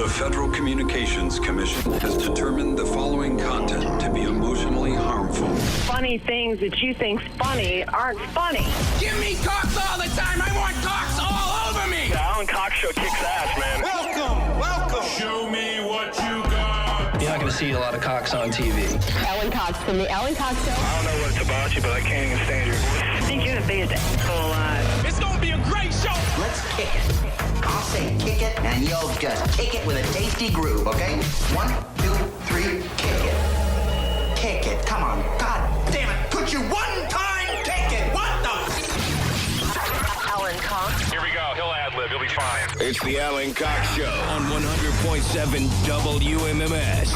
The Federal Communications Commission has determined the following content to be emotionally harmful. Funny things that you think's funny aren't funny. Give me cocks all the time. I want cocks all over me. The Alan Cox Show kicks ass, man. Welcome. Show me what you got. You're not going to see a lot of cocks on TV. Alan Cox from the Alan Cox Show. I don't know what it's about you, but I can't even stand your voice. I think you're the biggest asshole alive. It's gonna be a great show. Let's kick it. I'll say kick it, and you'll just kick it with a tasty groove, okay? 1, 2, 3, kick it. Kick it. Come on. God damn it. Could you one time kick it? What the? Alan Cox. Here we go. He'll ad-lib. He'll be fine. It's the Alan Cox Show on 100.7 WMMS.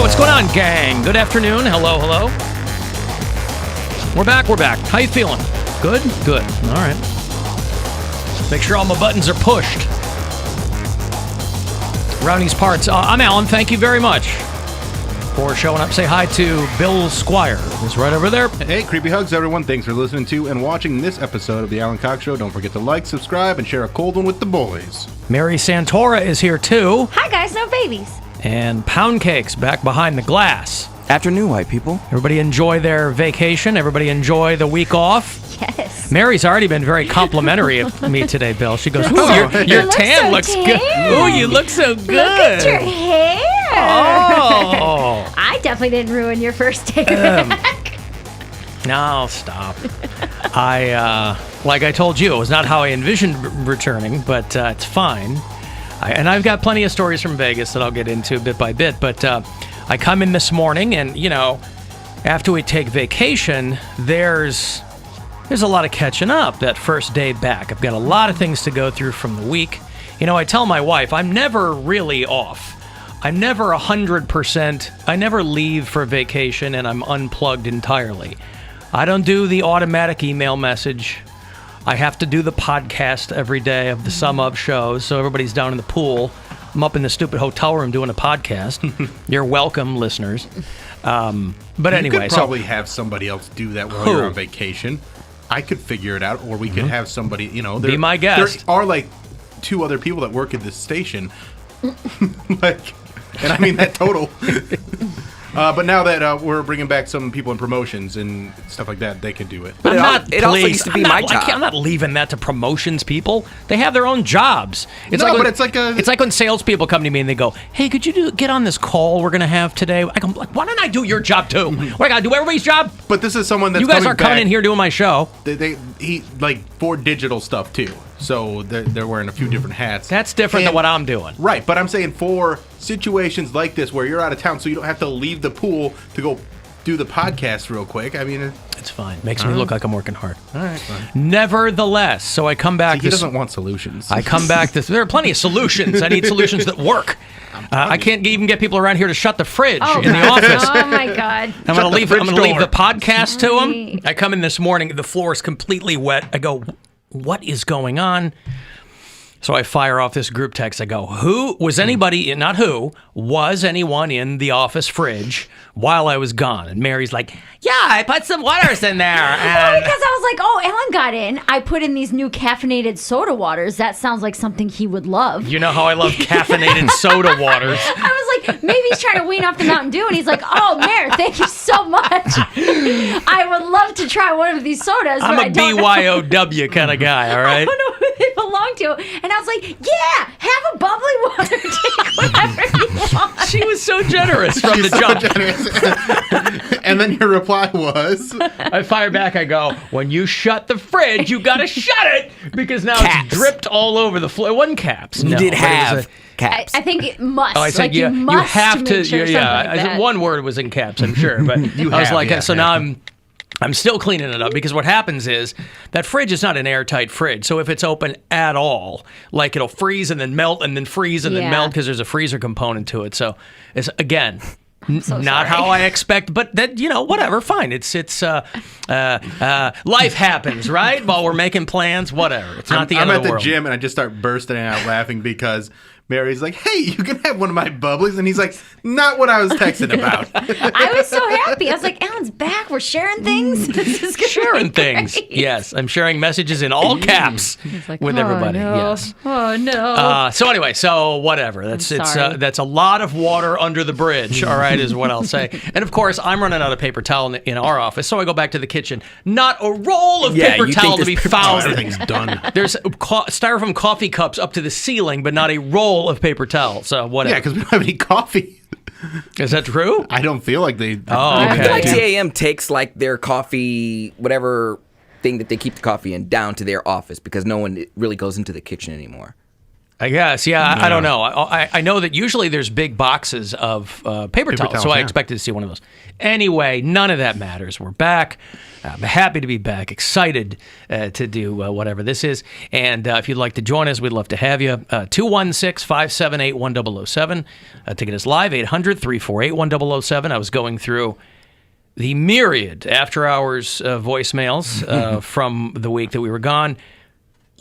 What's going on, gang? Good afternoon. Hello. We're back. How you feeling? Good? Good. All right. Make sure all my buttons are pushed. Around these parts. I'm Alan. Thank you very much for showing up. Say hi to Bill Squire, who's right over there. Hey, creepy hugs, everyone. Thanks for listening to and watching this episode of the Alan Cox Show. Don't forget to like, subscribe, and share a cold one with the boys. Mary Santora is here, too. Hi, guys. No babies. And Poundcake's back behind the glass. Afternoon, white people. Everybody enjoy their vacation. Everybody enjoy the week off. Yes. Mary's already been very complimentary of me today, Bill. She goes, "Ooh, your tan looks good. Ooh, you look so good. Look at your hair. Oh. I definitely didn't ruin your first day back. No, stop. Like I told you, it was not how I envisioned returning, but it's fine. And I've got plenty of stories from Vegas that I'll get into bit by bit, but I come in this morning and, after we take vacation, there's a lot of catching up that first day back. I've got a lot of things to go through from the week. I tell my wife, I'm never really off. I'm never 100%. I never leave for vacation and I'm unplugged entirely. I don't do the automatic email message. I have to do the podcast every day of the sum of shows, so everybody's down in the pool. I'm up in the stupid hotel room doing a podcast. You're welcome, listeners. But anyway, you could probably have somebody else do that while you're on vacation. I could figure it out, or we could have somebody, be my guest. There are like 2 other people that work at this station, and I mean that total. But now that we're bringing back some people in promotions and stuff like that, they can do it. But it also used to be my job. I'm not leaving that to promotions people. They have their own jobs. It's like when salespeople come to me and they go, "Hey, could you get on this call we're gonna have today?" I go, "Why don't I do your job too? What, I gotta do everybody's job?" But this is someone that's you guys are coming in here doing my show. He for digital stuff too. So they're wearing a few different hats. That's different than what I'm doing. Right, but I'm saying for situations like this where you're out of town, so you don't have to leave the pool to go do the podcast real quick. I mean, it's fine. Makes me look like I'm working hard. All right, fine. Nevertheless, so I come back. He doesn't want solutions. I come back. There are plenty of solutions. I need solutions that work. I can't even get people around here to shut the fridge in the office. Oh my God! I'm gonna leave the podcast to them. I come in this morning. The floor is completely wet. I go, "What is going on?" So I fire off this group text. I go, was anyone in the office fridge while I was gone? And Mary's like, "Yeah, I put some waters in there." Well, because I was like, "Oh, Alan got in. I put in these new caffeinated soda waters. That sounds like something he would love." You know how I love caffeinated soda waters. I was like, maybe he's trying to wean off the Mountain Dew, and he's like, "Oh, Mare, thank you so much. I would love to try one of these sodas." I'm a BYOW kind of guy, all right? I don't know who they belong to. And I was like, "Yeah, have a bubbly water. Take whatever you want." She was so generous from the jump. And then your reply was? I fire back. I go, "When you shut the fridge, you got to shut it because now Caps. it's dripped all over the floor." It wasn't caps. You did have caps. I think it must. Oh, I said, you must have to. make sure I said that. one word was in caps, I'm sure. But I was like, so now I'm still cleaning it up because what happens is that fridge is not an airtight fridge. So if it's open at all, like it'll freeze and then melt and then freeze and then melt because there's a freezer component to it. So it's, again, not how I expect, but that, whatever, fine. It's life happens, right? While we're making plans, whatever. It's not the end of the world. I'm at the gym and I just start bursting out laughing because Mary's like, hey, you can have one of my bubblies. And he's like, not what I was texting about. I was so happy. I was like, Alan's back. We're sharing things. This is Sharing things. Yes, I'm sharing messages in all caps with everybody. No. Yes. Oh, no. So anyway, so whatever. That's a lot of water under the bridge, all right, is what I'll say. And of course, I'm running out of paper towel in our office, so I go back to the kitchen. Not a roll of paper towel to be found. Everything's done. There's styrofoam coffee cups up to the ceiling, but not a roll of paper towel. So whatever. Yeah, because we don't have any coffee. Is that true? I don't feel like they. Oh, okay. I feel like TAM takes like their coffee, whatever thing that they keep the coffee in, down to their office because no one really goes into the kitchen anymore. I guess, yeah. I don't know. I know that usually there's big boxes of paper towels, so I expected to see one of those. Anyway, none of that matters. We're back. I'm happy to be back. Excited to do whatever this is. And if you'd like to join us, we'd love to have you. 216-578-1007. To get us live, 800-348-1007. I was going through the myriad after-hours voicemails from the week that we were gone.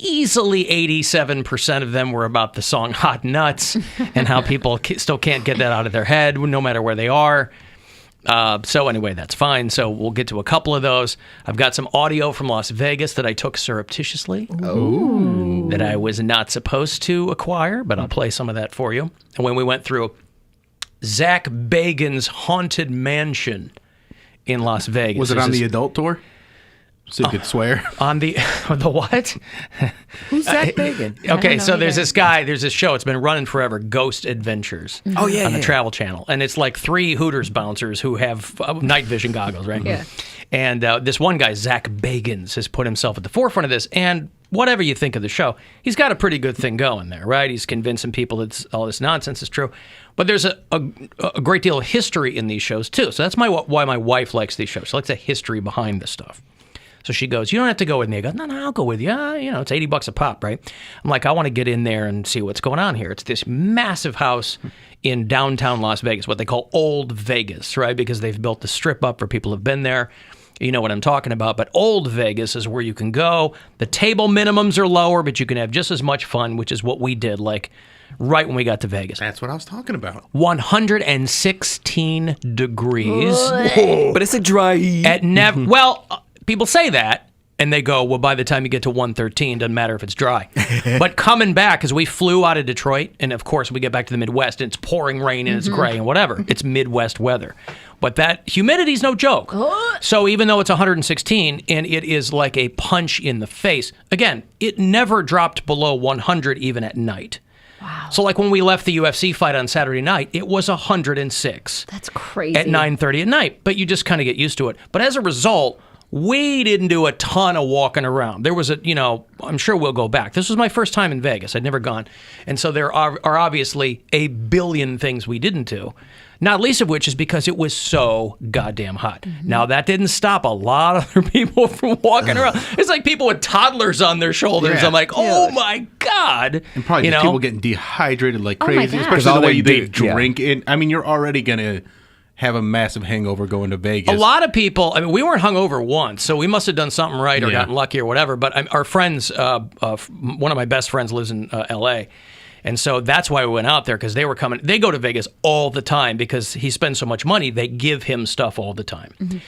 Easily 87% of them were about the song Hot Nuts and how people still can't get that out of their head no matter where they are. So anyway, that's fine. So we'll get to a couple of those. I've got some audio from Las Vegas that I took surreptitiously. That I was not supposed to acquire, but I'll play some of that for you. And when we went through Zach Bagans' Haunted Mansion in Las Vegas. Was it on the adult tour? So you could swear? On the what? Who's Zach Bagan? Okay, so there's this guy, there's this show, it's been running forever, Ghost Adventures. Oh, yeah, on the Travel Channel. And it's like 3 Hooters bouncers who have night vision goggles, right? Yeah. And this one guy, Zach Bagans, has put himself at the forefront of this. And whatever you think of the show, he's got a pretty good thing going there, right? He's convincing people that all this nonsense is true. But there's a great deal of history in these shows, too. So that's why my wife likes these shows. She likes the history behind this stuff. So she goes, you don't have to go with me. I go, no, I'll go with you. It's $80 a pop, right? I'm like, I want to get in there and see what's going on here. It's this massive house in downtown Las Vegas, what they call Old Vegas, right? Because they've built the strip up for people who've been there. You know what I'm talking about. But Old Vegas is where you can go. The table minimums are lower, but you can have just as much fun, which is what we did, like right when we got to Vegas. That's what I was talking about. 116 degrees. Whoa. But it's a dry heat. People say that, and they go, well, by the time you get to 113, doesn't matter if it's dry. But coming back, because we flew out of Detroit, and of course we get back to the Midwest, and it's pouring rain, and it's gray, and whatever. It's Midwest weather. But that humidity's no joke. So even though it's 116, and it is like a punch in the face, again, it never dropped below 100 even at night. Wow. So like when we left the UFC fight on Saturday night, it was 106. That's crazy. At 9:30 at night. But you just kind of get used to it. But as a result, we didn't do a ton of walking around. There was I'm sure we'll go back. This was my first time in Vegas. I'd never gone. And so there are obviously a billion things we didn't do. Not least of which is because it was so goddamn hot. Now, that didn't stop a lot of other people from walking around. It's like people with toddlers on their shoulders. Yeah. I'm like, oh my God. And probably just people getting dehydrated like crazy, God. especially the way they beer, drink it. I mean, you're already going to have a massive hangover going to Vegas. A lot of people, we weren't hungover once, so we must have done something right or gotten lucky or whatever. But our friends, one of my best friends lives in L.A., and so that's why we went out there, because they were coming. They go to Vegas all the time because he spends so much money. They give him stuff all the time.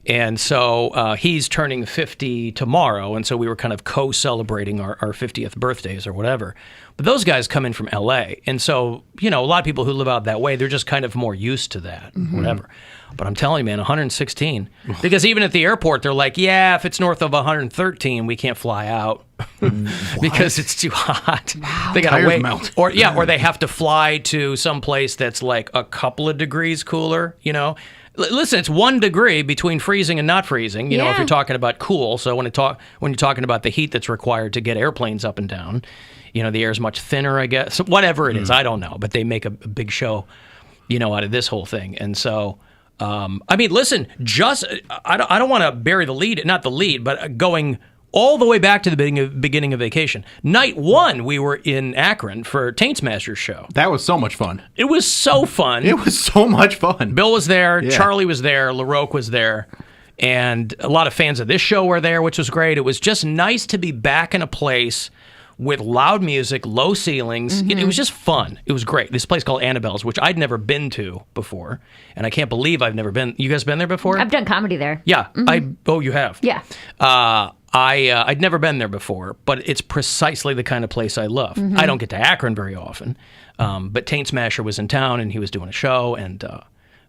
And so he's turning 50 tomorrow, and so we were kind of co-celebrating our 50th birthdays or whatever. But those guys come in from L.A., and so, a lot of people who live out that way, they're just kind of more used to that, whatever. But I'm telling you, man, 116. Because even at the airport, they're like, yeah, if it's north of 113, we can't fly out because it's too hot. Wow. They gotta Tires wait. melt. Or they have to fly to some place that's like a couple of degrees cooler, Listen, it's 1 degree between freezing and not freezing, if you're talking about cool. So when you're talking about the heat that's required to get airplanes up and down, the air is much thinner, I guess. So whatever it is, I don't know. But they make a big show, out of this whole thing. And so, listen, I don't want to bury the lead, not the lead, but going all the way back to the beginning of vacation. Night 1, we were in Akron for Taintsmaster's show. That was so much fun. It was so fun. It was so much fun. Bill was there. Yeah. Charlie was there. LaRoque was there. And a lot of fans of this show were there, which was great. It was just nice to be back in a place with loud music, low ceilings. It was just fun. It was great. This place called Annabelle's, which I'd never been to before, and I can't believe I've never been. You guys been there before? I've done comedy there. Yeah. Oh, you have? Yeah. I'd never been there before, but it's precisely the kind of place I love. I don't get to Akron very often, but Taint Smasher was in town, and he was doing a show, and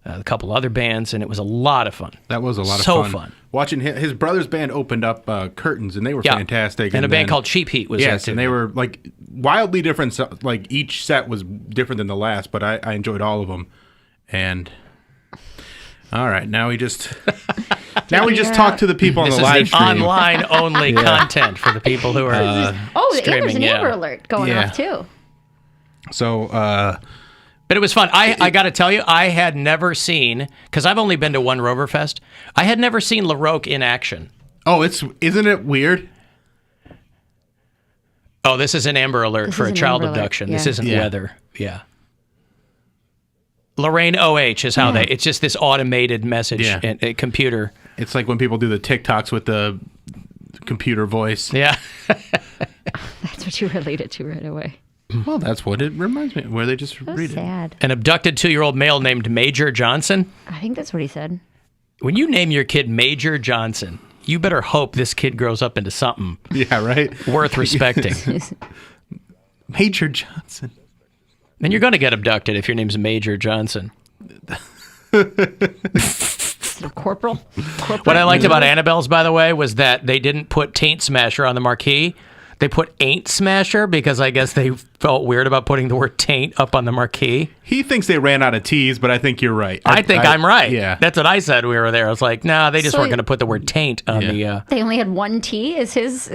a couple other bands, and it was a lot of fun. That was a lot of fun. So fun. Watching his brother's band opened up Curtains, and they were fantastic. And a band called Cheap Heat was there, too. And they were like wildly different. So, like each set was different than the last, but I enjoyed all of them. And all right, now we just talk to the people on the live stream. This is online only content for the people who are and there's an Amber Alert going off too. So. But it was fun. I got to tell you, I had never seen, because I've only been to one Roverfest, I had never seen LaRoque in action. Oh, isn't it weird? Oh, this is an Amber Alert for a child abduction. This isn't weather. Yeah. Lorraine OH is how it's just this automated message and a computer. It's like when people do the TikToks with the computer voice. Yeah. That's what you related to right away. Well, that's what it reminds me of, where they just read sad. An abducted 2-year-old male named Major Johnson. I think that's what he said. When you name your kid Major Johnson, you better hope this kid grows up into something. Yeah, right. Worth respecting. Major Johnson. And you're going to get abducted if your name's Major Johnson. Corporal? What I liked about Annabelle's, by the way, was that they didn't put Taint Smasher on the marquee. They put Ain't Smasher because I guess they felt weird about putting the word taint up on the marquee. He thinks they ran out of T's, but I think you're right. I think I'm right. Yeah. That's what I said we were there. I was like, nah, they just weren't going to put the word taint on the... They only had one T as his...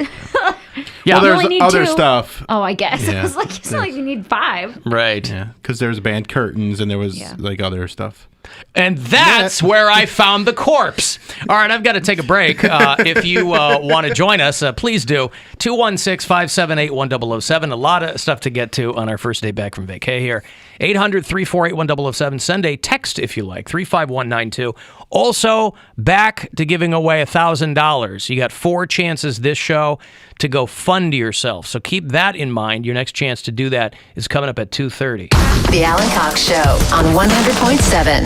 Yeah, well, there's other stuff. Oh, I guess. Yeah. I was like, it's not like you need 5. Right. Yeah, because there's band Curtains and there was like other stuff. And that's where I found the corpse. All right, I've got to take a break. If you want to join us, please do. 216-578-1007. A lot of stuff to get to on our first day back from vacay here. 800-348-1007. Send a text if you like, 35192. Also, back to giving away $1,000. You got 4 chances this show to go fund yourself. So keep that in mind. Your next chance to do that is coming up at 2:30. The Alan Cox Show on 100.7.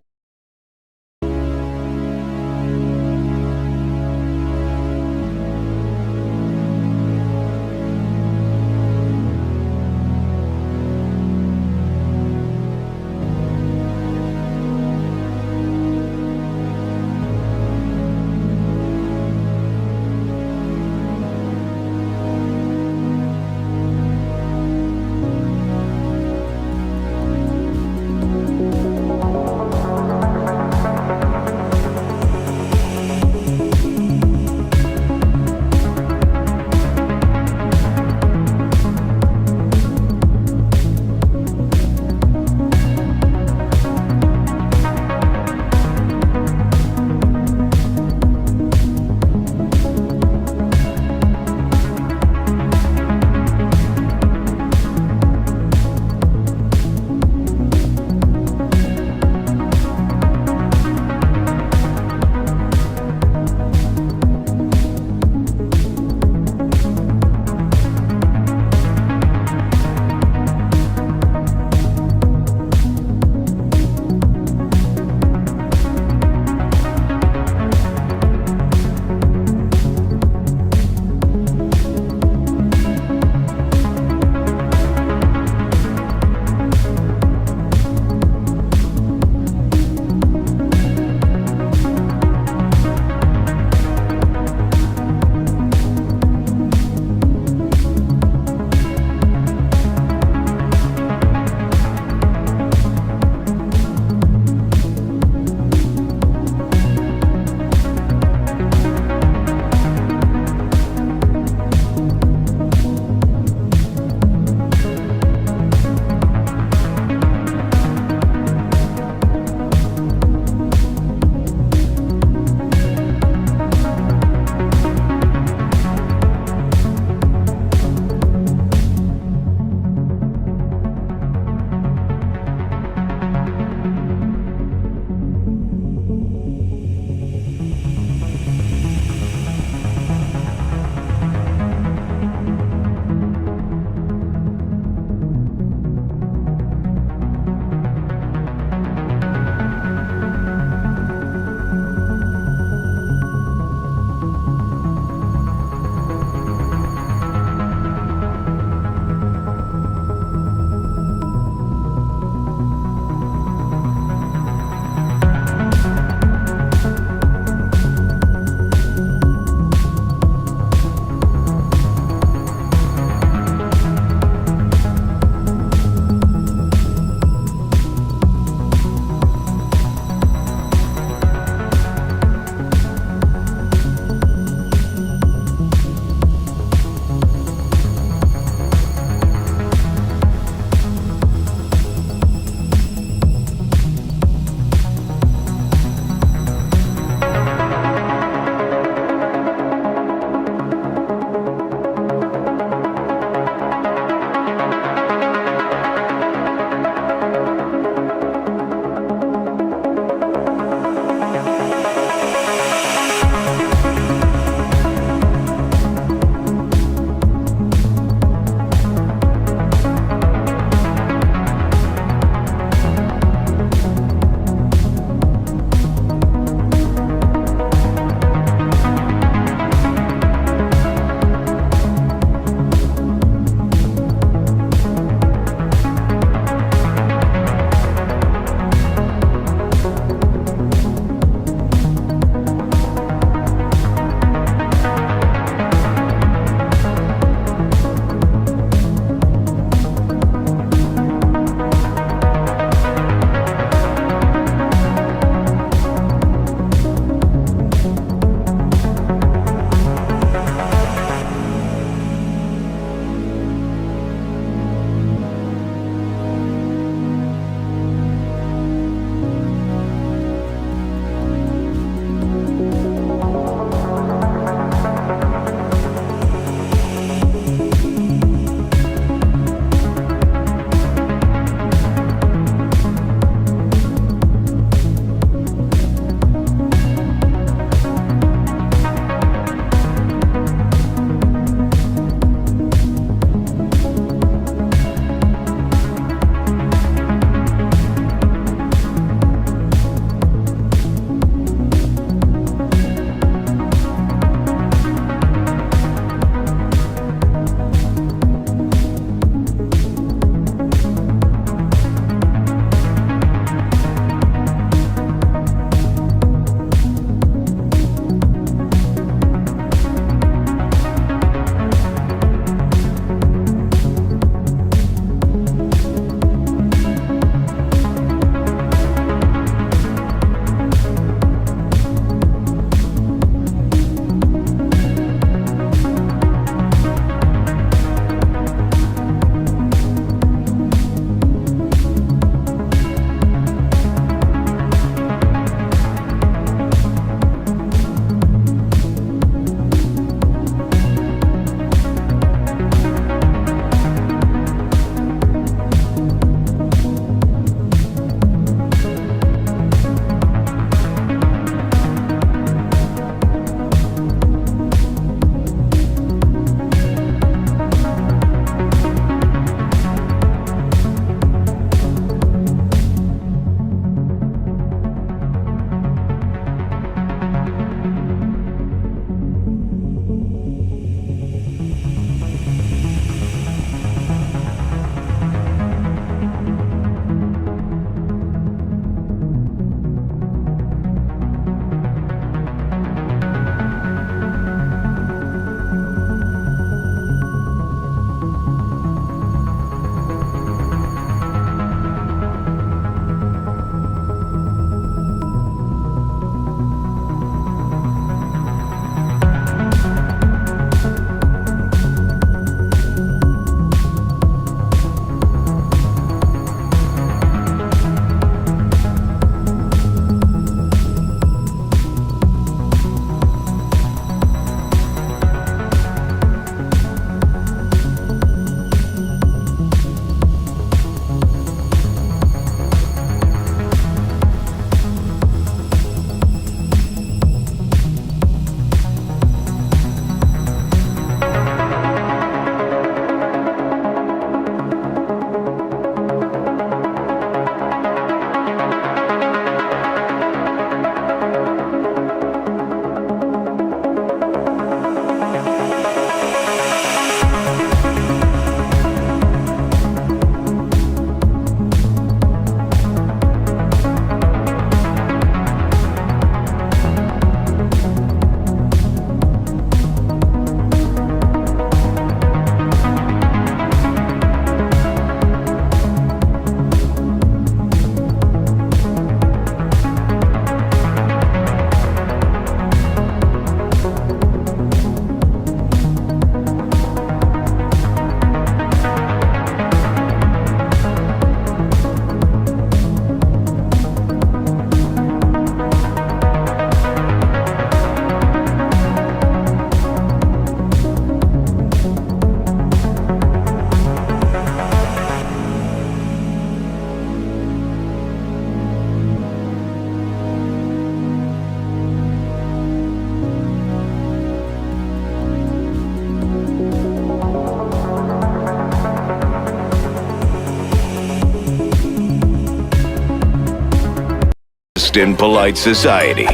most impolite society.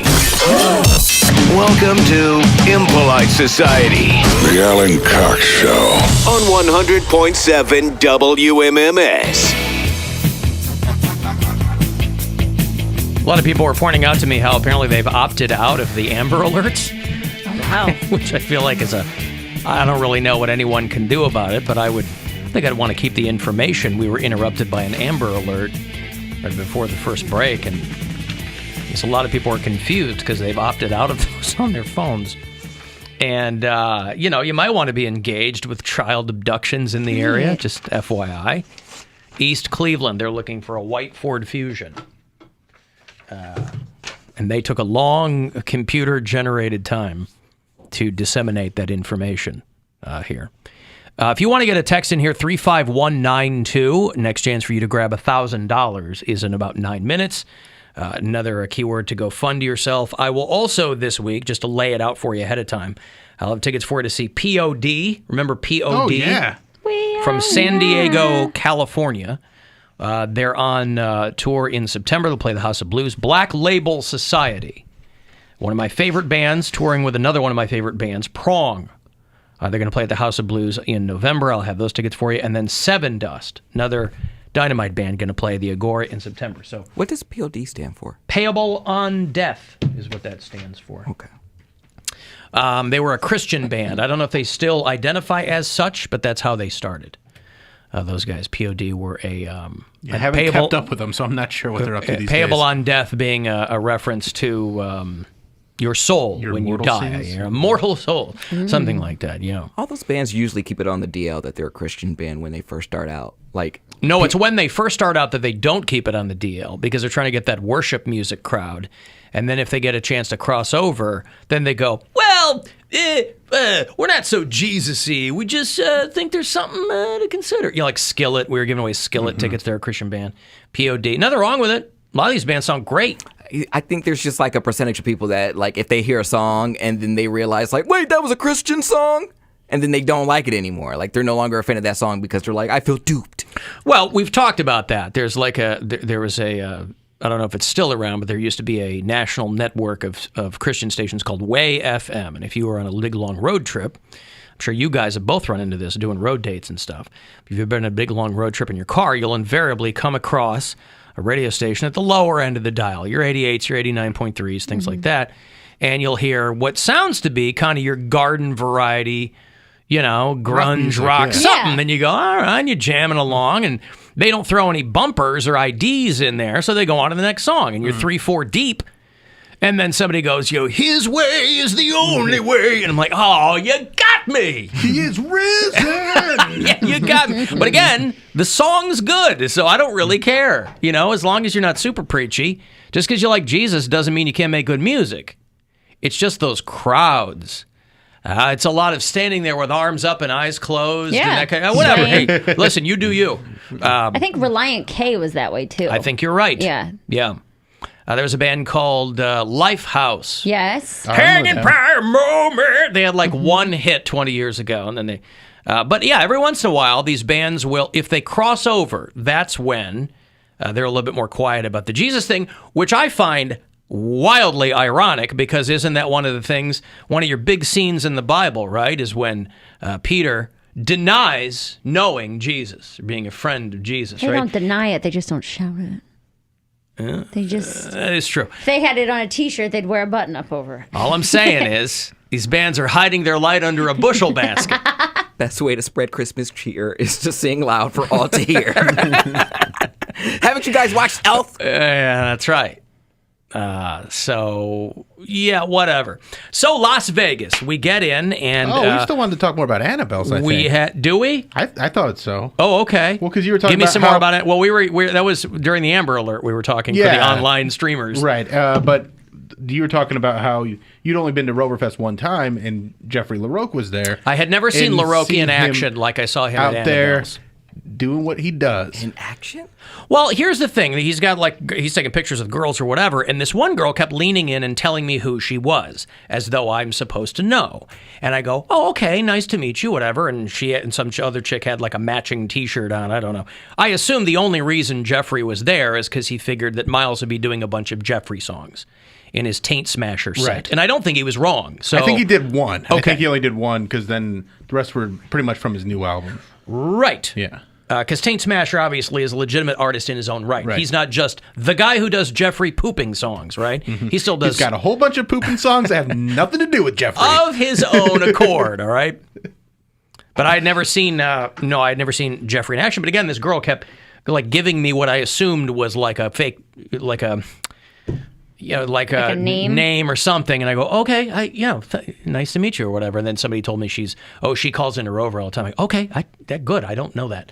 Welcome to Impolite Society. The Alan Cox Show. On 100.7 WMMS. A lot of people were pointing out to me how apparently they've opted out of the Amber Alerts. Wow. Which I feel like is I don't really know what anyone can do about it, but I think I'd want to keep the information. We were interrupted by an Amber Alert right before the first break, and I guess a lot of people are confused because they've opted out of those on their phones. And, you might want to be engaged with child abductions in the area, just FYI. East Cleveland, they're looking for a white Ford Fusion. And they took a long computer-generated time to disseminate that information here. If you want to get a text in here, 35192, next chance for you to grab $1,000 is in about 9 minutes. Another keyword to go fund yourself. I will also this week, just to lay it out for you ahead of time, I'll have tickets for you to see POD. Remember POD? Oh, yeah. From San Diego, California. They're on tour in September. They'll play the House of Blues. Black Label Society, one of my favorite bands, touring with another one of my favorite bands, Prong. They're going to play at the House of Blues in November. I'll have those tickets for you. And then Seven Dust, another Dynamite band, going to play the Agora in September. So, what does POD stand for? Payable on Death is what that stands for. Okay. They were a Christian band. I don't know if they still identify as such, but that's how they started. Those guys, POD, were I haven't kept up with them, so I'm not sure what they're up to these days. Payable on Death being a reference to your soul when you die. Your immortal soul. Something like that, All those bands usually keep it on the DL that they're a Christian band when they first start out. No, it's when they first start out that they don't keep it on the DL because they're trying to get that worship music crowd. And then if they get a chance to cross over, then they go, well, we're not so Jesus-y. We just think there's something to consider. Like Skillet. We were giving away Skillet tickets. They're a Christian band. POD. Nothing wrong with it. A lot of these bands sound great. I think there's just a percentage of people that, if they hear a song and then they realize, wait, that was a Christian song? And then they don't like it anymore. They're no longer a fan of that song because they're I feel duped. Well, we've talked about that. There's there was a... I don't know if it's still around, but there used to be a national network of Christian stations called Way FM. And if you were on a big, long road trip, I'm sure you guys have both run into this doing road dates and stuff. If you've been on a big, long road trip in your car, you'll invariably come across a radio station at the lower end of the dial, your 88s, your 89.3s, things like that. And you'll hear what sounds to be kind of your garden variety, grunge, rock, something. Then you go, all right, and you're jamming along, and they don't throw any bumpers or IDs in there, so they go on to the next song, and you're 3-4 deep, and then somebody goes, his way is the only way, and I'm like, oh, you got me. He is risen. Yeah, you got me. But again, the song's good, so I don't really care, as long as you're not super preachy. Just because you like Jesus doesn't mean you can't make good music. It's just those crowds. It's a lot of standing there with arms up and eyes closed. Yeah. And that kind of, whatever. Hey, listen, you do you. I think Reliant K was that way, too. I think you're right. Yeah. Yeah. There was a band called Lifehouse. Yes. Hanging Fire Moment. They had one hit 20 years ago. And then they, but yeah, every once in a while, these bands will, if they cross over, that's when they're a little bit more quiet about the Jesus thing, which I find wildly ironic, because isn't that one of the things, one of your big scenes in the Bible, right, is when Peter denies knowing Jesus, or being a friend of Jesus, They right? don't deny it, they just don't shout it. They just... that is true. If they had it on a T-shirt, they'd wear a button up over it. All I'm saying is, these bands are hiding their light under a bushel basket. Best way to spread Christmas cheer is to sing loud for all to hear. Haven't you guys watched Elf? Yeah, that's right. So, yeah, whatever. So, Las Vegas, we get in and... we still wanted to talk more about Annabelle's, I think. Do we? I thought so. Oh, okay. Well, because you were talking about... Give me some more about it. Well, that was during the Amber Alert we were talking for the online streamers. Right, but you were talking about how you'd only been to Roverfest one time, and Jeffrey LaRocque was there. I had never seen LaRocque in action like I saw him out at there Annabelle's. doing what he does. In action? Well, here's the thing. He's taking pictures of girls or whatever, and this one girl kept leaning in and telling me who she was, as though I'm supposed to know. And I go, oh, okay, nice to meet you, whatever. And she and some other chick had like a matching T-shirt on. I don't know. I assume the only reason Jeffrey was there is because he figured that Miles would be doing a bunch of Jeffrey songs in his Taint Smasher set. Right. And I don't think he was wrong. So I think he did one. Okay. I think he only did one because then the rest were pretty much from his new album. Right. Yeah. Because Taint Smasher obviously is a legitimate artist in his own right. Right. He's not just the guy who does Jeffrey pooping songs, right? Mm-hmm. He still does. He's got a whole bunch of pooping songs that have nothing to do with Jeffrey. Of his own accord, all right? But I had never seen, I'd never seen Jeffrey in action. But again, this girl kept like giving me what I assumed was like a fake, like a name or something, and I go, okay, nice to meet you or whatever. And then somebody told me she calls in her over all the time. I go, okay, good. I don't know that,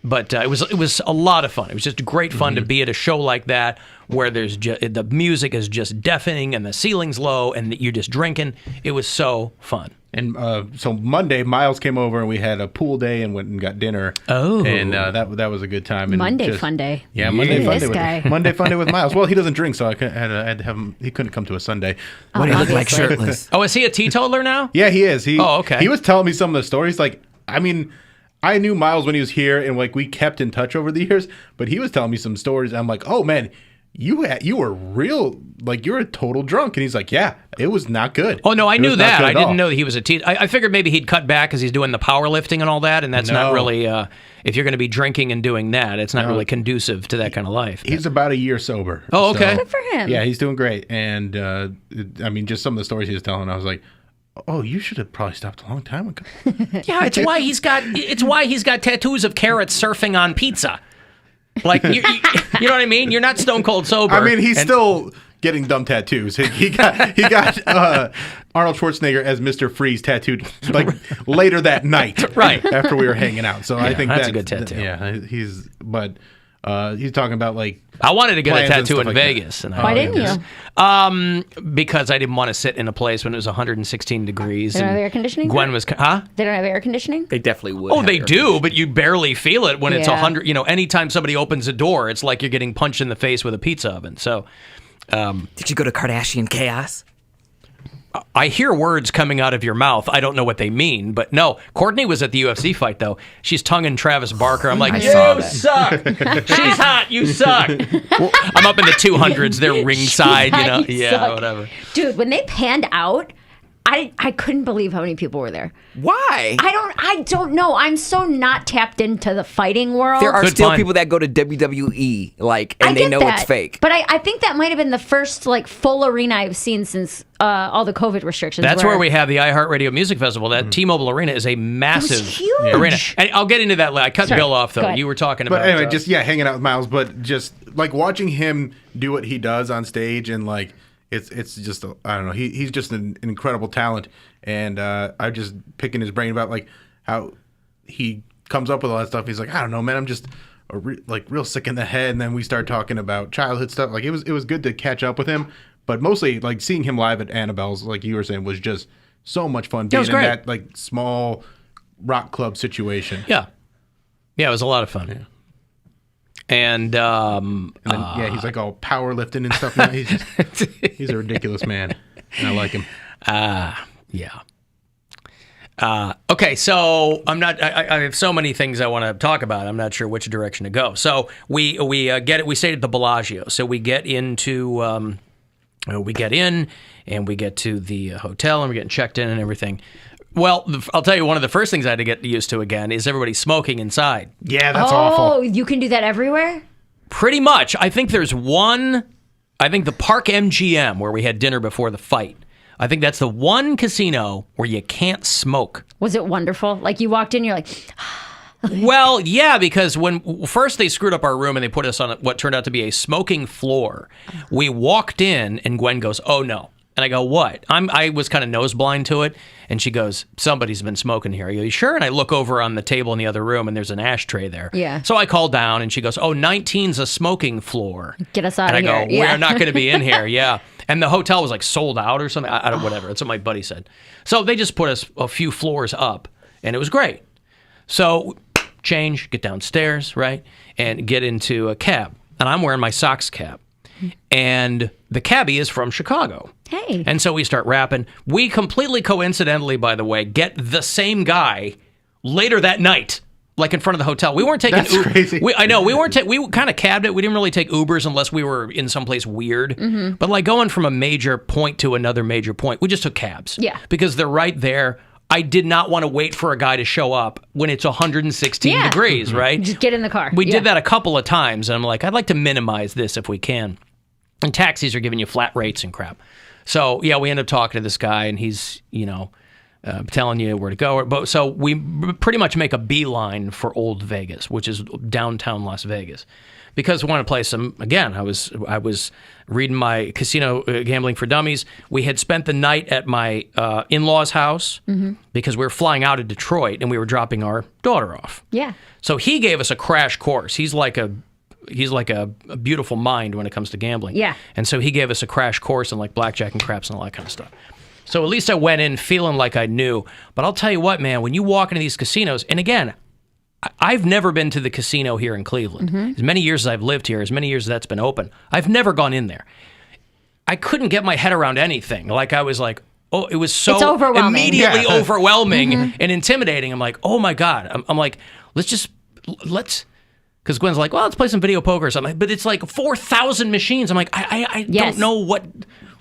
but it was a lot of fun. It was just great fun to be at a show like that where there's the music is just deafening and the ceiling's low and you're just drinking. It was so fun. And so Monday, Miles came over and we had a pool day and went and got dinner. Oh, and that was a good time. And Monday fun day. Yeah, Monday fun This day. guy. Monday fun day with Miles. Well, he doesn't drink, so I had to have him. He couldn't come to a Sunday. What do you look like shirtless? Oh, is he a teetotaler now? Yeah, he is. Okay. He was telling me some of the stories. Like, I mean, I knew Miles when he was here, and like we kept in touch over the years. But he was telling me some stories. I'm like, oh man. You were real, like you're a total drunk. And he's like, yeah, it was not good. Oh, no, I knew that. I didn't all. know that he was a teetotaler. I figured maybe he'd cut back because he's doing the powerlifting and all that. And that's not really, if you're going to be drinking and doing that, it's not really conducive to that kind of life. He's about a year sober. Oh, okay. Good for him. Yeah, he's doing great. And I mean, just some of the stories he was telling, I was like, oh, you should have probably stopped a long time ago. Yeah, it's why he's got tattoos of carrots surfing on pizza. Like, you know what I mean? You're not stone cold sober. I mean, he's still getting dumb tattoos. He got Arnold Schwarzenegger as Mr. Freeze tattooed like later that night, right after we were hanging out. So I think that's a good tattoo. He's talking about like I wanted to get a tattoo in like Vegas. That. And Why didn't you? Because I didn't want to sit in a place when it was 116 degrees. They don't have air conditioning? Gwen was, huh? They don't have air conditioning? They definitely would. Oh, they do, but you barely feel it when it's Yeah. 100. Anytime somebody opens a door, it's like you're getting punched in the face with a pizza oven. So, did you go to Kardashian Chaos? I hear words coming out of your mouth. I don't know what they mean, but no. Courtney was at the UFC fight, though. She's tonguing Travis Barker. I'm like, I you saw that. suck. She's hot. You suck. I'm up in the 200s. They're ringside, She's hot, you Yeah, suck. whatever. Dude, when they panned out, I couldn't believe how many people were there. Why? I don't know. I'm so not tapped into the fighting world. There are Good still fun. people that go to WWE, I and they get know that, it's fake. But I think that might have been the first full arena I've seen since all the COVID restrictions. That's where we have the iHeartRadio Music Festival. That T-Mobile Arena is a massive huge. arena. And I'll get into that later. I cut Sorry. Bill off, Go though. ahead. You were talking about... But anyway, just hanging out with Miles. But just like watching him do what he does on stage, and like it's just I don't know. He's just an incredible talent, and I'm just picking his brain about like how he comes up with all that stuff. He's like, I don't know, man. I'm just real sick in the head. And then we start talking about childhood stuff. Like it was good to catch up with him, but mostly like seeing him live at Annabelle's, like you were saying, was just so much fun. Being was in great. that like small rock club situation. Yeah, it was a lot of fun. Yeah. And then, he's like all powerlifting and stuff. Now. He's a ridiculous man, and I like him. Yeah. Okay, so I have so many things I want to talk about. I'm not sure which direction to go. So we get it. We stayed at the Bellagio. So we get into we get in and we get to the hotel and we're getting checked in and everything. Well, I'll tell you, one of the first things I had to get used to again is everybody smoking inside. Yeah, that's Oh, awful. you can do that everywhere? Pretty much. I think there's one. I think the Park MGM where we had dinner before the fight. I think that's the one casino where you can't smoke. Was it wonderful? Like you walked in, you're like, Well, yeah, because when first they screwed up our room and they put us on what turned out to be a smoking floor. We walked in and Gwen goes, "Oh no." And I go, "What?" I was kind of nose blind to it. And she goes, "Somebody's been smoking here." I go, "You sure?" And I look over on the table in the other room and there's an ashtray there. Yeah. So I call down and she goes, "Oh, 19's a smoking floor." Get us out and of here. I go, "We're not going to be in here." Yeah. And the hotel was like sold out or something. I don't, whatever. That's what my buddy said. So they just put us a few floors up and it was great. So change, get downstairs, right, and get into a cab. And I'm wearing my Sox cap. And the cabbie is from Chicago. Hey. And so we start rapping. We completely coincidentally, by the way, get the same guy later that night, like in front of the hotel. We weren't taking That's crazy. I know. We kind of cabbed it. We didn't really take Ubers unless we were in someplace weird. Mm-hmm. But like going from a major point to another major point, we just took cabs. Yeah. Because they're right there. I did not want to wait for a guy to show up when it's 116 degrees, right? Just get in the car. We did that a couple of times, and I'm like, I'd like to minimize this if we can. And taxis are giving you flat rates and crap. So, yeah, we end up talking to this guy, and he's, telling you where to go. So we pretty much make a beeline for Old Vegas, which is downtown Las Vegas. Because we want to play some, again, I was reading my Casino Gambling for Dummies. We had spent the night at my in-laws' house because we were flying out of Detroit and we were dropping our daughter off. Yeah. So he gave us a crash course. He's like a beautiful mind when it comes to gambling. Yeah. And so he gave us a crash course in like blackjack and craps and all that kind of stuff. So at least I went in feeling like I knew. But I'll tell you what, man, when you walk into these casinos, and again, I've never been to the casino here in Cleveland. As many years as I've lived here, as many years as that's been open, I've never gone in there. I couldn't get my head around anything. Like I was like, oh, it was so It's overwhelming. immediately overwhelming and intimidating. I'm like, oh my God. I'm like, let's, because Gwen's like, well, let's play some video poker or something. But it's like 4,000 machines. I'm like, I don't know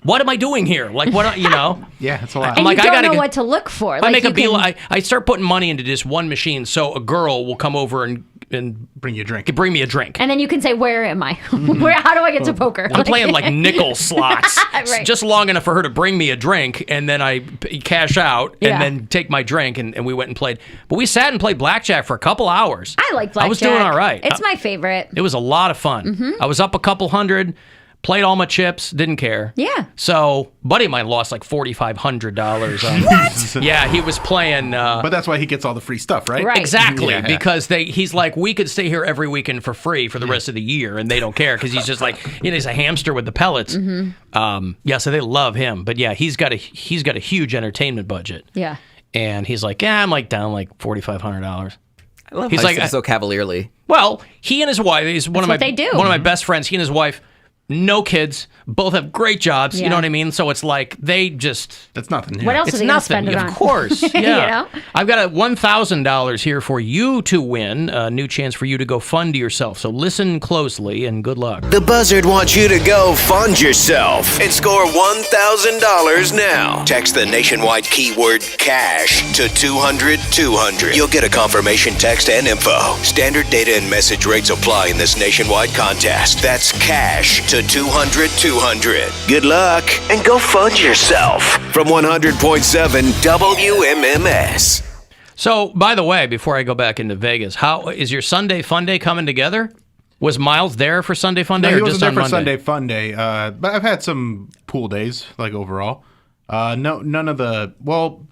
what am I doing here? Like, what, Yeah, it's a lot. And like, you I don't gotta know get- what to look for. I Like, make a you deal. can- I start putting money into this one machine, so a girl will come over and bring you a drink. bring me a drink. And then you can say, where am I? How do I get to poker? I'm playing like nickel slots, Right. just long enough for her to bring me a drink, and then I cash out and Yeah. then take my drink, and we went and played. But we sat and played blackjack for a couple hours. I like blackjack. I was doing all right. It's my favorite. It was a lot of fun. I was up a couple hundred, played all my chips, didn't care. Yeah. So, buddy of mine lost like $4,500. What? Yeah, he was playing. But that's why he gets all the free stuff, right? Right. Exactly, Yeah. because he's like, we could stay here every weekend for free for the rest of the year, and they don't care because he's just like, he's a hamster with the pellets. So they love him, but yeah, he's got a huge entertainment budget. Yeah. And he's like, I'm like down like $4,500. I love He's how like, he says so cavalierly. Well, he and his wife, he's one of what they do. one of my best friends. He and his wife, no kids, both have great jobs. You Yeah. know what I mean? So it's like they just. That's nothing. What else It's are they going to nothing, spend it on? of course. Yeah, You know? I've got a $1,000 here for you to win. A new chance for you to go fund yourself. So listen closely and good luck. The Buzzard wants you to go fund yourself and score $1,000 now. Text the nationwide keyword cash to 200-200. You'll get a confirmation text and info. Standard data and message rates apply in this nationwide contest. That's cash to 200-200. Good luck and go fund yourself. From 100.7 WMMS. So, by the way, before I go back into Vegas, how is your Sunday Fun Day coming together? Was Miles there for Sunday Fun Day, No, he or wasn't just there on for Monday? Sunday Fun Day. But I've had some pool days, like overall. None of the. Well,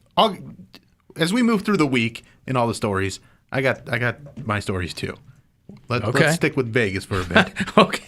as we move through the week in all the stories, I got my stories too. Let's stick with Vegas for a bit. Okay.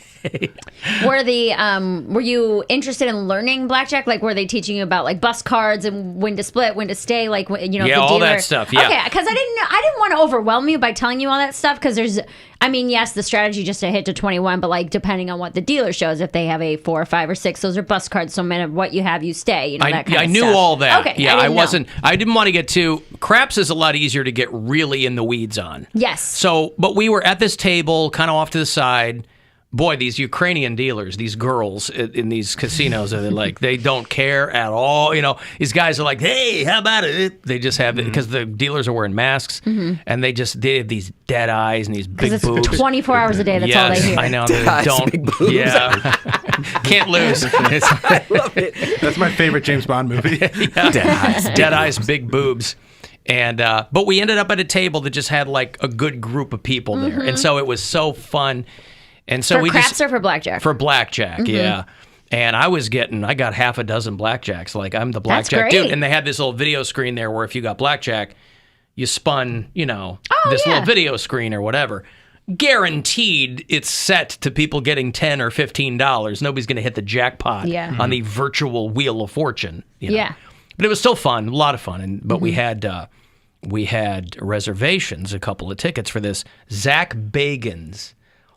Were you interested in learning blackjack? Like, were they teaching you about like bus cards and when to split, when to stay, like Yeah, the dealer? all that stuff, yeah. Okay, because I didn't want to overwhelm you by telling you all that stuff. Because yes, the strategy just to hit to 21, but like depending on what the dealer shows, if they have a 4 or 5 or 6, those are bus cards. So no matter what you have, you stay. You know, that kind I of knew stuff. all that. Okay, Yeah, I didn't want to get too. Craps is a lot easier to get really in the weeds on. Yes. So, but we were at this table, kind of off to the side. Boy, these Ukrainian dealers, these girls in these casinos, are like, they don't care at all. You know, these guys are like, hey, how about it? They just have it because the dealers are wearing masks, and they have these dead eyes and these big Because boobs. it's 24 hours a day. That's all they hear. I know. Dead They eyes, don't. big boobs. Yeah. Can't lose. I love it. That's my favorite James Bond movie. Dead eyes, big boobs. And but we ended up at a table that just had like a good group of people there, and so it was so fun. And so For we craps just or for blackjack? for blackjack, yeah. And I got half a dozen blackjacks. Like I'm the That's blackjack great. dude. And they had this little video screen there where if you got blackjack, you spun, this yeah. little video screen or whatever. Guaranteed it's set to people getting $10 or $15. Nobody's going to hit the jackpot on the virtual Wheel of Fortune. Yeah. But it was still fun, a lot of fun. But we had we had reservations, a couple of tickets for this Zach Bagans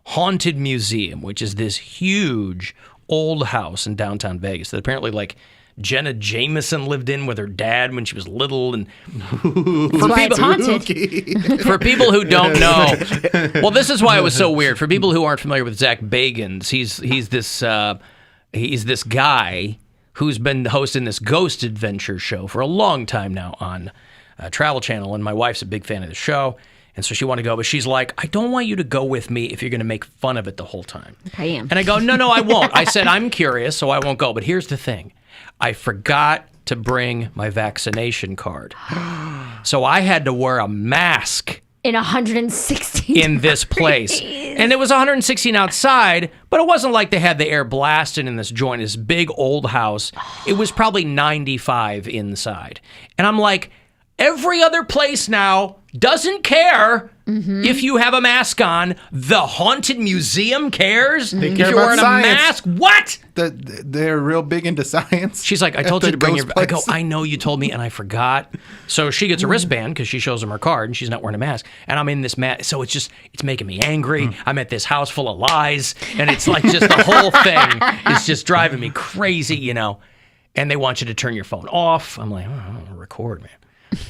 Haunted Museum, which is this huge old house in downtown Vegas that apparently like Jenna Jameson lived in with her dad when she was little. And That's why it's haunted. For people who don't know, well, this is why it was so weird. For people who aren't familiar with Zach Bagans, he's this guy who's been hosting this ghost adventure show for a long time now on Travel Channel, and my wife's a big fan of the show, and so she wanted to go, but she's like, I don't want you to go with me if you're going to make fun of it the whole time. I am. And I go, no, I won't. I said, I'm curious, so I won't go. But here's the thing. I forgot to bring my vaccination card. So I had to wear a mask in 116 in this place. And it was 116 outside, but it wasn't like they had the air blasted in this joint, this big old house. It was probably 95 inside. And I'm like, every other place now doesn't care if you have a mask on. The Haunted Museum cares They if care you're about wearing science. a mask. What? They're real big into science. She's like, I told you to bring your... I go, I know you told me, and I forgot. So she gets a wristband because she shows him her card, and she's not wearing a mask. And I'm in this mask. So it's making me angry. I'm at this house full of lies, and it's like just the whole thing is just driving me crazy, you know. And they want you to turn your phone off. I'm like, oh, I don't want to record, man.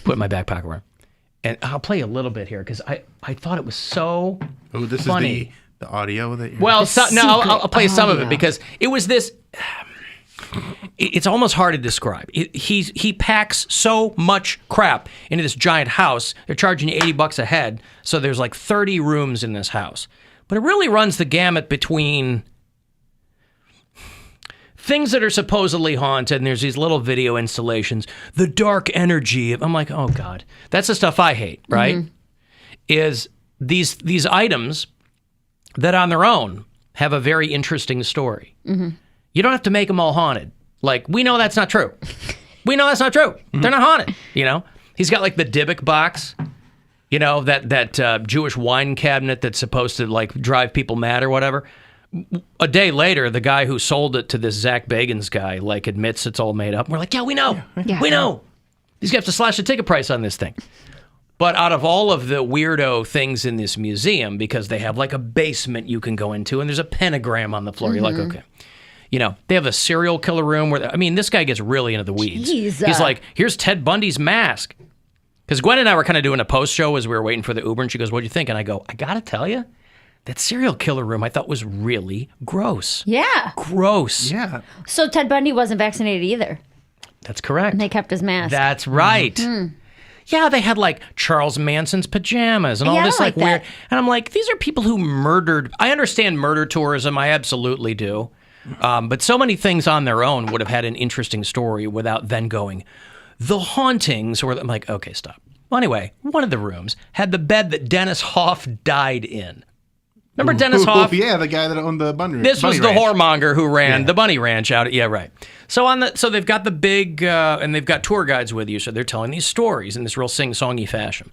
Put it in my back pocket. Where, and I'll play a little bit here because I thought it was so this funny. is the audio that you're... Well, I'll play some of it because it was this. It's almost hard to describe. He packs so much crap into this giant house. They're charging you $80 a head, so there's like 30 rooms in this house. But it really runs the gamut between things that are supposedly haunted, and there's these little video installations. The dark energy. I'm like, oh God, that's the stuff I hate. Right? Is these items that on their own have a very interesting story. You don't have to make them all haunted. Like, we know that's not true. We know that's not true. They're not haunted, you know? He's got, like, the Dybbuk box, you know, that Jewish wine cabinet that's supposed to, like, drive people mad or whatever. A day later, the guy who sold it to this Zach Bagans guy, like, admits it's all made up. We're like, yeah, we know. Yeah. We know. He's going to have to slash the ticket price on this thing. But out of all of the weirdo things in this museum, because they have, like, a basement you can go into, and there's a pentagram on the floor, you're like, okay. You know, they have a serial killer room where, I mean, this guy gets really into the weeds. Jeez. He's like, here's Ted Bundy's mask. Because Gwen and I were kind of doing a post show as we were waiting for the Uber, and she goes, what'd you think? And I go, I got to tell you, that serial killer room I thought was really gross. Yeah. Gross. Yeah. So Ted Bundy wasn't vaccinated either. That's correct. And they kept his mask. That's right. Yeah, they had like Charles Manson's pajamas and all Yeah, I this like like weird. that. And I'm like, these are people who murdered. I understand murder tourism. I absolutely do. But so many things on their own would have had an interesting story without then going, the hauntings. Or I'm like, okay, stop. Well, anyway, one of the rooms had the bed that Dennis Hoff died in. Remember Dennis Hoff? Yeah, the guy that owned the bunny. This was the ranch. whoremonger who ran the bunny ranch out. Yeah, right. So they've got the big, and they've got tour guides with you, so they're telling these stories in this real sing-songy fashion.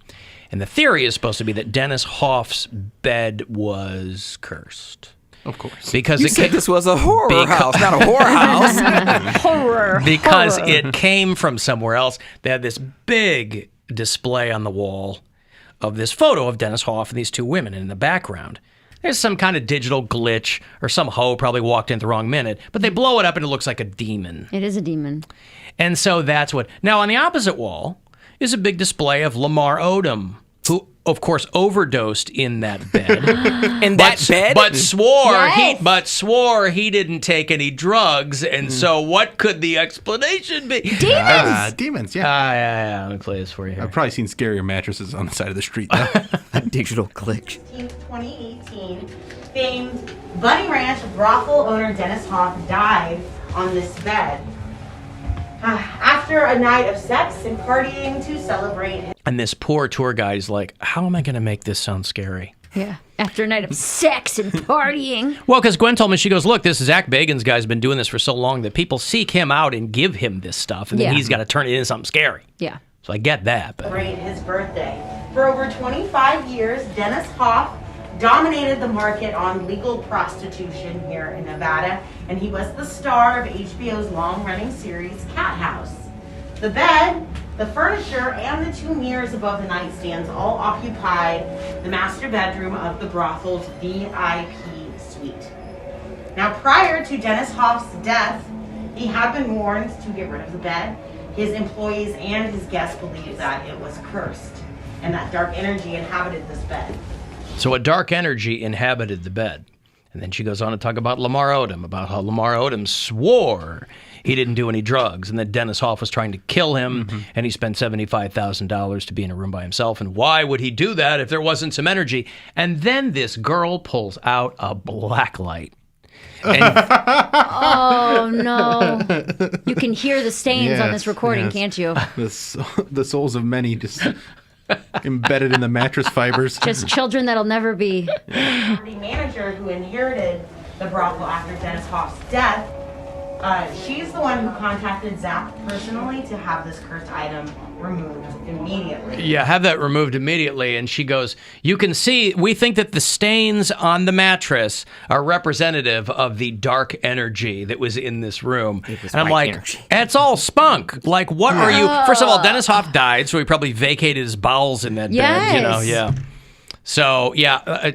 And the theory is supposed to be that Dennis Hoff's bed was cursed. Of course. Because You said this was a horror house, not a whorehouse. Horror. Because horror. it came from somewhere else. They had this big display on the wall of this photo of Dennis Hoff and these two women. And in the background, there's some kind of digital glitch, or some hoe probably walked in at the wrong minute, but they blow it up and it looks like a demon. It is a demon. And so that's what... Now, on the opposite wall is a big display of Lamar Odom, who, of course, overdosed in that bed. In that bed? But Yes. swore he didn't take any drugs. And so what could the explanation be? Demons! Demons, yeah. Yeah. Let me play this for you here. I've probably seen scarier mattresses on the side of the street, though. A digital glitch. 2018, famed Bunny Ranch brothel owner Dennis Hoff died on this bed after a night of sex and partying to celebrate. And this poor tour guide's like, how am I going to make this sound scary? Yeah. After a night of sex and partying. Well, because Gwen told me, she goes, look, this Zach Bagans guy's been doing this for so long that people seek him out and give him this stuff, and then he's got to turn it into something scary. Yeah. So I get that. But Celebrate his birthday. For over 25 years, Dennis Hoff dominated the market on legal prostitution here in Nevada, and he was the star of HBO's long-running series Cat House. The bed, the furniture, and the two mirrors above the nightstands all occupied the master bedroom of the brothel's VIP suite. Now, prior to Dennis Hoff's death, he had been warned to get rid of the bed. His employees and his guests believed that it was cursed and that dark energy inhabited this bed. So a dark energy inhabited the bed. And then she goes on to talk about Lamar Odom, about how Lamar Odom swore he didn't do any drugs, and that Dennis Hoff was trying to kill him, and he spent $75,000 to be in a room by himself. And why would he do that if there wasn't some energy? And then this girl pulls out a black light. And oh, no. You can hear the stains on this recording, can't you? The souls of many just embedded in the mattress fibers. Just children that'll never be. The manager who inherited the brothel after Dennis Hoff's death, she's the one who contacted Zach personally to have this cursed item removed immediately. Yeah, have that removed immediately. And she goes, you can see, we think that the stains on the mattress are representative of the dark energy that was in this room. And I'm like, energy. It's all spunk. Like, what are you? First of all, Dennis Hoff died, so he probably vacated his bowels in that bed. You know, yeah. So,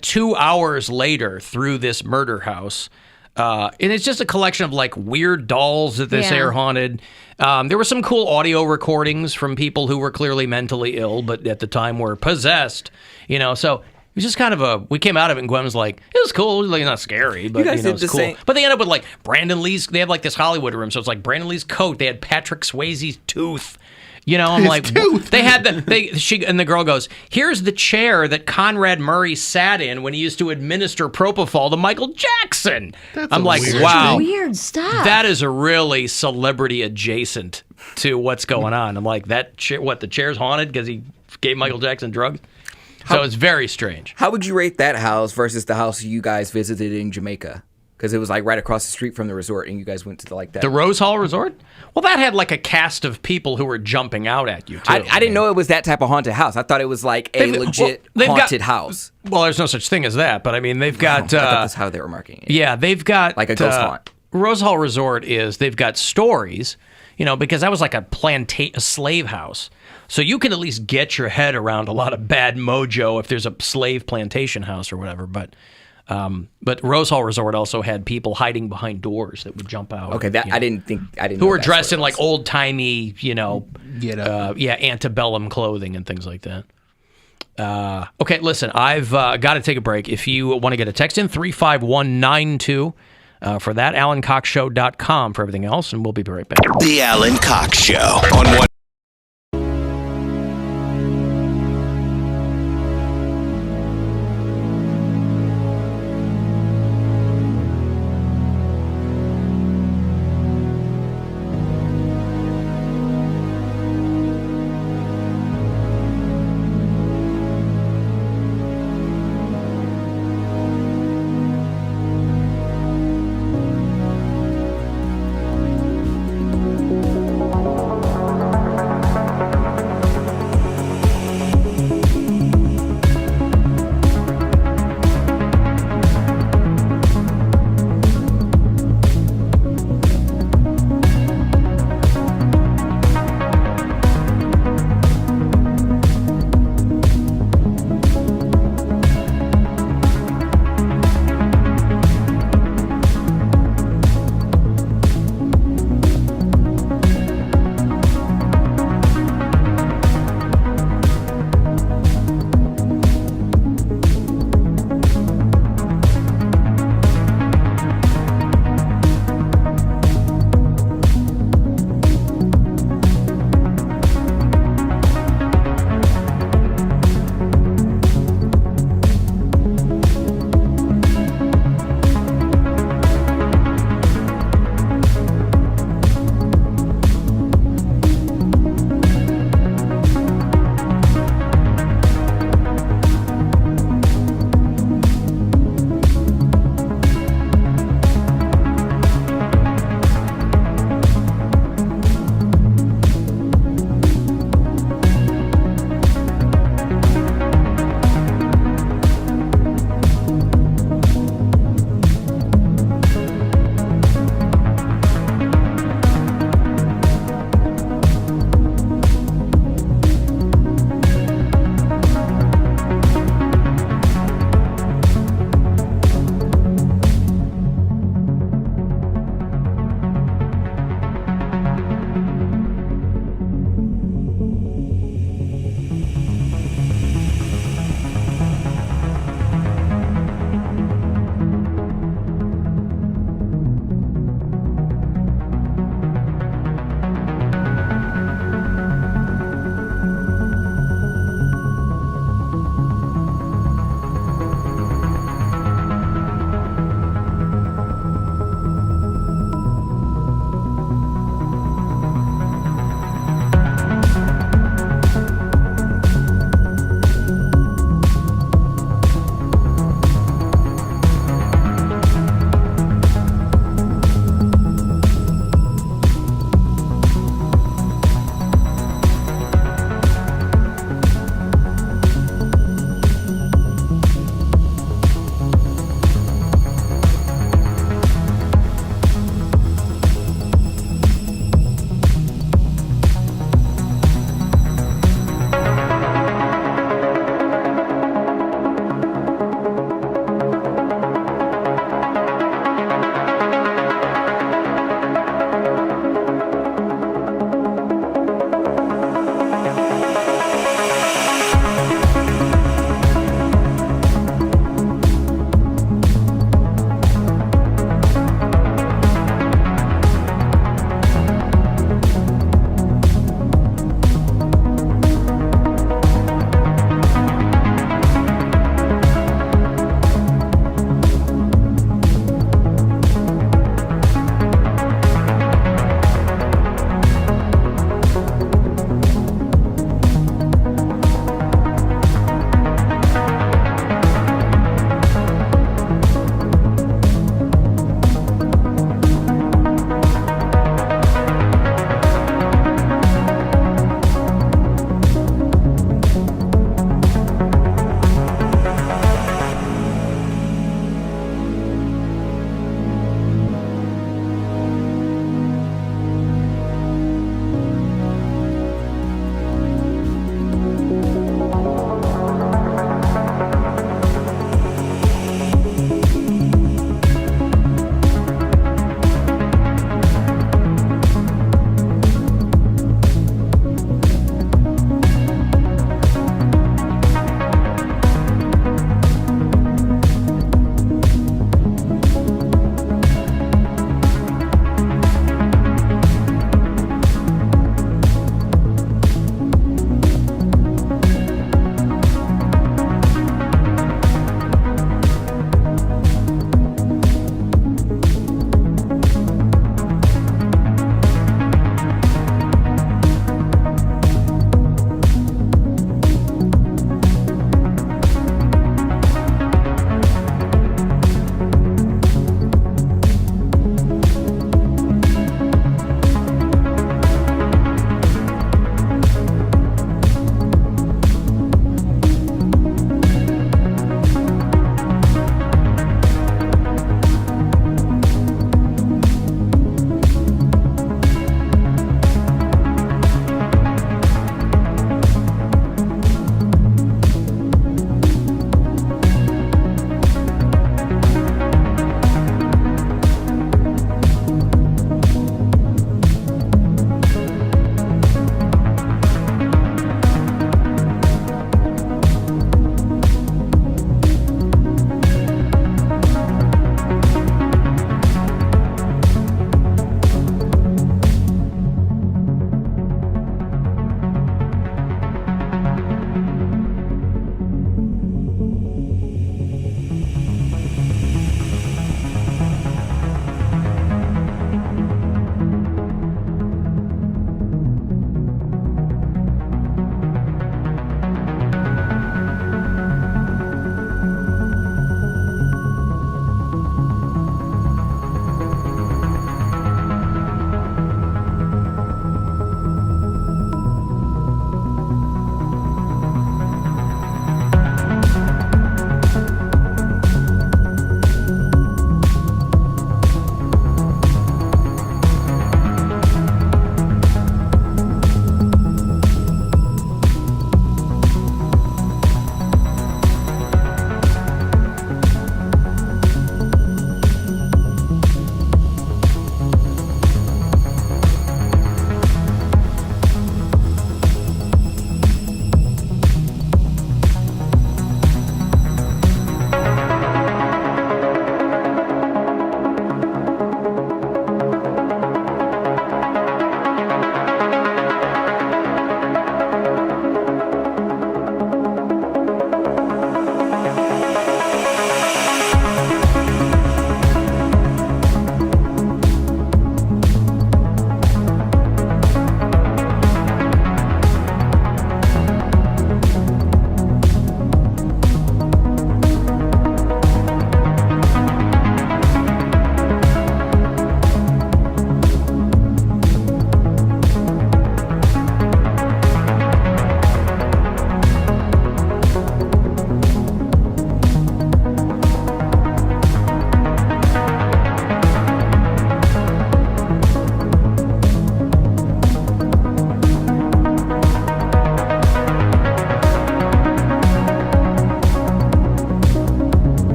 2 hours later through this murder house, and it's just a collection of like weird dolls that they say are haunted. There were some cool audio recordings from people who were clearly mentally ill, but at the time were possessed. You know, so it was just kind of we came out of it and Gwen was like, it was cool. It was like not scary, but it was cool. But they end up with like Brandon Lee's, they have like this Hollywood room. So it's like Brandon Lee's coat. They had Patrick Swayze's tooth. You know, I'm like, they had and the girl goes, here's the chair that Conrad Murray sat in when he used to administer propofol to Michael Jackson. I'm like, wow. Weird stuff. That is a really celebrity adjacent to what's going on. I'm like, the chair's haunted because he gave Michael Jackson drugs? So it's very strange. How would you rate that house versus the house you guys visited in Jamaica? Because it was like right across the street from the resort, and you guys went to that. The Rose Hall Resort? Well, that had like a cast of people who were jumping out at you, too. I didn't know it was that type of haunted house. I thought it was like a legit haunted house. Well, there's no such thing as that, but I mean, they've got... I thought that's how they were marketing it. Yeah, they've got... Like a ghost haunt. Rose Hall Resort they've got stories, you know, because that was like a slave house. So you can at least get your head around a lot of bad mojo if there's a slave plantation house or whatever, but Rose Hall Resort also had people hiding behind doors that would jump out. Okay, I didn't. Who were dressed in like old timey, antebellum clothing and things like that. Okay, listen, I've got to take a break. If you want to get a text in 35192 for that, AlanCoxShow.com for everything else, and we'll be right back. The Alan Cox Show on one.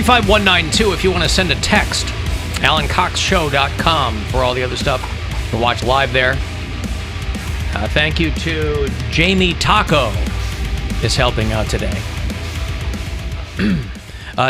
35192 if you want to send a text. AlanCoxShow.com for all the other stuff to watch live there. Thank you to Jamie Taco is helping out today.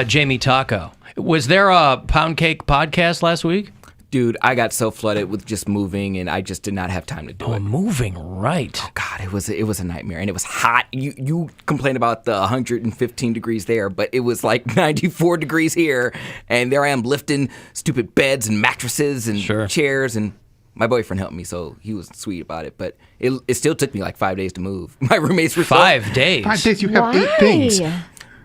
Jamie Taco. Was there a Poundcake podcast last week? Dude, I got so flooded with just moving, and I just did not have time to do it. Moving, right. Oh, God, it was a nightmare, and it was hot. You complained about the 115 degrees there, but it was like 94 degrees here, and there I am lifting stupid beds and mattresses and chairs, and my boyfriend helped me, so he was sweet about it, but it still took me like 5 days to move. My roommates were 5 days? 5 days, you have 8 things.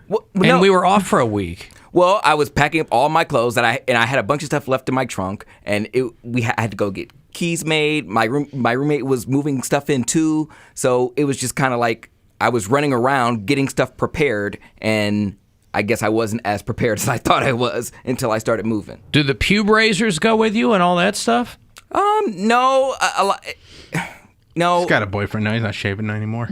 Well, and we were off for a week. Well, I was packing up all my clothes, and I had a bunch of stuff left in my trunk, and I had to go get keys made. My roommate was moving stuff in too, so it was just kind of like I was running around getting stuff prepared, and I guess I wasn't as prepared as I thought I was until I started moving. Do the pube razors go with you and all that stuff? No. No. He's got a boyfriend now. He's not shaving anymore.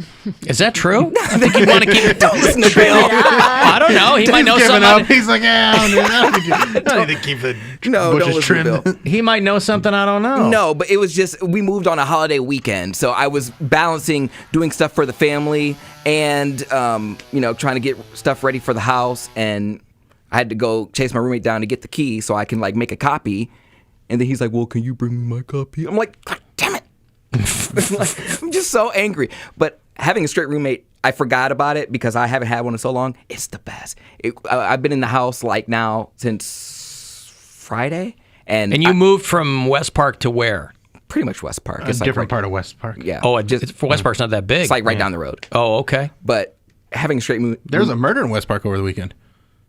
Is that true? I think you want to keep it. Don't listen to Bill. I don't know. He might know giving something. up. He's like, I don't need to keep the bushes trimmed. He might know something I don't know. No, but it was just, we moved on a holiday weekend, so I was balancing doing stuff for the family and, trying to get stuff ready for the house, and I had to go chase my roommate down to get the key so I can, make a copy, and then he's like, well, can you bring me my copy? I'm like, God damn it. I'm just so angry. But having a straight roommate, I forgot about it because I haven't had one in so long. It's the best. I've been in the house now since Friday. And you moved from West Park to where? Pretty much West Park. It's a different part of West Park. Yeah. Oh, West Park's not that big. It's right down the road. Oh, okay. But having a straight roommate. There's a murder in West Park over the weekend.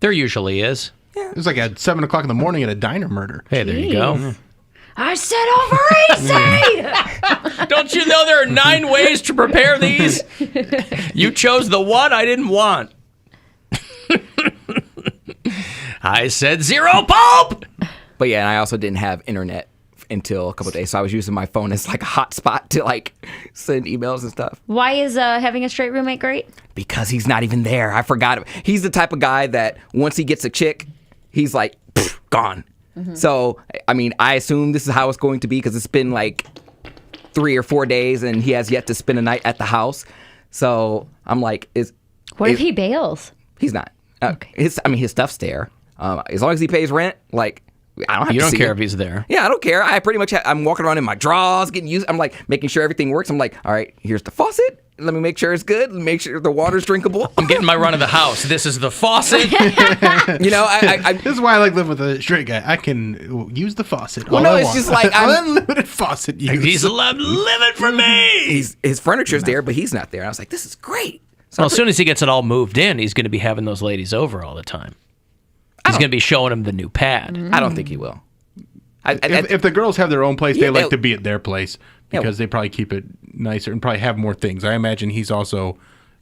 There usually is. Yeah. It was like at 7 o'clock in the morning at a diner murder. Hey, there you go. I said over easy. Don't you know there are 9 ways to prepare these? You chose the one I didn't want. I said 0 pulp. But yeah, and I also didn't have internet until a couple of days, so I was using my phone as a hotspot to send emails and stuff. Why is having a straight roommate great? Because he's not even there. I forgot. He's the type of guy that once he gets a chick, he's like, gone. Mm-hmm. So, I assume this is how it's going to be because it's been 3 or 4 days and he has yet to spend a night at the house. So, I'm like, what if he bails? He's not. Okay. His stuff's there. As long as he pays rent, I don't have to see You don't care him. if he's there. Yeah, I don't care. I pretty much I'm walking around in my drawers, getting used. I'm making sure everything works. I'm like, all right, here's the faucet. Let me make sure it's good. Make sure the water's drinkable. I'm getting my run of the house. This is the faucet. This is why I like living with a straight guy. I can use the faucet. Well, no, it's just I'm unlimited faucet use. He's allowed to live it for me. His furniture's there, but he's not there. And I was like, this is great. So well, as soon as he gets it all moved in, he's going to be having those ladies over all the time. He's going to be showing them the new pad. I don't think he will. If the girls have their own place, they like to be at their place because they probably keep it nicer and probably have more things. I imagine he's also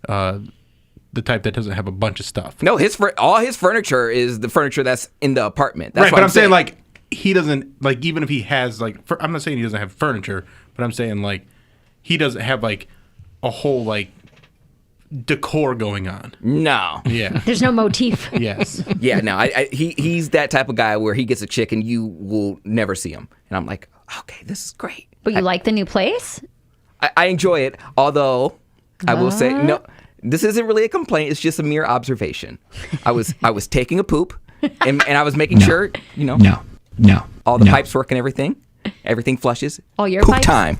the type that doesn't have a bunch of stuff. No, all his furniture is the furniture that's in the apartment. That's right, what but I'm saying he doesn't even if he has I'm not saying he doesn't have furniture, but I'm saying he doesn't have a whole decor going on. No. Yeah. There's no motif. Yes. Yeah, no. He's that type of guy where he gets a chick and you will never see him. And I'm like, okay, this is great. But you like the new place? I enjoy it, although I will say, no, this isn't really a complaint. It's just a mere observation. I was taking a poop and I was making sure, all the pipes work and everything. Everything flushes. All your poop pipes? time.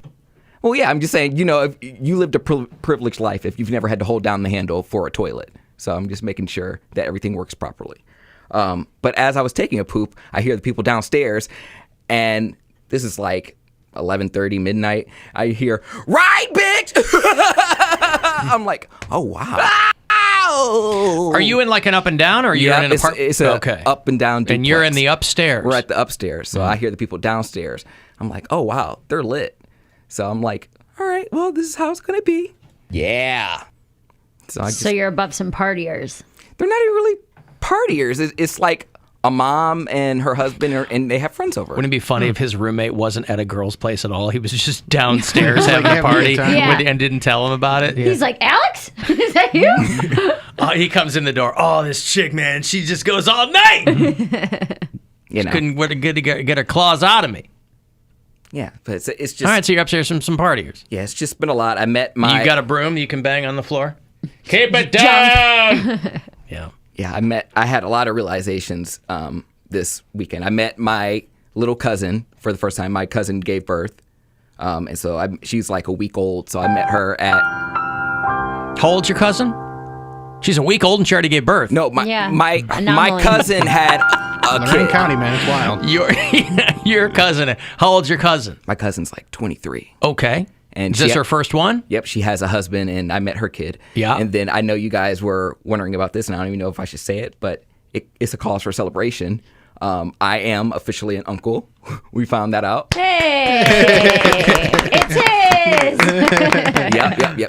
Well, yeah, I'm just saying, if you lived a privileged life if you've never had to hold down the handle for a toilet. So I'm just making sure that everything works properly. But as I was taking a poop, I hear the people downstairs, and this is 11:30, midnight. I hear, right, bitch! I'm like, oh, wow. Are you in an up and down, or are you in an apartment? It's a up and down duplex. And you're in the upstairs. We're at the upstairs, so I hear the people downstairs. I'm like, oh, wow, they're lit. So I'm like, all right, well, this is how it's going to be. Yeah. So So you're above some partiers. They're not even really partiers. It's a mom and her husband, and they have friends over. Wouldn't it be funny if his roommate wasn't at a girl's place at all? He was just downstairs having a party and didn't tell him about it. He's like, Alex? Is that you? He comes in the door. Oh, this chick, man, she just goes all night. She couldn't get her claws out of me. Yeah, but it's just... All right, so you're upstairs from some partiers. Yeah, it's just been a lot. I met my... You got a broom you can bang on the floor? Keep it down! Yeah. Yeah, I had a lot of realizations this weekend. I met my little cousin for the first time. My cousin gave birth, and so she's like a week old, so I met her at... How old's your cousin? She's a week old and she already gave birth. No, my cousin had a Lorraine kid. County, man, it's wild. Your cousin. How old's your cousin? My cousin's like 23. Okay. And is this her first one? Yep, she has a husband, and I met her kid. Yeah. And then I know you guys were wondering about this, and I don't even know if I should say it, but it's a cause for celebration. I am officially an uncle. We found that out. Hey! It's his!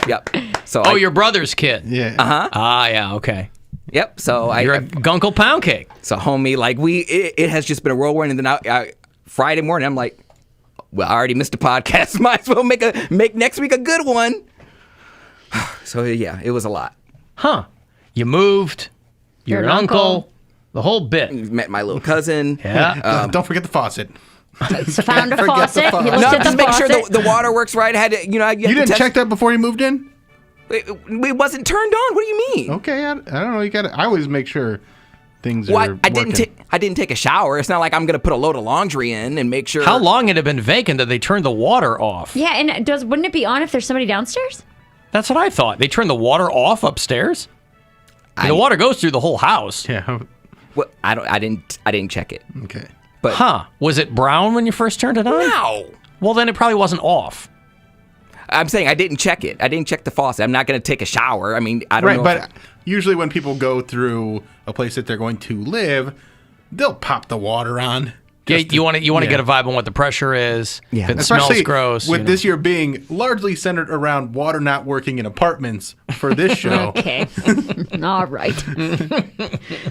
Yep. So your brother's kid. Yeah. Uh-huh. Ah, yeah, okay. Yep. So you're a Gunkle Poundcake. So homie, like it has just been a whirlwind, and then I Friday morning I'm like, well, I already missed the podcast. Might as well make next week a good one. So yeah, it was a lot. Huh? You moved. You're an uncle. The whole bit. Met my little cousin. Yeah. Don't forget the faucet. So found a faucet. He looked at the just make sure faucet. the water works right. I had to, You didn't check that before you moved in? It wasn't turned on. What do you mean? Okay, I don't know. I always make sure things are I working. I didn't take a shower. It's not like I'm gonna put a load of laundry in and make sure. How long had it been vacant that they turned the water off? Yeah, and wouldn't it be on if there's somebody downstairs? That's what I thought. They turned the water off upstairs. The water goes through the whole house. Yeah. Well, I didn't check it. Okay. But was it brown when you first turned it on? No. Well, then it probably wasn't off. I'm saying I didn't check it. I didn't check the faucet. I'm not going to take a shower. I mean, I don't know. Right, but usually when people go through a place that they're going to live, they'll pop the water on. Yeah, you want to get a vibe on what the pressure is. Yeah. If it smells gross. With this year being largely centered around water not working in apartments for this show. Okay. All right.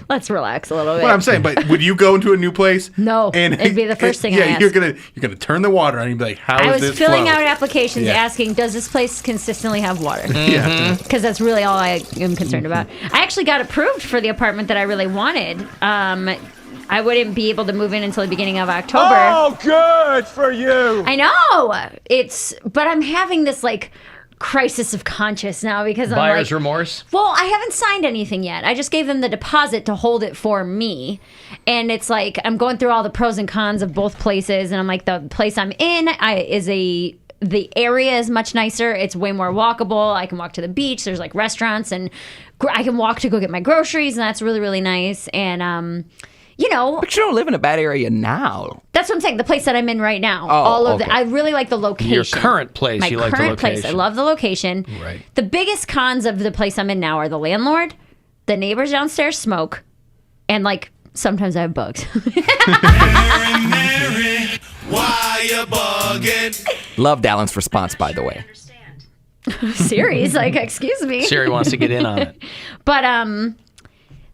Let's relax a little bit. What I'm saying, but would you go into a new place? No, it'd be the first thing I ask. You're gonna turn the water on and you'd be like, how is this I was filling flow? out applications asking, does this place consistently have water? Yeah. Because that's really all I am concerned about. I actually got approved for the apartment that I really wanted. I wouldn't be able to move in until the beginning of October. Oh, good for you. I know. But I'm having this crisis of conscience now because I'm Buyer's remorse? Well, I haven't signed anything yet. I just gave them the deposit to hold it for me. And it's like I'm going through all the pros and cons of both places. And I'm like, the place I'm in the area is much nicer. It's way more walkable. I can walk to the beach. There's restaurants and I can walk to go get my groceries. And that's really, really nice. And, But you don't live in a bad area now. That's what I'm saying. The place that I'm in right now. Okay. I really like the location. Your current place, My you like the current place. location. I love the location. Right. The biggest cons of the place I'm in now are the landlord, the neighbors downstairs smoke, and sometimes I have bugs. Mary, why you bugging? Loved Alan's response, by the way. Siri's excuse me. Siri wants to get in on it. But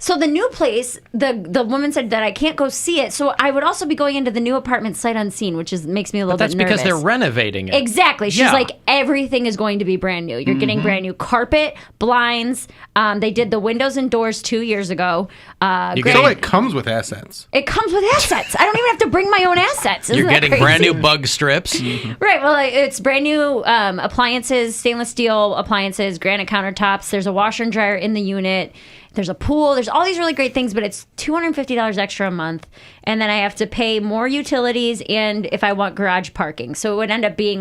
so the new place, the woman said that I can't go see it. So I would also be going into the new apartment sight unseen, which makes me a little bit nervous. That's because they're renovating it. Exactly. She's Yeah. everything is going to be brand new. You're getting brand new carpet, blinds. They did the windows and doors 2 years ago. So it comes with assets. It comes with assets. I don't even have to bring my own assets. Isn't You're that getting crazy? brand new bug strips. Right. Well, it's brand new appliances, stainless steel appliances, granite countertops. There's a washer and dryer in the unit. There's a pool. There's all these really great things, but it's $250 extra a month. And then I have to pay more utilities and if I want garage parking. So it would end up being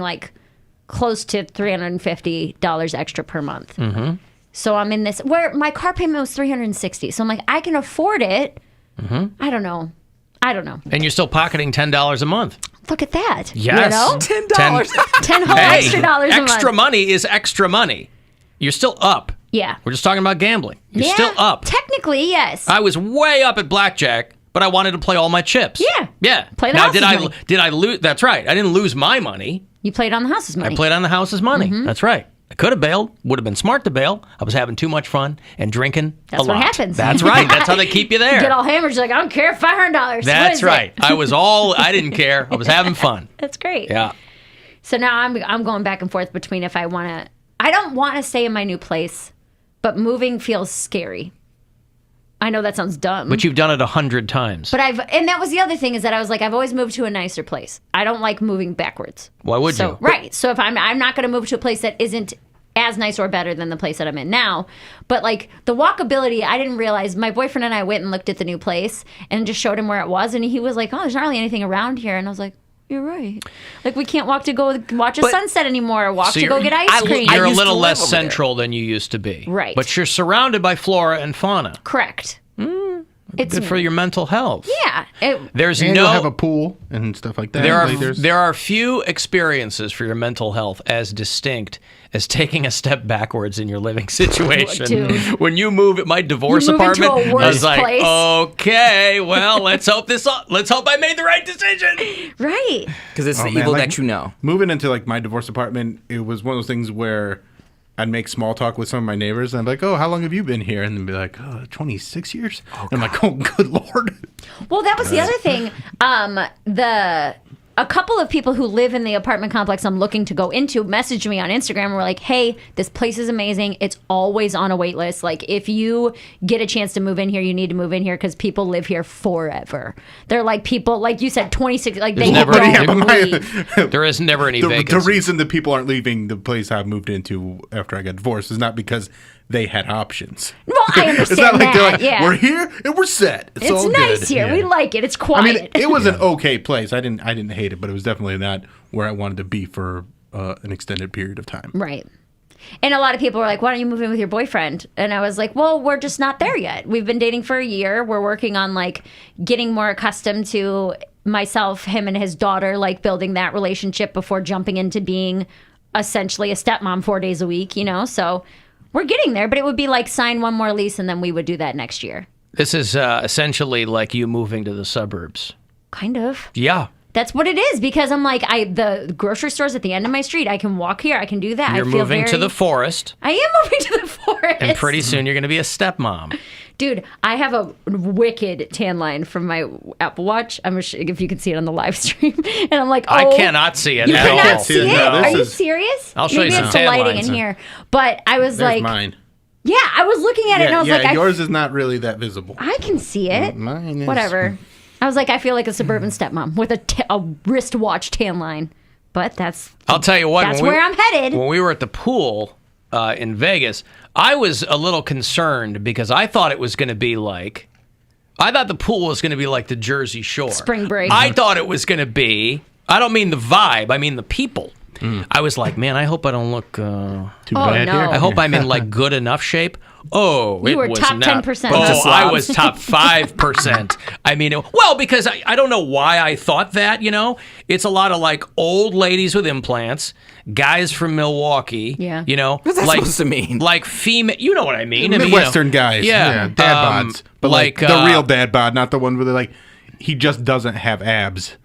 close to $350 extra per month. Mm-hmm. So I'm in this where my car payment was $360. So I'm I can afford it. Mm-hmm. I don't know. And you're still pocketing $10 a month. Look at that. Yes. $10. $10 whole extra dollars a month. Extra money is extra money. You're still up. Yeah. We're just talking about gambling. You're still up. Technically, yes. I was way up at blackjack, but I wanted to play all my chips. Yeah. Yeah. Play the now, house's money. did I lose? That's right. I didn't lose my money. You played on the house's money. I played on the house's money. Mm-hmm. That's right. I could have bailed. Would have been smart to bail. I was having too much fun and drinking That's a lot. what happens. That's right. That's how they keep you there. Get all hammered. You're like, I don't care. $500. That's right. I didn't care. I was having fun. That's great. Yeah. So now I'm going back and forth between if I don't want to stay in my new place, but moving feels scary. I know that sounds dumb. But you've done it 100 times. But and that was the other thing is that I was like, I've always moved to a nicer place. I don't like moving backwards. Why would you? Right. So if I'm not going to move to a place that isn't as nice or better than the place that I'm in now. But like the walkability, I didn't realize. My boyfriend and I went and looked at the new place and just showed him where it was. And he was like, oh, there's not really anything around here. And I was like, you're right. Like we can't walk to go watch a sunset anymore or walk to go get ice cream. You're a little less central than you used to be. Right. But you're surrounded by flora and fauna. Correct. It's good for your mental health. Yeah. There's and you'll have a pool and stuff like that. There are few experiences for your mental health as distinct as taking a step backwards in your living situation. Dude. When you move at my divorce You move into apartment, a worse I was like, place. okay, well, let's hope I made the right decision. Right. Because it's the evil that you know. Moving into like my divorce apartment, it was one of those things where I'd make small talk with some of my neighbors, and I'd be like, oh, how long have you been here? And they'd be like, 26 years? And I'm like, oh, good Lord. Well, that was the other thing. A couple of people who live in the apartment complex I'm looking to go into messaged me on Instagram and were like, hey, this place is amazing. It's always on a wait list. Like, if you get a chance to move in here, you need to move in here because people live here forever. They're like people, like you said, 26, like they don't leave. There is never any vacancy. The reason that people aren't leaving the place I moved into after I got divorced is not because they had options. Well, I understand it's not like they're like, yeah. We're here and we're set. It's all nice good. here. Yeah. We like it. It's quiet. I mean, it was an okay place. I didn't hate it, but it was definitely not where I wanted to be for an extended period of time. Right. And a lot of people were like, why don't you move in with your boyfriend? And I was like, well, we're just not there yet. We've been dating for a year. We're working on like getting more accustomed to myself, him and his daughter, like building that relationship before jumping into being essentially a stepmom 4 days a week, you know? So we're getting there, but it would be like sign one more lease and then we would do that next year. This is essentially like you moving to the suburbs. Kind of. Yeah. That's what it is because I'm like, the grocery store's at the end of my street. I can walk here. I can do that. You're moving to the forest. I am moving to the forest. And pretty soon you're going to be a stepmom. Dude, I have a wicked tan line from my Apple Watch. I'm sure if you can see it on the live stream. And I'm like, oh. I cannot see it You at all. cannot see it? No, Are you serious? I'll show Maybe you some it's the tan lighting lines. in here. But I was There's like. mine. Yeah, I was looking at it and I was like. yours is not really that visible. I can see it. Mine is. Whatever. I was like, I feel like a suburban stepmom with a wristwatch tan line. But that's. I'll tell you what. That's where I'm headed. When we were at the pool in Vegas, I was a little concerned because I thought it was going to be like. I thought the pool was going to be like the Jersey Shore. Spring break. I thought it was going to be. I don't mean the vibe. I mean the people. I was like, man, I hope I don't look too bad no. here. I hope I'm in like good enough shape. Oh, You it were was top not. 10%. Oh, I was top 5%. I mean, because I don't know why I thought that. You know, it's a lot of like old ladies with implants, guys from Milwaukee. Yeah. You know, What's that like supposed to mean? Like female. You know what I mean? Midwestern guys. Yeah, dad bods. But like the like, real dad bod, not the one where they're like, he just doesn't have abs.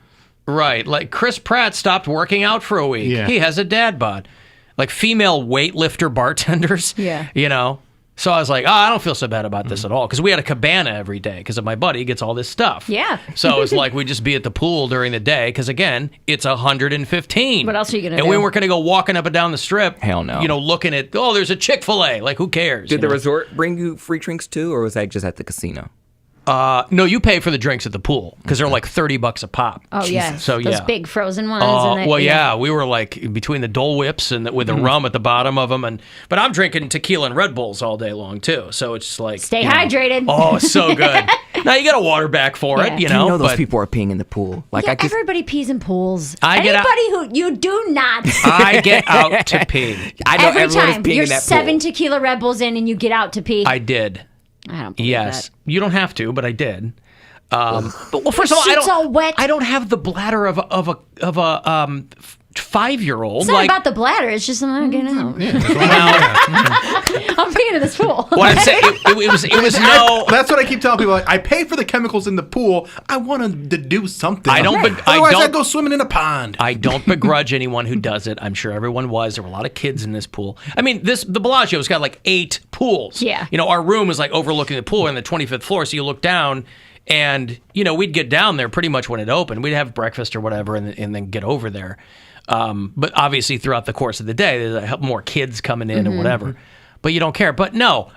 Right, like Chris Pratt stopped working out for a week. Yeah. He has a dad bod. Like female weightlifter bartenders. Yeah. You know? So I was like, I don't feel so bad about this at all. Because we had a cabana every day because my buddy gets all this stuff. Yeah. So it was like we'd just be at the pool during the day because, again, it's 115. What else are you going to do? And we weren't going to go walking up and down the strip. Hell no. You know, looking at, there's a Chick-fil-A. Like, who cares? Did you the know? resort bring you free drinks too, or was that just at the casino? No, you pay for the drinks at the pool because they're like $30 a pop. Oh, yeah. So, Those yeah. big frozen ones. And Well, yeah, we were like between the Dole Whips and with the rum at the bottom of them, but I'm drinking tequila and Red Bulls all day long too. So it's just like Stay hydrated. Oh, so good. Now you got a water back for it, you Do know. you know those but people are peeing in the pool? Like Yeah, everybody pees in pools. I get out- Anybody who you do not. I get out to pee. I know Every everyone is time peeing you're in that 7 pool. tequila Red Bulls in and you get out to pee. I did. I don't believe Yes, that. you don't have to, but I did. But, well, first of all, Shit's all wet. I don't have the bladder of a 5-year-old. It's not about the bladder. It's just I'm not getting out. I'm peeing in this pool. What I'm saying, it was no. That's what I keep telling people. Like, I pay for the chemicals in the pool. I want them to do something. Otherwise, I go swimming in a pond. I don't begrudge anyone who does it. I'm sure everyone was. There were a lot of kids in this pool. I mean, the Bellagio's got like 8 pools. Yeah. You know, our room is like overlooking the pool on the 25th floor, so you look down. And, you know, we'd get down there pretty much when it opened. We'd have breakfast or whatever and then get over there. But obviously throughout the course of the day, there's more kids coming in or whatever. But you don't care. But no,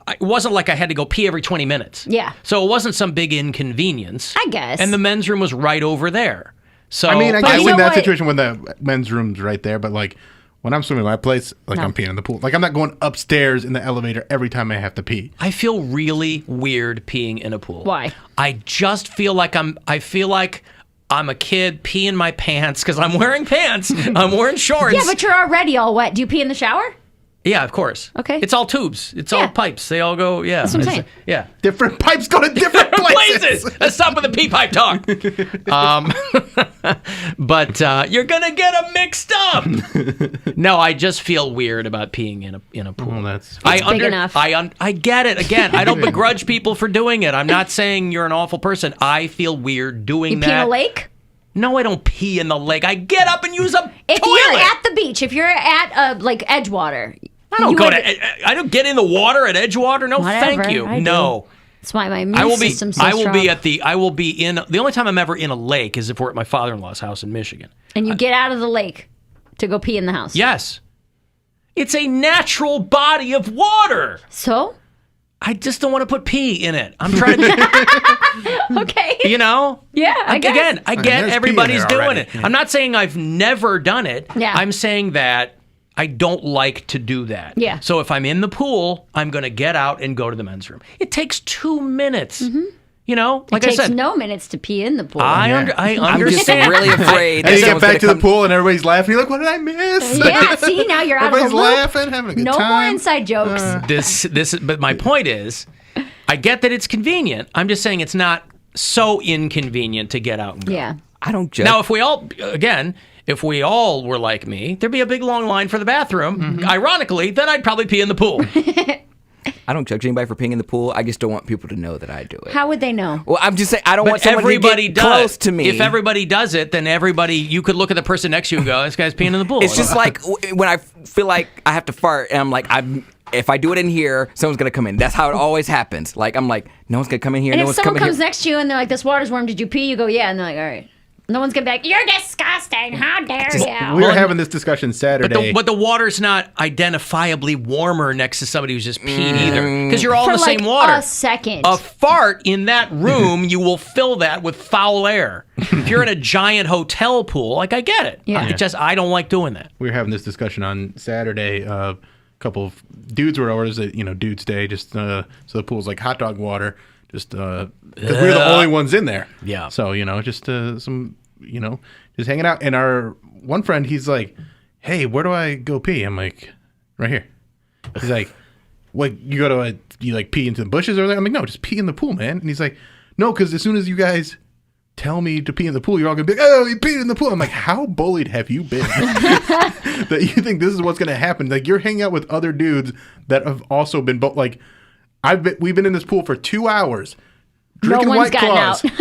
it wasn't like I had to go pee every 20 minutes. Yeah. So it wasn't some big inconvenience. I guess. And the men's room was right over there. So I mean, I guess in that situation when the men's room's right there, but like when I'm swimming my place, like I'm peeing in the pool. Like I'm not going upstairs in the elevator every time I have to pee. I feel really weird peeing in a pool. Why? I just feel like I'm a kid peeing my pants because I'm wearing pants. I'm wearing shorts. Yeah, but you're already all wet. Do you pee in the shower? Yeah, of course. Okay. It's all tubes. It's all pipes. They all go, yeah. That's what I'm saying. Yeah. Different pipes go to different places. Let's stop with the pee pipe talk. But you're going to get them mixed up. No, I just feel weird about peeing in a pool. Well, that's big enough. I get it. Again, I don't begrudge people for doing it. I'm not saying you're an awful person. I feel weird doing that. You pee in a lake? No, I don't pee in the lake. I get up and use a toilet. If you're at the beach, if you're at like Edgewater, I don't get in the water at Edgewater. No, Whatever, thank you. I do. No. That's why my immune system's so I will strong. be in the only time I'm ever in a lake is if we're at my father-in-law's house in Michigan. And you get out of the lake to go pee in the house. Yes. It's a natural body of water. So? I just don't want to put pee in it. I'm trying to Okay. You know? Yeah, I guess. Again, I get there's everybody's pee in there doing already. it. I'm not saying I've never done it. Yeah. I'm saying that I don't like to do that. Yeah. So if I'm in the pool, I'm going to get out and go to the men's room. It takes 2 minutes. You know, like it I takes said, no minutes to pee in the pool. I I'm just understand. really afraid. And you that get someone's back to gonna the pool and everybody's laughing. You're like, what did I miss? Yeah, see, now you're out of the Everybody's loop. laughing, having a good No time. more inside jokes. But my point is, I get that it's convenient. I'm just saying it's not so inconvenient to get out and go. Yeah. I don't judge. Now, if we all were like me, there'd be a big long line for the bathroom. Ironically, then I'd probably pee in the pool. I don't judge anybody for peeing in the pool. I just don't want people to know that I do it. How would they know? Well, I'm just saying I don't But want someone to get close to me. If everybody does it, then you could look at the person next to you and go, this guy's peeing in the pool. It's just like when I feel like I have to fart, and I'm like, if I do it in here, someone's gonna come in. That's how it always happens. Like I'm like, no one's gonna come in here. And No if one's someone coming comes here. next to you and they're like, this water's warm, did you pee? You go, yeah. And they're like, all right. No one's going to be like, you're disgusting. How dare you? We were having this discussion Saturday. But the water's not identifiably warmer next to somebody who's just peed either. Because you're all in For the same like water. a second. A fart in that room, you will fill that with foul air. If you're in a giant hotel pool, like I get it. Yeah. I don't like doing that. We were having this discussion on Saturday. A couple of dudes were over. It was a dude's day. Just so the pool's like hot dog water. Just because we were the only ones in there. Yeah. So just some just hanging out. And our one friend, he's like, "Hey, where do I go pee?" I'm like, "Right here." He's like, "What? You go to you like pee into the bushes or something?" I'm like, "No, just pee in the pool, man." And he's like, "No, because as soon as you guys tell me to pee in the pool, you're all gonna be like, oh, you peed in the pool." I'm like, how bullied have you been that you think this is what's gonna happen? Like you're hanging out with other dudes that have also been like, we've been in this pool for 2 hours drinking no one's White Claws. out.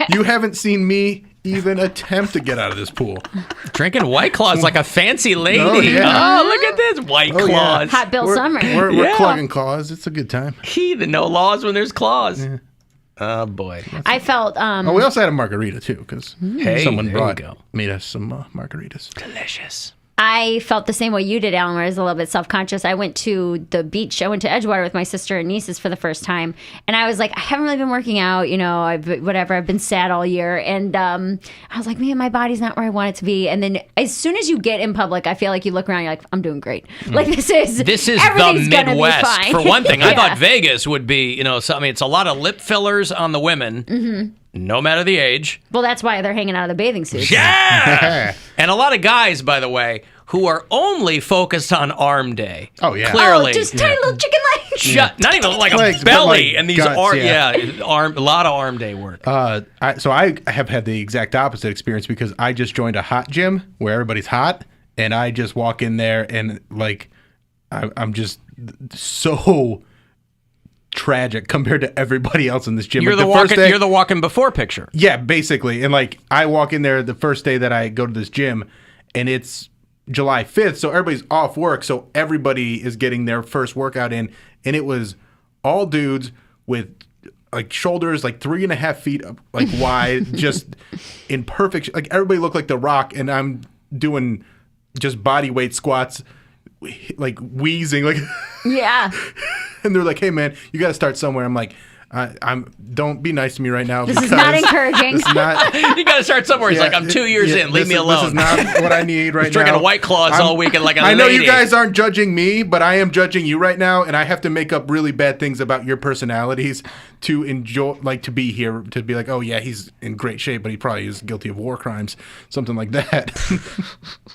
You haven't seen me even attempt to get out of this pool. Drinking White Claws like a fancy lady. Oh, yeah. Oh, look at this White Oh, yeah. Claws. Hot Bill Summer. We're clogging claws. It's a good time. No laws when there's claws. Yeah. Oh boy. I felt we also had a margarita too because someone there made us some margaritas. Delicious. I felt the same way you did, Alan, where I was a little bit self-conscious. I went to the beach. I went to Edgewater with my sister and nieces for the first time. And I was like, I haven't really been working out. I've been sad all year. And I was like, man, my body's not where I want it to be. And then as soon as you get in public, I feel like you look around, you're like, I'm doing great. Like this is the Midwest. Fine. For one thing, I thought Vegas would be, it's a lot of lip fillers on the women. Mm-hmm. No matter the age. Well, that's why they're hanging out of the bathing suits. Yeah! And a lot of guys, by the way, who are only focused on arm day. Oh, yeah. Clearly. Oh, just tiny little chicken legs. Not even like Legs, a but belly, like and these guts, a lot of arm day work. So I have had the exact opposite experience because I just joined a hot gym where everybody's hot, and I just walk in there and like I'm just so tragic compared to everybody else in this gym. You're like you're the walking before picture. Yeah, basically. And like I walk in there the first day that I go to this gym, and it's July 5th, so everybody's off work, so everybody is getting their first workout in, and it was all dudes with like shoulders like 3.5 feet like wide, just in perfect. Like everybody looked like The Rock, and I'm doing just body weight squats, like wheezing, like Yeah. And they're like, "Hey, man, you got to start somewhere." I'm like, don't be nice to me right now. This is not encouraging. This is not. You got to start somewhere. He's like, I'm 2 years in. Leave me alone. This is not what I need right now. Drinking White Claws all week and like a I know lady. you guys aren't judging me, but I am judging you right now, and I have to make up really bad things about your personalities to enjoy, like to be here, to be like, oh yeah, he's in great shape, but he probably is guilty of war crimes, something like that.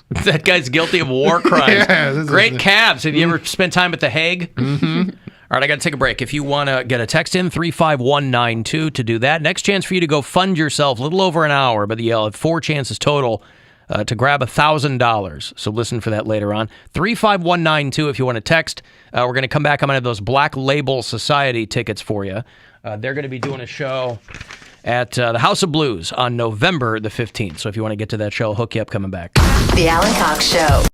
That guy's guilty of war crimes. Yeah, Great calves. Have you ever spent time at The Hague? Mm-hmm. All right, I got to take a break. If you want to get a text in, 35192 to do that. Next chance for you to go fund yourself, a little over an hour, but you'll have 4 chances total to grab $1,000. So listen for that later on. 35192 if you want to text. We're going to come back. I'm going to have those Black Label Society tickets for you. They're going to be doing a show at the House of Blues on November the 15th. So if you want to get to that show, I'll hook you up coming back. The Alan Cox Show.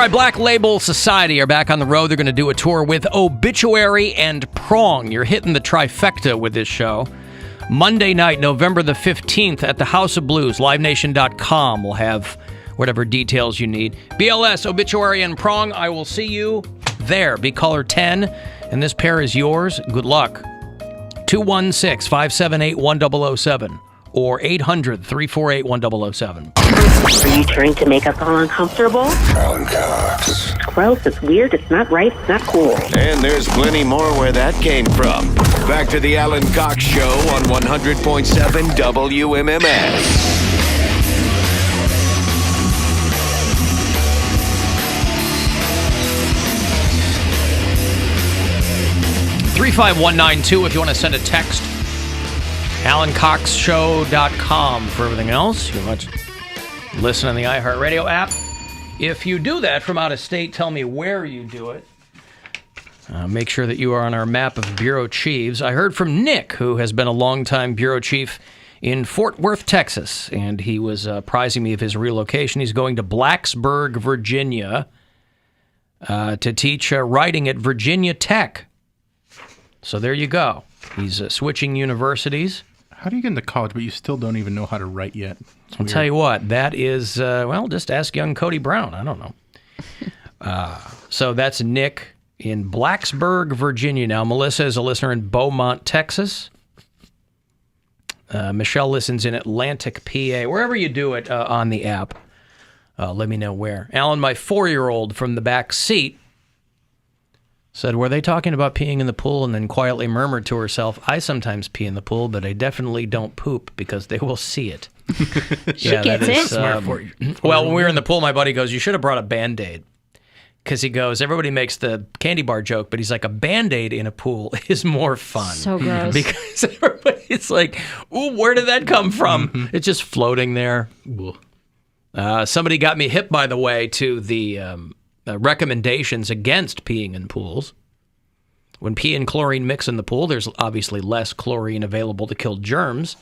right, Black Label Society are back on the road. They're going to do a tour with Obituary and Prong. You're hitting the trifecta with this show. Monday night, November the 15th at the House of Blues. LiveNation.com will have whatever details you need. BLS, Obituary, and Prong, I will see you there. Be caller 10, and this pair is yours. Good luck. 216-578-1007 or 800-348-1007. Are you trying to make us all uncomfortable? Alan Cox. It's gross, it's weird, it's not right, it's not cool. And there's plenty more where that came from. Back to the Alan Cox Show on 100.7 WMMS. 35192 if you want to send a text. AlanCoxShow.com for everything else. You want to listen on the iHeartRadio app. If you do that from out of state, tell me where you do it. Make sure that you are on our map of bureau chiefs. I heard from Nick, who has been a longtime bureau chief in Fort Worth, Texas, and he was apprising me of his relocation. He's going to Blacksburg, Virginia, to teach writing at Virginia Tech. So there you go. He's switching universities. How do you get into college, but you still don't even know how to write yet? I'll tell you what, that is, well, just ask young Cody Brown. I don't know. So that's Nick in Blacksburg, Virginia. Now, Melissa is a listener in Beaumont, Texas. Michelle listens in Atlantic, PA. Wherever you do it on the app, let me know where. Alan, my 4-year-old from the back seat, said, were they talking about peeing in the pool, and then quietly murmured to herself, I sometimes pee in the pool, but I definitely don't poop because they will see it. She gets it. Smart for you. Well, when we were in the pool, my buddy goes, you should have brought a Band-Aid. Because he goes, everybody makes the candy bar joke, but he's like, a Band-Aid in a pool is more fun. So gross. Because everybody's like, ooh, where did that come from? Mm-hmm. It's just floating there. Somebody got me hip, by the way, to the recommendations against peeing in pools. When pee and chlorine mix in the pool, there's obviously less chlorine available to kill germs.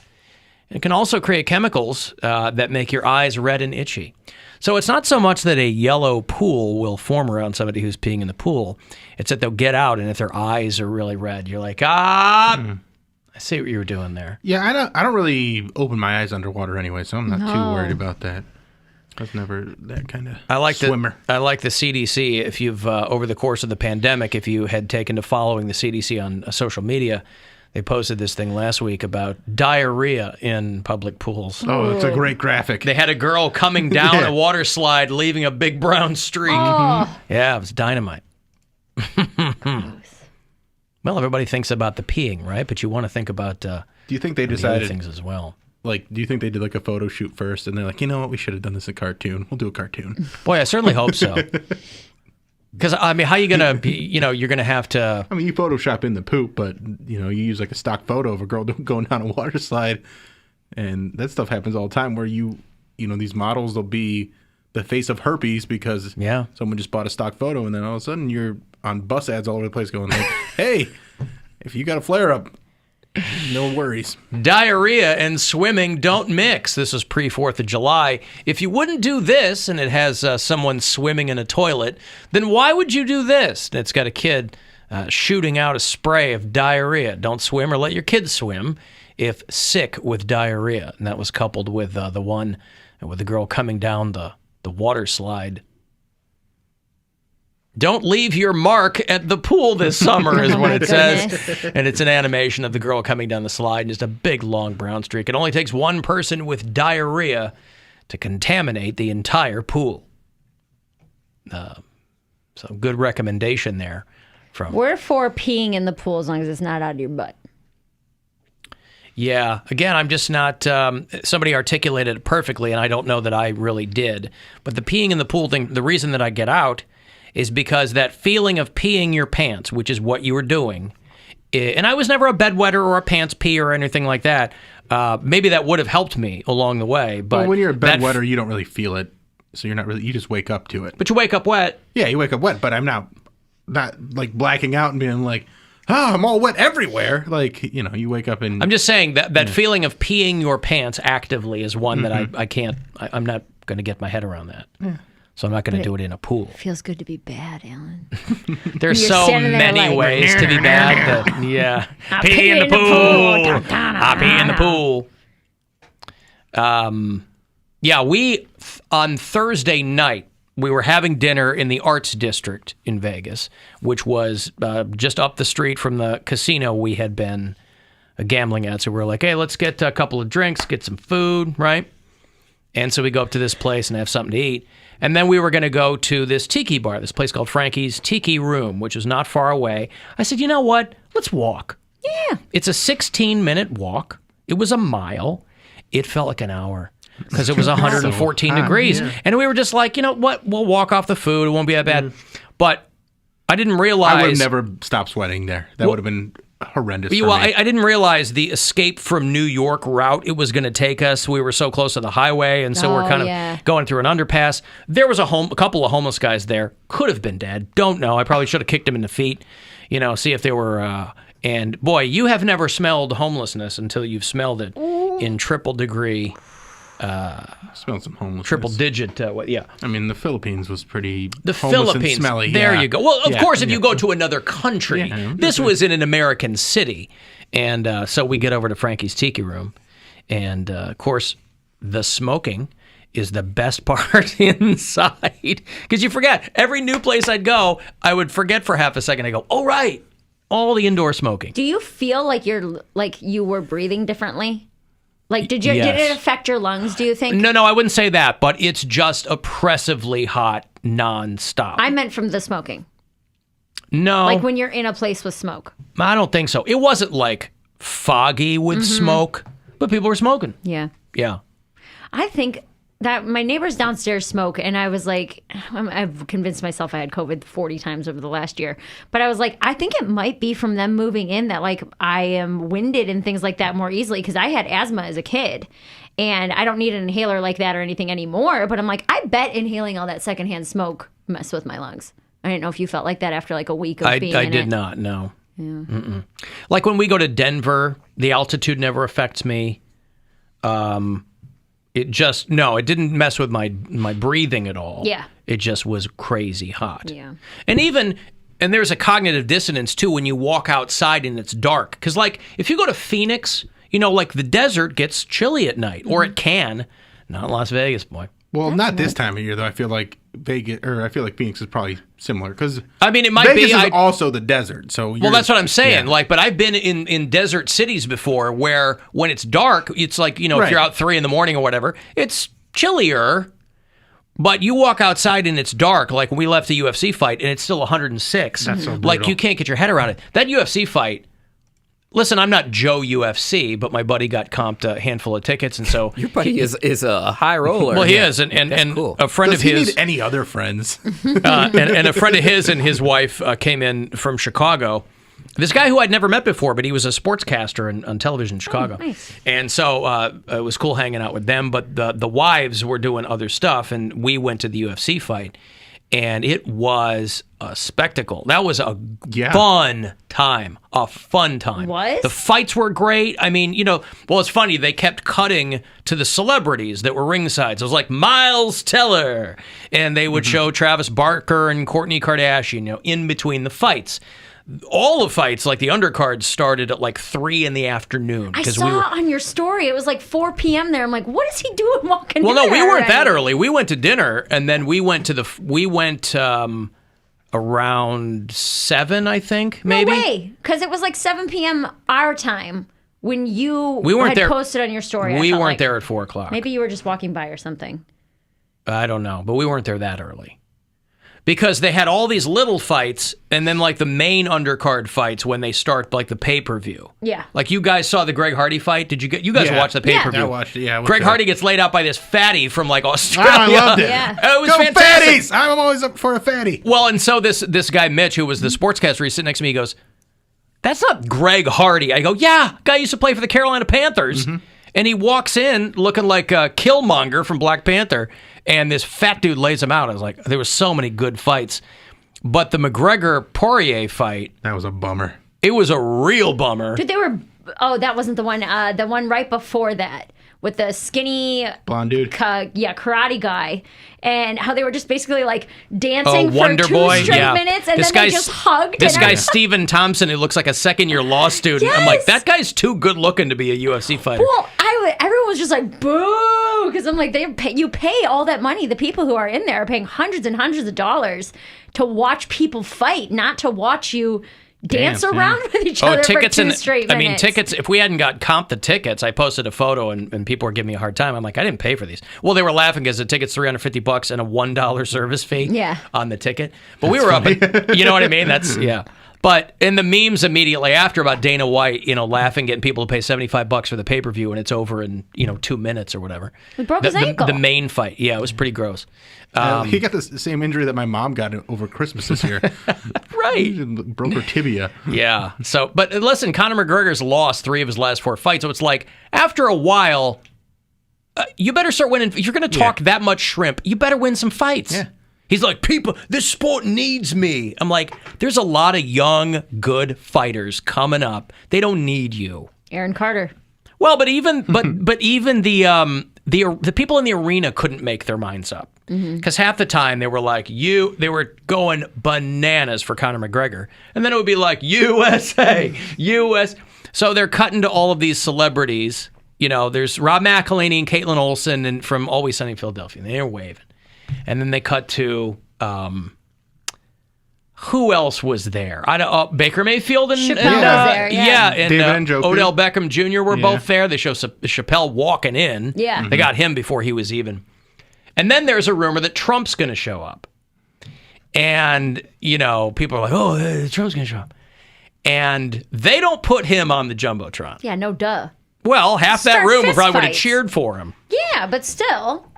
It can also create chemicals that make your eyes red and itchy. So it's not so much that a yellow pool will form around somebody who's peeing in the pool. It's that they'll get out, and if their eyes are really red, you're like, I see what you were doing there. Yeah, I don't really open my eyes underwater anyway, so I'm not too worried about that. I was never that kind of swimmer. I like the CDC. If you've, over the course of the pandemic, if you had taken to following the CDC on social media, they posted this thing last week about diarrhea in public pools. Oh, it's a great graphic. They had a girl coming down a water slide, leaving a big brown streak. Oh. Yeah, it was dynamite. Well, everybody thinks about the peeing, right? But you want to think about do you think they the decided other things as well. Like, do you think they did like a photo shoot first, and they're like, you know what, we should have done this in cartoon. We'll do a cartoon. Boy, I certainly hope so. Because, I mean, how are you going to be, you're going to have to... I mean, you Photoshop in the poop, but, you use like a stock photo of a girl going down a water slide, and that stuff happens all the time where these models, they'll be the face of herpes because someone just bought a stock photo, and then all of a sudden you're on bus ads all over the place going like, hey, if you got a flare-up, no worries. Diarrhea and swimming don't mix. This is pre-4th of July. If you wouldn't do this and it has someone swimming in a toilet, then why would you do this? It's got a kid shooting out a spray of diarrhea. Don't swim or let your kids swim if sick with diarrhea. And that was coupled with the one with the girl coming down the water slide. Don't leave your mark at the pool this summer is what it says. And it's an animation of the girl coming down the slide and just a big, long brown streak. It only takes one person with diarrhea to contaminate the entire pool. So good recommendation there. We're for peeing in the pool as long as it's not out of your butt. Yeah. Again, I'm just not... somebody articulated it perfectly, and I don't know that I really did. But the peeing in the pool thing, the reason that I get out is because that feeling of peeing your pants, which is what you were doing, and I was never a bedwetter or a pants pee or anything like that. Maybe that would have helped me along the way. But when you're a bedwetter, you don't really feel it, so you're not really. You just wake up to it. But you wake up wet. Yeah, you wake up wet. But I'm not like blacking out and being like, I'm all wet everywhere. Like you wake up and. I'm just saying that feeling of peeing your pants actively is one that I can't. I'm not going to get my head around that. Yeah. So I'm not going to do it in a pool. Feels good to be bad, Alan. There's You're so standing there many like, ways to be bad. Yeah. I'll Pee in the pool. I'll Pee in the pool. Yeah, on Thursday night, we were having dinner in the Arts District in Vegas, which was just up the street from the casino we had been gambling at. So we were like, hey, let's get a couple of drinks, get some food, right? And so we go up to this place and have something to eat. And then we were going to go to this tiki bar, this place called Frankie's Tiki Room, which is not far away. I said, you know what? Let's walk. Yeah. It's a 16-minute walk. It was a mile. It felt like an hour because it was 114 degrees. Yeah. And we were just like, you know what? We'll walk off the food. It won't be that bad. But I didn't realize... I would have never stopped sweating there. That would have been horrendous for me. I didn't realize the escape from New York route it was going to take us. We were so close to the highway, and so we're kind of going through an underpass. There was a couple of homeless guys there. Could have been dead. Don't know. I probably should have kicked them in the feet, see if they were... and boy, you have never smelled homelessness until you've smelled it in triple degree... smelled some homelessness. Triple digit, yeah. I mean, the Philippines was pretty Philippines, and smelly. There you go. Well, of course, if you go to another country, this was in an American city. And so we get over to Frankie's Tiki Room. And, of course, the smoking is the best part inside. Because you forget, every new place I'd go, I would forget for half a second. I go, oh, right, all the indoor smoking. Do you feel like you were breathing differently? Like, did it affect your lungs, do you think? No, I wouldn't say that, but it's just oppressively hot nonstop. I meant from the smoking. No. Like when you're in a place with smoke. I don't think so. It wasn't like foggy with smoke, but people were smoking. Yeah. Yeah. I think that my neighbors downstairs smoke, and I was like, I've convinced myself I had COVID 40 times over the last year, but I was like, I think it might be from them moving in that like I am winded and things like that more easily because I had asthma as a kid, and I don't need an inhaler like that or anything anymore, but I'm like, I bet inhaling all that secondhand smoke messed with my lungs. I didn't know if you felt like that after like a week of being in it. I did not, no. Yeah. Mm-mm. Like when we go to Denver, the altitude never affects me. It didn't mess with my breathing at all. Yeah. It just was crazy hot. Yeah. And there's a cognitive dissonance too when you walk outside and it's dark. Because like if you go to Phoenix, like the desert gets chilly at night, or it can. Not Las Vegas, boy. Well, not this time of year though. I feel like Phoenix is probably similar because it might Vegas be is also the desert. So that's what I'm saying. Yeah. But I've been in desert cities before where when it's dark, it's like if you're out 3 a.m. or whatever, it's chillier. But you walk outside and it's dark. Like when we left the UFC fight and it's still 106. That's so brutal. Like you can't get your head around it. That UFC fight. Listen, I'm not Joe UFC, but my buddy got comped a handful of tickets, and so your buddy is a high roller. Well, he is, and cool. A friend Does of his. He need any other friends? And a friend of his and his wife came in from Chicago. This guy who I'd never met before, but he was a sportscaster on television in Chicago. Oh, nice. And so it was cool hanging out with them. But the wives were doing other stuff, and we went to the UFC fight. And it was a spectacle. That was a fun time. A fun time. What? The fights were great. I mean, it's funny. They kept cutting to the celebrities that were ringside. So it was like Miles Teller. And they would show Travis Barker and Kourtney Kardashian, in between the fights. All the fights, like the undercards, started at like 3 p.m. I saw on your story, it was like 4 p.m. there. I'm like, what is he doing walking in Well, no, we there weren't that already? early. We went to dinner, and then we went around 7, I think, maybe. No way, because it was like 7 p.m. our time when you had posted on your story. We weren't there at 4 o'clock. Maybe you were just walking by or something. I don't know, but we weren't there that early. Because they had all these little fights, and then like the main undercard fights when they start like the pay-per-view. Yeah. Like you guys saw the Greg Hardy fight. Did you guys watch the pay-per-view? Yeah, I watched it. Yeah. Greg Hardy gets laid out by this fatty from like Australia. I loved it. Yeah. It was Go fantastic. fatties! I'm always up for a fatty. Well, and so this guy Mitch, who was the sportscaster, he's sitting next to me. He goes, "That's not Greg Hardy." I go, "Yeah, guy used to play for the Carolina Panthers." And he walks in looking like Killmonger from Black Panther, and this fat dude lays him out. I was like, there were so many good fights. But the McGregor-Poirier fight... That was a bummer. It was a real bummer. Dude, that wasn't the one. The one right before that with the skinny blonde dude, karate guy, and how they were just basically like dancing for Wonder 2 Boy, straight minutes, and then they just hugged. This and guy's Stephen Thompson, who looks like a second-year law student. I'm like, that guy's too good-looking to be a UFC fighter. Well, everyone was just like, boo, because I'm like, you pay all that money. The people who are in there are paying hundreds and hundreds of dollars to watch people fight, not to watch you dance around with each other tickets for 2 straight minutes. I mean, tickets, if we hadn't got comped the tickets, I posted a photo and people were giving me a hard time. I'm like, I didn't pay for these. Well, they were laughing because the ticket's $350 and a $1 service fee on the ticket. But we were up at, you know what I mean? But in the memes immediately after about Dana White, laughing, getting people to pay $75 for the pay-per-view and it's over in, 2 minutes or whatever. He broke his ankle. The main fight. Yeah, it was pretty gross. He got the same injury that my mom got over Christmas this year. Right. She broke her tibia. Yeah. So, but listen, Conor McGregor's lost 3 of his last 4 fights. So it's like, after a while, you better start winning. If you're going to talk that much shrimp, you better win some fights. Yeah. He's like, this sport needs me. I'm like, there's a lot of young, good fighters coming up. They don't need you. Aaron Carter. Well, but even the people in the arena couldn't make their minds up. Because half the time they were like, they were going bananas for Conor McGregor. And then it would be like, USA, US. So they're cutting to all of these celebrities. There's Rob McElhenney and Caitlin Olsen and from Always Sunny in Philadelphia. And they're waving. And then they cut to, who else was there? Baker Mayfield and Chappelle was there, and David Njoku. Odell Beckham Jr. were both there. They show Chappelle walking in. Yeah. They got him before he was even. And then there's a rumor that Trump's going to show up. And, people are like, Trump's going to show up. And they don't put him on the Jumbotron. Yeah, no duh. Well, half that Start room fist probably would have fights. cheered for him. Yeah, but still.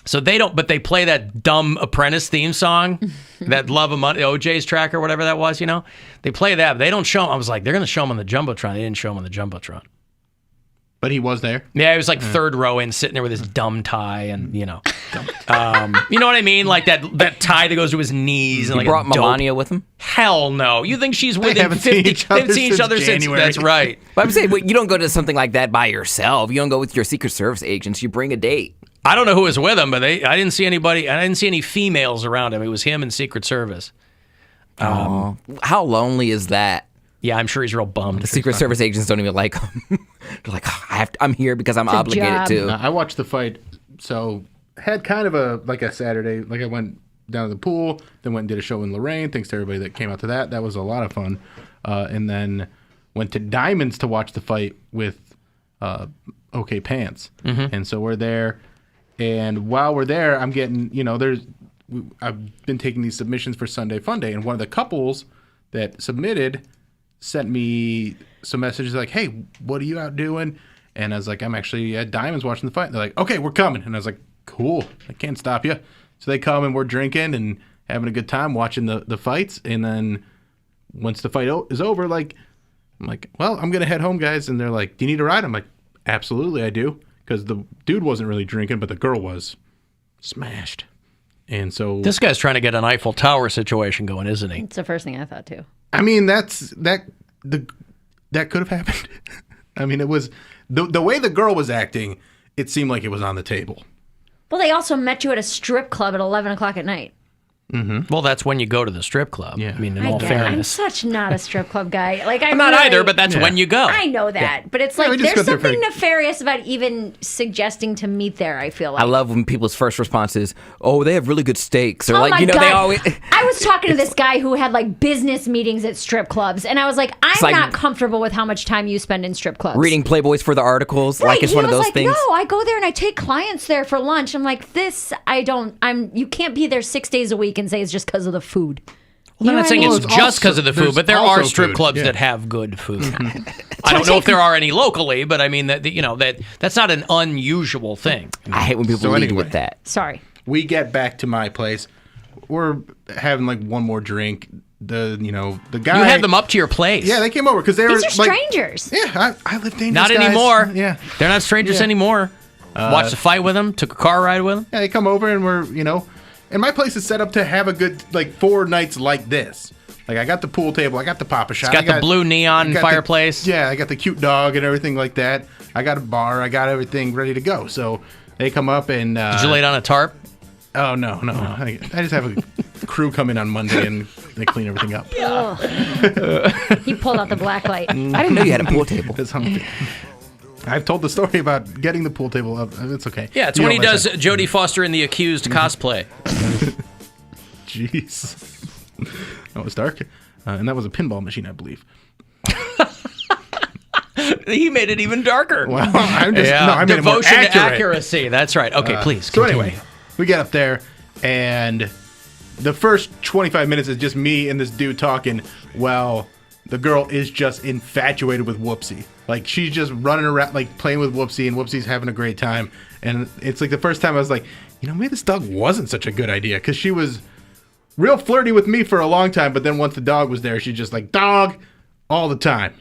So they don't, but they play that dumb Apprentice theme song, that Love of Money, OJ's track or whatever that was, They play that, but they don't show him. I was like, they're going to show him on the Jumbotron. They didn't show him on the Jumbotron. But he was there? Yeah, he was like third row in, sitting there with his dumb tie and, you know what I mean? Like that tie that goes to his knees. And He brought Melania with him? Hell no. You think she's within haven't 50? seen each other They've seen each other since January. That's right. But I'm saying, you don't go to something like that by yourself. You don't go with your Secret Service agents. You bring a date. I don't know who was with him, but I didn't see anybody. I didn't see any females around him. It was him and Secret Service. How lonely is that? Yeah, I'm sure he's real bummed. The Secret Service agents don't even like him. They're like, I'm here because I'm obligated to. I watched the fight, so had kind of a Saturday. Like I went down to the pool, then went and did a show in Lorraine. Thanks to everybody that came out to that. That was a lot of fun. And then went to Diamonds to watch the fight with OK Pants. Mm-hmm. And so we're there. And while we're there, I'm getting, I've been taking these submissions for Sunday Fun Day. And one of the couples that submitted sent me some messages like, hey, what are you out doing? And I was like, I'm actually at Diamonds watching the fight. And they're like, okay, we're coming. And I was like, cool. I can't stop you. So they come and we're drinking and having a good time watching the fights. And then once the fight is over, I'm like, well, I'm going to head home, guys. And they're like, do you need a ride? I'm like, absolutely, I do. Because the dude wasn't really drinking, but the girl was smashed. And so this guy's trying to get an Eiffel Tower situation going, isn't he? It's the first thing I thought too. I mean, that could have happened. I mean, it was the way the girl was acting. It seemed like it was on the table. Well, they also met you at a strip club at 11 o'clock at night. Mm-hmm. Well, that's when you go to the strip club. Yeah. I mean, in I'm all fairness. such not a strip club guy. I'm not either, but that's when you go. I know that, but it's like we just there's go there something nefarious about even suggesting to meet there. I feel like I love when people's first response is, "Oh, they have really good steaks," or my God. they always. I was talking to this guy who had business meetings at strip clubs, and I was like, I'm not comfortable with how much time you spend in strip clubs. Reading Playboys for the articles, Right. it's He one of was those like, things. No, I go there and I take clients there for lunch. I'm like, you can't be there 6 days a week and say it's just because of the food. Well, I'm not saying it's just because of the food, there's but there also are strip food, clubs yeah. that have good food. I don't know if there are any locally, but I mean that's not an unusual thing. I hate when people lead with that. Sorry. We get back to my place. We're having one more drink. The guy. You had them up to your place. Yeah, they came over because they were These are strangers. Yeah, I live dangerous. Not guys. anymore. Yeah, They're not strangers anymore. Watched the fight with them. Took a car ride with them. Yeah, they come over and we're and my place is set up to have a good 4 nights like this. Like, I got the pool table, I got the Papa Shot. It's got the blue neon fireplace. I got the cute dog and everything like that. I got a bar, I got everything ready to go. So they come up and... Did you lay down a tarp? Oh, no. I just have a crew come in on Monday and they clean everything up. He pulled out the black light. I didn't know you had a pool table. I've told the story about getting the pool table up. It's okay. Yeah, it's when he does Jodie Foster in The Accused cosplay. Jeez. That was dark. And that was a pinball machine, I believe. He made it even darker. Well, I made it more Devotion to accurate. accuracy. That's right. Okay, please. So continue. anyway, we get up there, and the first 25 minutes is just me and this dude talking. Well, the girl is just infatuated with Whoopsie. Like, she's just running around, like, playing with Whoopsie, and Whoopsie's having a great time. And it's like the first time I was like, maybe this dog wasn't such a good idea, because she was real flirty with me for a long time, but then once the dog was there, she's just like, dog, all the time.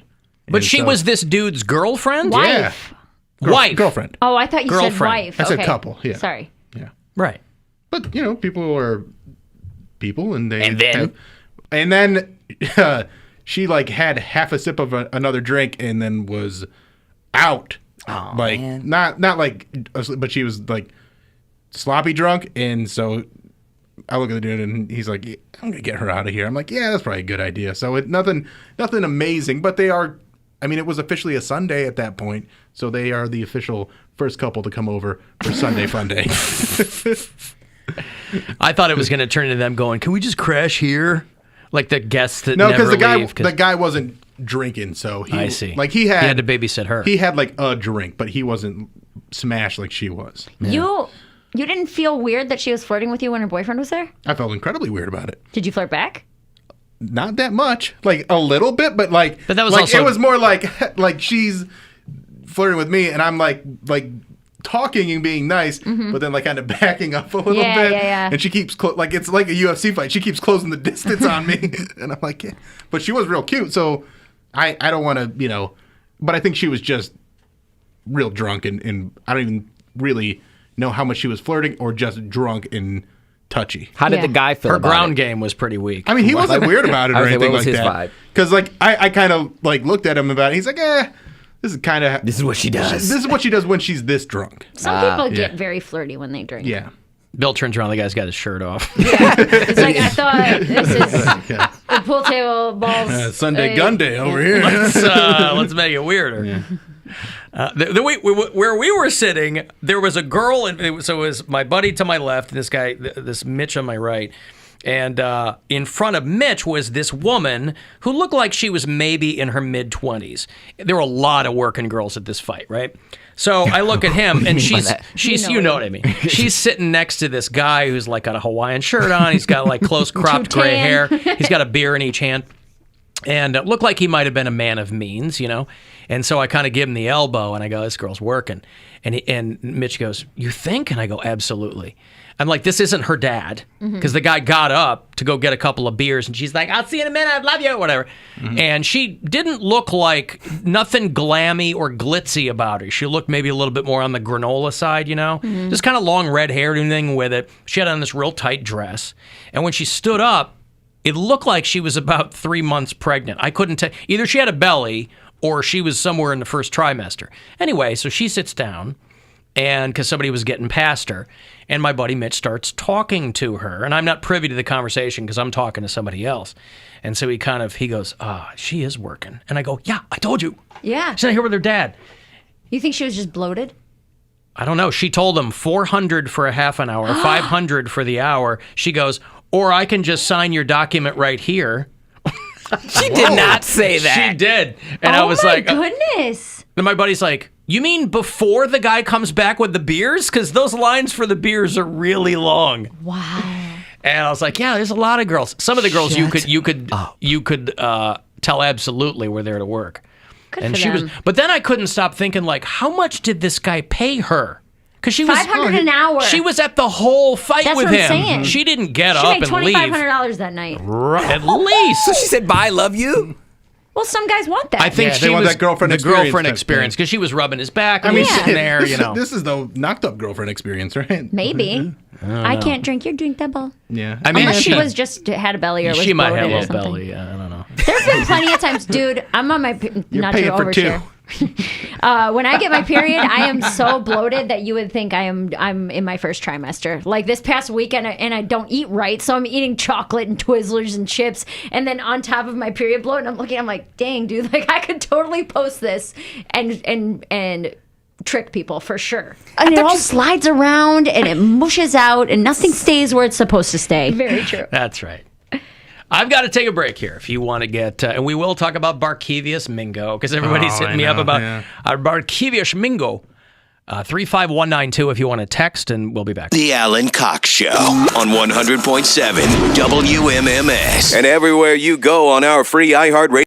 But she was this dude's girlfriend? Wife. Yeah. Wife. Girlfriend. Oh, I thought you said Girlfriend. wife. I said Okay. couple, yeah. Sorry. Yeah. Right. But, people are people, and they... And then? She, like, had half a sip of another drink and then was out. Oh, like, man. Not like, but she was, like, sloppy drunk, and so I look at the dude, and he's like, I'm going to get her out of here. I'm like, yeah, that's probably a good idea. So nothing amazing, but they are... I mean, it was officially a Sunday at that point, so they are the official first couple to come over for Sunday Fun Day. I thought it was going to turn into them going, can we just crash here? Like the guests that No, never leave. the guy wasn't drinking, so I see. Like, he had to babysit her. He had, like, a drink, but he wasn't smashed like she was. Yeah. You didn't feel weird that she was flirting with you when her boyfriend was there? I felt incredibly weird about it. Did you flirt back? Not that much, like a little bit, but like, but that was like also... it was more like she's flirting with me, and I'm like talking and being nice, but then like kind of backing up a little bit, and she keeps like it's like a UFC fight. She keeps closing the distance on me, and I'm like, yeah. But she was real cute, so I don't want to, but I think she was just real drunk, and I don't even really know how much she was flirting or just drunk and touchy. How did the guy feel Her about ground it? game was pretty weak. I mean, he wasn't weird about it or anything like that. What was his vibe? Because like I kind of like looked at him about it. He's like, this is kind of... This is what she does. This is what she does when she's this drunk. Some people get very flirty when they drink. Yeah. Bill turns around, the guy's got his shirt off. Yeah. It's like, I thought this is the pool table balls. Sunday gun day over here. Let's make it weirder. Yeah. Where we were sitting, there was a girl, and so it was my buddy to my left, and this guy, this Mitch on my right. And in front of Mitch was this woman who looked like she was maybe in her mid-20s. There were a lot of working girls at this fight, right? So I look at him, and she's you know what I mean. She's sitting next to this guy who's like got a Hawaiian shirt on. He's got like close cropped gray hair. He's got a beer in each hand. And it looked like he might have been a man of means, And so I kind of give him the elbow, and I go, this girl's working. And Mitch goes, you think? And I go, absolutely. I'm like, this isn't her dad. Because the guy got up to go get a couple of beers, and she's like, I'll see you in a minute, I love you, whatever. And she didn't look like nothing glammy or glitzy about her. She looked maybe a little bit more on the granola side, Just kind of long red hair, anything with it. She had on this real tight dress. And when she stood up, it looked like she was about 3 months pregnant. I couldn't tell. Either she had a belly or she was somewhere in the first trimester. Anyway, so she sits down, and because somebody was getting past her, and my buddy Mitch starts talking to her, and I'm not privy to the conversation because I'm talking to somebody else. And so he goes, she is working. And I go, yeah, I told you. Yeah. She's not here with her dad. You think she was just bloated? I don't know. She told him $400 for a half an hour, $500 for the hour. She goes, or I can just sign your document right here. She did not say that. She did. And I was like... Oh, my goodness. And my buddy's like, you mean before the guy comes back with the beers? Because those lines for the beers are really long. Wow. And I was like, yeah, there's a lot of girls. Some of the girls you could tell absolutely were there to work. Good and for she them. was, but then I couldn't stop thinking, like, how much did this guy pay her? Because she was $500 an hour. She was at the whole fight That's with what I'm him. saying. She didn't get She up made and leave. $2,500 that night. At least. So she said, bye, love you? Well, some guys want that. I think they want that girlfriend the experience girlfriend type experience because she was rubbing his back. I And mean, he was sitting there, you know. This is the knocked up girlfriend experience, right? Maybe. I can't drink your drink double. Yeah. I mean, Unless she was just had a belly or was she might have a bloated or little something. belly. I don't know. There's been plenty of times, dude. I'm on my not to paying for overshare. When I get my period, I am so bloated that you would think I'm in my first trimester. Like this past weekend, and I don't eat right, so I'm eating chocolate and Twizzlers and chips, and then on top of my period bloat, and I'm like, dang, dude, like I could totally post this and trick people for sure. And it all slides around and it mushes out, and nothing stays where it's supposed to stay. Very true. That's right. I've got to take a break here if you want to get, and we will talk about Barkevius Mingo because everybody's hitting me up about our Barkevius Mingo. 35192 if you want to text, and we'll be back. The Alan Cox Show on 100.7 WMMS and everywhere you go on our free iHeartRadio.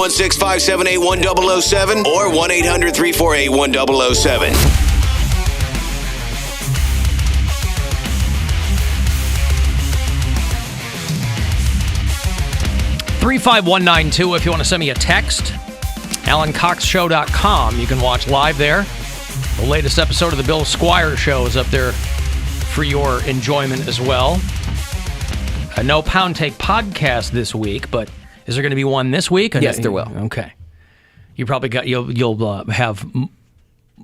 716-578-1007 or 1-800-348-1007. 35192 if you want to send me a text. AlanCoxShow.com. You can watch live there. The latest episode of the Bill Squire Show is up there for your enjoyment as well. No Poundcake podcast this week, but is there going to be one this week? Yes, there will. Okay. You probably you'll have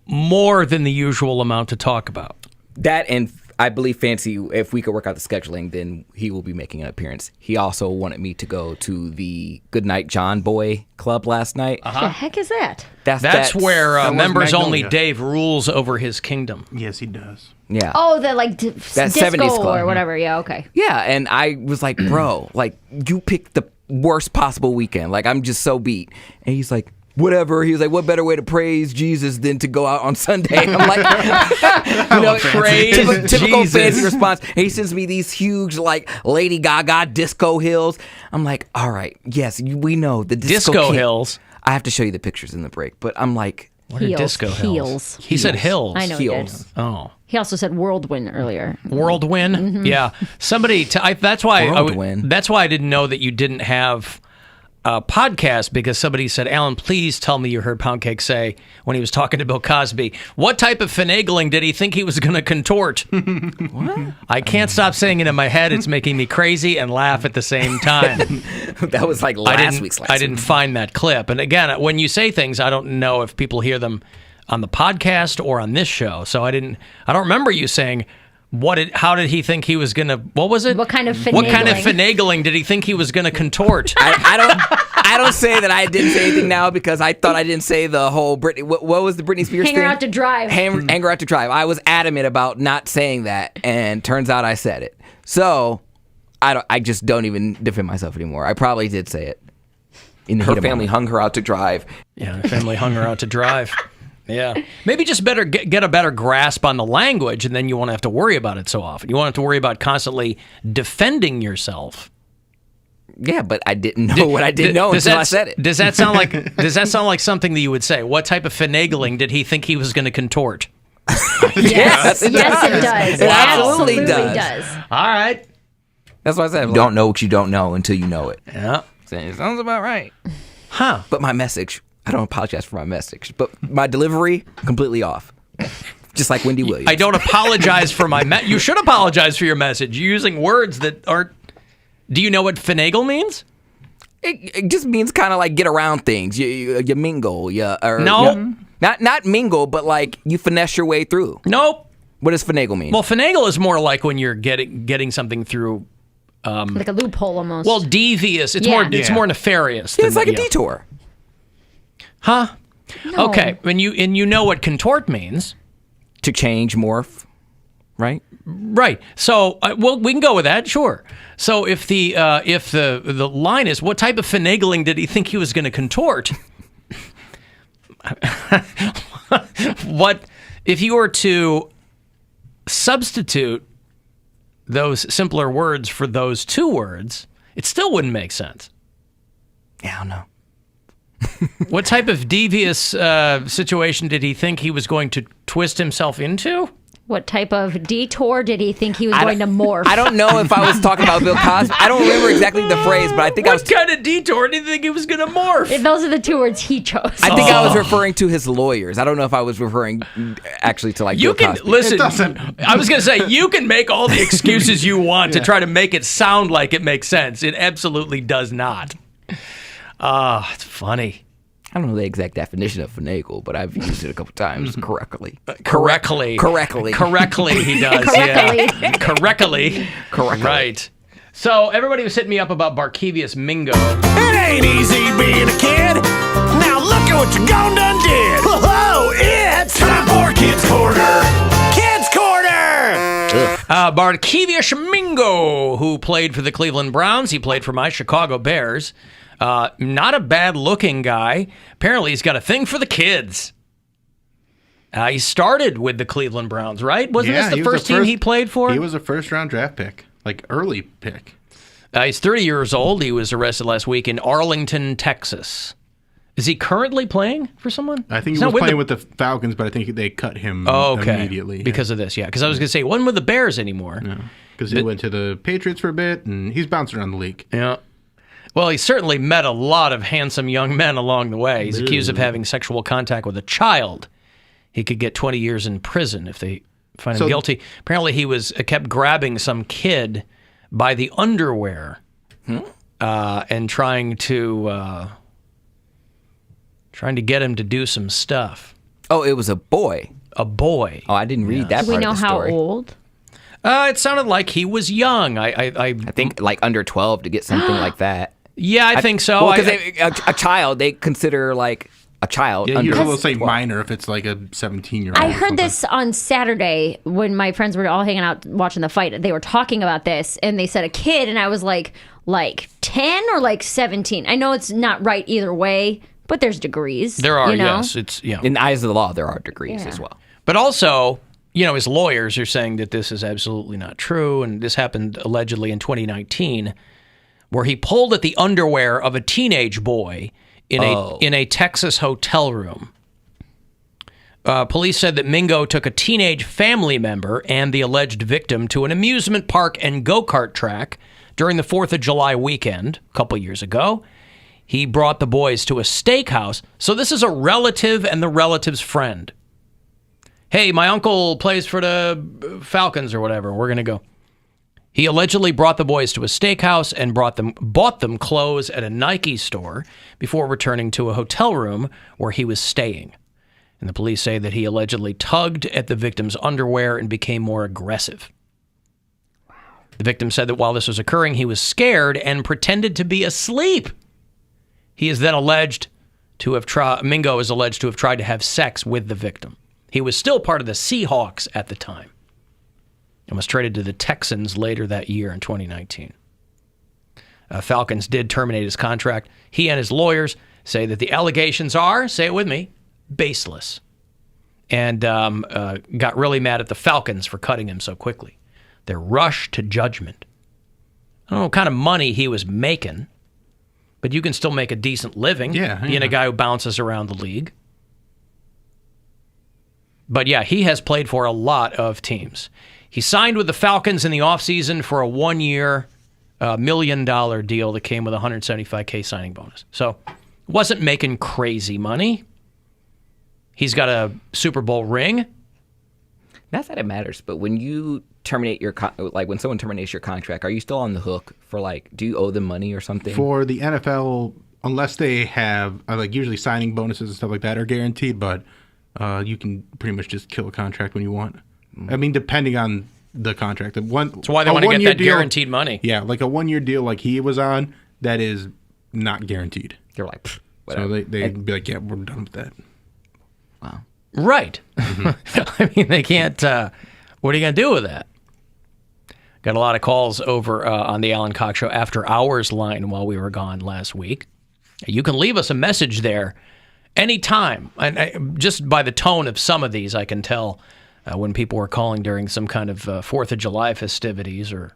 more than the usual amount to talk about. That, and I believe Fancy, if we could work out the scheduling, then he will be making an appearance. He also wanted me to go to the Goodnight John Boy Club last night. What the heck is that? That's where members only Dave rules over his kingdom. Yes, he does. Yeah. Oh, the that disco 70s club or whatever. Yeah, okay. Yeah, and I was like, bro, like, you picked the worst possible weekend. Like, I'm just so beat. And he's like, whatever. He was like, what better way to praise Jesus than to go out on Sunday? I'm like, praise typical Jesus. Fancy response. And he sends me these huge, like, Lady Gaga disco hills. I'm like, all right, yes, we know the disco hills. I have to show you the pictures in the break, but I'm like, what are disco hills? He said hills. I know Heels. he did. Oh. He also said whirlwind earlier. Whirlwind? Mm-hmm. Yeah. Somebody, that's why Whirlwind. that's why I didn't know that you didn't have a podcast, because somebody said, Alan, please tell me you heard Poundcake say when he was talking to Bill Cosby, what type of finagling did he think he was going to contort? What? I can't stop saying it in my head. It's making me crazy and laugh at the same time. That was like last week's I didn't find that clip. And again, when you say things, I don't know if people hear them on the podcast or on this show. So I don't remember you saying, how did he think he was going to, what was it? What kind of finagling? What kind of finagling did he think he was going to contort? I don't say that I didn't say anything now because I thought I didn't say the whole Britney. What was the Britney Spears thing? Hang her out to drive. Hang her out to drive. I was adamant about not saying that, and turns out I said it. So I just don't even defend myself anymore. I probably did say it. Her family hung her out to drive. Yeah, her family hung her out to drive. Yeah. Maybe just better get a better grasp on the language, and then you won't have to worry about it so often. You won't have to worry about constantly defending yourself. Yeah, but I didn't know what I didn't know until I said it. Does that sound like something that you would say? What type of finagling did he think he was going to contort? Yes, it does. It absolutely does. All right. That's what I said. You don't know what you don't know until you know it. Yeah. It sounds about right. Huh. But my message, I don't apologize for my message, but my delivery, completely off. Just like Wendy Williams. I don't apologize for my you should apologize for your message. You're using words that aren't. Do you know what finagle means? It just means kind of like get around things. You mingle. No. Not mingle, but like you finesse your way through. Nope. What does finagle mean? Well, finagle is more like when you're getting something through. Like a loophole almost. Well, devious. It's more nefarious. Yeah, it's like a detour. Huh? No. Okay. And you know what contort means? To change, morph, right? Right. So, well, we can go with that, sure. So, if the line is, what type of finagling did he think he was going to contort? What if you were to substitute those simpler words for those two words? It still wouldn't make sense. Yeah, I don't know. What type of devious situation did he think he was going to twist himself into? What type of detour did he think he was going to morph? I don't know if I was talking about Bill Cosby. I don't remember exactly the phrase, but I think What kind of detour did he think he was going to morph? If those are the two words he chose. I think I was referring to his lawyers. I don't know if I was referring actually to like You Bill can Cosby. listen. I was going to say you can make all the excuses you want to try to make it sound like it makes sense. It absolutely does not. It's funny. I don't know the exact definition of finagle, but I've used it a couple times correctly. Correctly, he does. Yeah. Correctly. Right. So everybody was hitting me up about Baria Mingo. It ain't easy being a kid. Now look at what you gone done did. Whoa, it's time for Kids Corner. Kids Corner. Baria Mingo, who played for the Cleveland Browns. He played for my Chicago Bears. Not a bad-looking guy. Apparently, he's got a thing for the kids. He started with the Cleveland Browns, right? Wasn't this the first team he played for? He was a first-round draft pick, like early pick. He's 30 years old. He was arrested last week in Arlington, Texas. Is he currently playing for someone? I think he was playing with the Falcons, but I think they cut him immediately. Because of this, yeah. Because I was going to say, he wasn't with the Bears anymore. No, because he went to the Patriots for a bit, and he's bounced around the league. Yeah. Well, he certainly met a lot of handsome young men along the way. He's accused of having sexual contact with a child. He could get 20 years in prison if they find him guilty. Apparently, he was kept grabbing some kid by the underwear and trying to get him to do some stuff. Oh, it was a boy. A boy. Oh, I didn't read that part of the story. Do we know how old? It sounded like he was young. I think like under 12 to get something like that. Yeah, I think so. Well, because a child, they consider like a child. Yeah, usually they'll say minor if it's like a 17-year-old. I heard this on Saturday when my friends were all hanging out watching the fight. They were talking about this, and they said a kid, and I was like 10 or like 17. I know it's not right either way, but there's degrees. There are, you know? yes. It's in the eyes of the law, there are degrees as well. But also, his lawyers are saying that this is absolutely not true, and this happened allegedly in 2019, where he pulled at the underwear of a teenage boy in a Texas hotel room. Police said that Mingo took a teenage family member and the alleged victim to an amusement park and go-kart track during the 4th of July weekend a couple years ago. He brought the boys to a steakhouse. So this is a relative and the relative's friend. Hey, my uncle plays for the Falcons or whatever. We're going to go. He allegedly brought the boys to a steakhouse and bought them clothes at a Nike store before returning to a hotel room where he was staying. And the police say that he allegedly tugged at the victim's underwear and became more aggressive. Wow. The victim said that while this was occurring, he was scared and pretended to be asleep. He is then Mingo is alleged to have tried to have sex with the victim. He was still part of the Seahawks at the time and was traded to the Texans later that year in 2019. Falcons did terminate his contract. He and his lawyers say that the allegations are, say it with me, baseless, and got really mad at the Falcons for cutting him so quickly. Their rush to judgment. I don't know what kind of money he was making, but you can still make a decent living being a guy who bounces around the league. But yeah, he has played for a lot of teams. He signed with the Falcons in the offseason for a 1-year, $1 million deal that came with a $175K signing bonus. So wasn't making crazy money. He's got a Super Bowl ring. Not that it matters, but when you terminate when someone terminates your contract, are you still on the hook for do you owe them money or something? For the NFL, unless they have usually signing bonuses and stuff like that are guaranteed, but you can pretty much just kill a contract when you want. I mean, depending on the contract. That's why they want to get that guaranteed money. Yeah, like a 1-year deal like he was on, that is not guaranteed. They're like, whatever. So they'd be like, yeah, we're done with that. Wow. Right. I mean, they can't. What are you going to do with that? Got a lot of calls over on the Alan Cox Show after hours line while we were gone last week. You can leave us a message there anytime. And just by the tone of some of these, I can tell when people were calling during some kind of 4th of July festivities or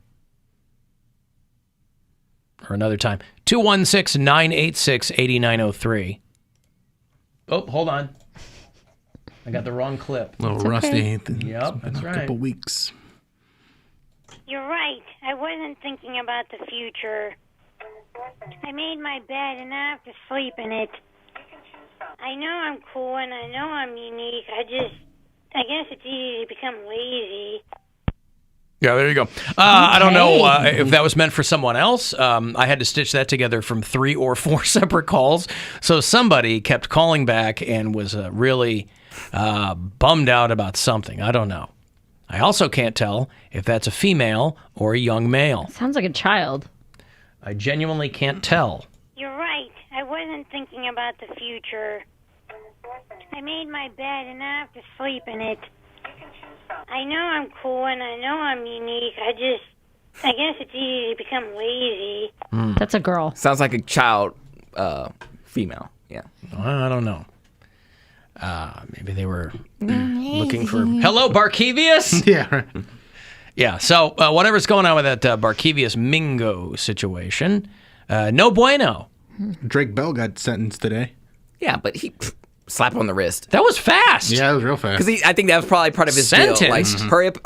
another time. 216-986-8903. Oh, hold on. I got the wrong clip. A little rusty. Yep, that's right. A couple weeks. You're right. I wasn't thinking about the future. I made my bed and I have to sleep in it. I know I'm cool and I know I'm unique. I guess it's easy to become lazy. Yeah, there you go. I don't know if that was meant for someone else. I had to stitch that together from 3 or 4 separate calls. So somebody kept calling back and was really bummed out about something. I don't know. I also can't tell if that's a female or a young male. Sounds like a child. I genuinely can't tell. You're right. I wasn't thinking about the future. I made my bed and I have to sleep in it. I know I'm cool and I know I'm unique. I guess it's easy to become lazy. That's a girl. Sounds like a child, female. Yeah. I don't know. Maybe they were looking for... Hello, Barkevius? Yeah, right. Yeah, so whatever's going on with that Barkevius Mingo situation, no bueno. Drake Bell got sentenced today. Yeah, but he slapped on the wrist. That was fast. Yeah, it was real fast. Because I think that was probably part of his deal. Like,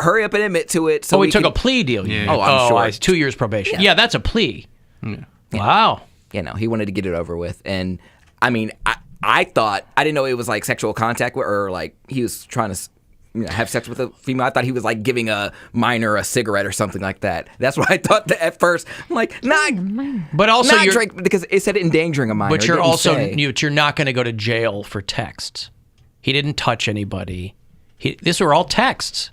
hurry up and admit to it. So he took a plea deal. Yeah. Oh, I'm sure. 2 years probation. Yeah. Yeah, that's a plea. Yeah. Wow. You know, he wanted to get it over with. And, I mean, I thought, I didn't know it was like sexual contact or like he was trying to have sex with a female. I thought he was like giving a minor a cigarette or something like that. That's what I thought at first. I'm like, but also not Drake, because it said endangering a minor. But you're also you're not going to go to jail for texts. He didn't touch anybody. These were all texts.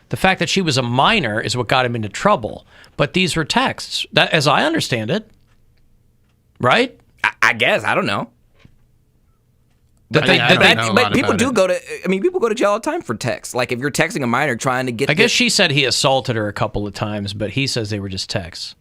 The fact that she was a minor is what got him into trouble. But these were texts, that, as I understand it, right? I guess I don't know. But people do go to. I mean, people go to jail all the time for texts. Like if you're texting a minor trying to get. I guess she said he assaulted her a couple of times, but he says they were just texts.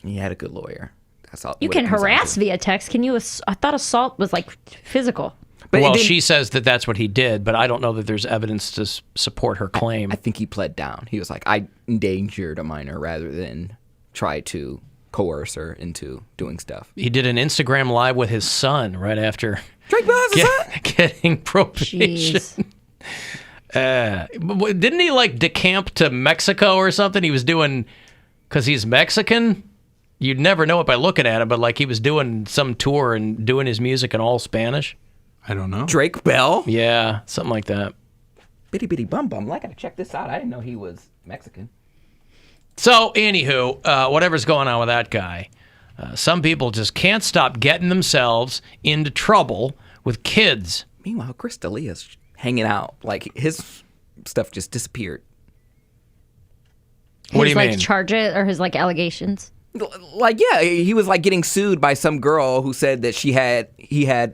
He had a good lawyer. That's all. You can harass via text. Can you? I thought assault was like physical. But she says that that's what he did, but I don't know that there's evidence to support her claim. I think he pled down. He was like, I endangered a minor rather than try to coerce her into doing stuff. He did an Instagram live with his son right after. Drake Bell has a son? Getting probation. Didn't he like decamp to Mexico or something? He was doing, because he's Mexican. You'd never know it by looking at him, but like he was doing some tour and doing his music in all Spanish. I don't know. Drake Bell? Yeah, something like that. Bitty bitty bum bum. I gotta check this out. I didn't know he was Mexican. So, anywho, whatever's going on with that guy. Some people just can't stop getting themselves into trouble with kids. Meanwhile, Chris D'Elia's hanging out. Like, his stuff just disappeared. What do you mean? His charges or his allegations? Like, yeah, he was like getting sued by some girl who said that he had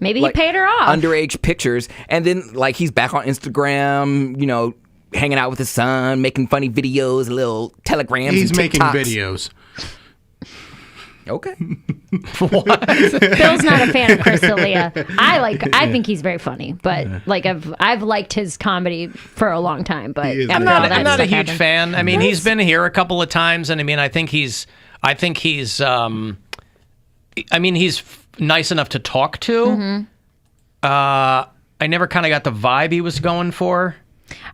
maybe like, he paid her off underage pictures, and then like he's back on Instagram, hanging out with his son, making funny videos, little telegrams. He's and making TikToks. videos. Okay. What? Bill's not a fan of Chris D'Elia. I think he's very funny, but like I've liked his comedy for a long time. But I'm not a huge fan. I mean, he's been here a couple of times, and I mean, I think he's nice enough to talk to. Mm-hmm. I never kind of got the vibe he was going for.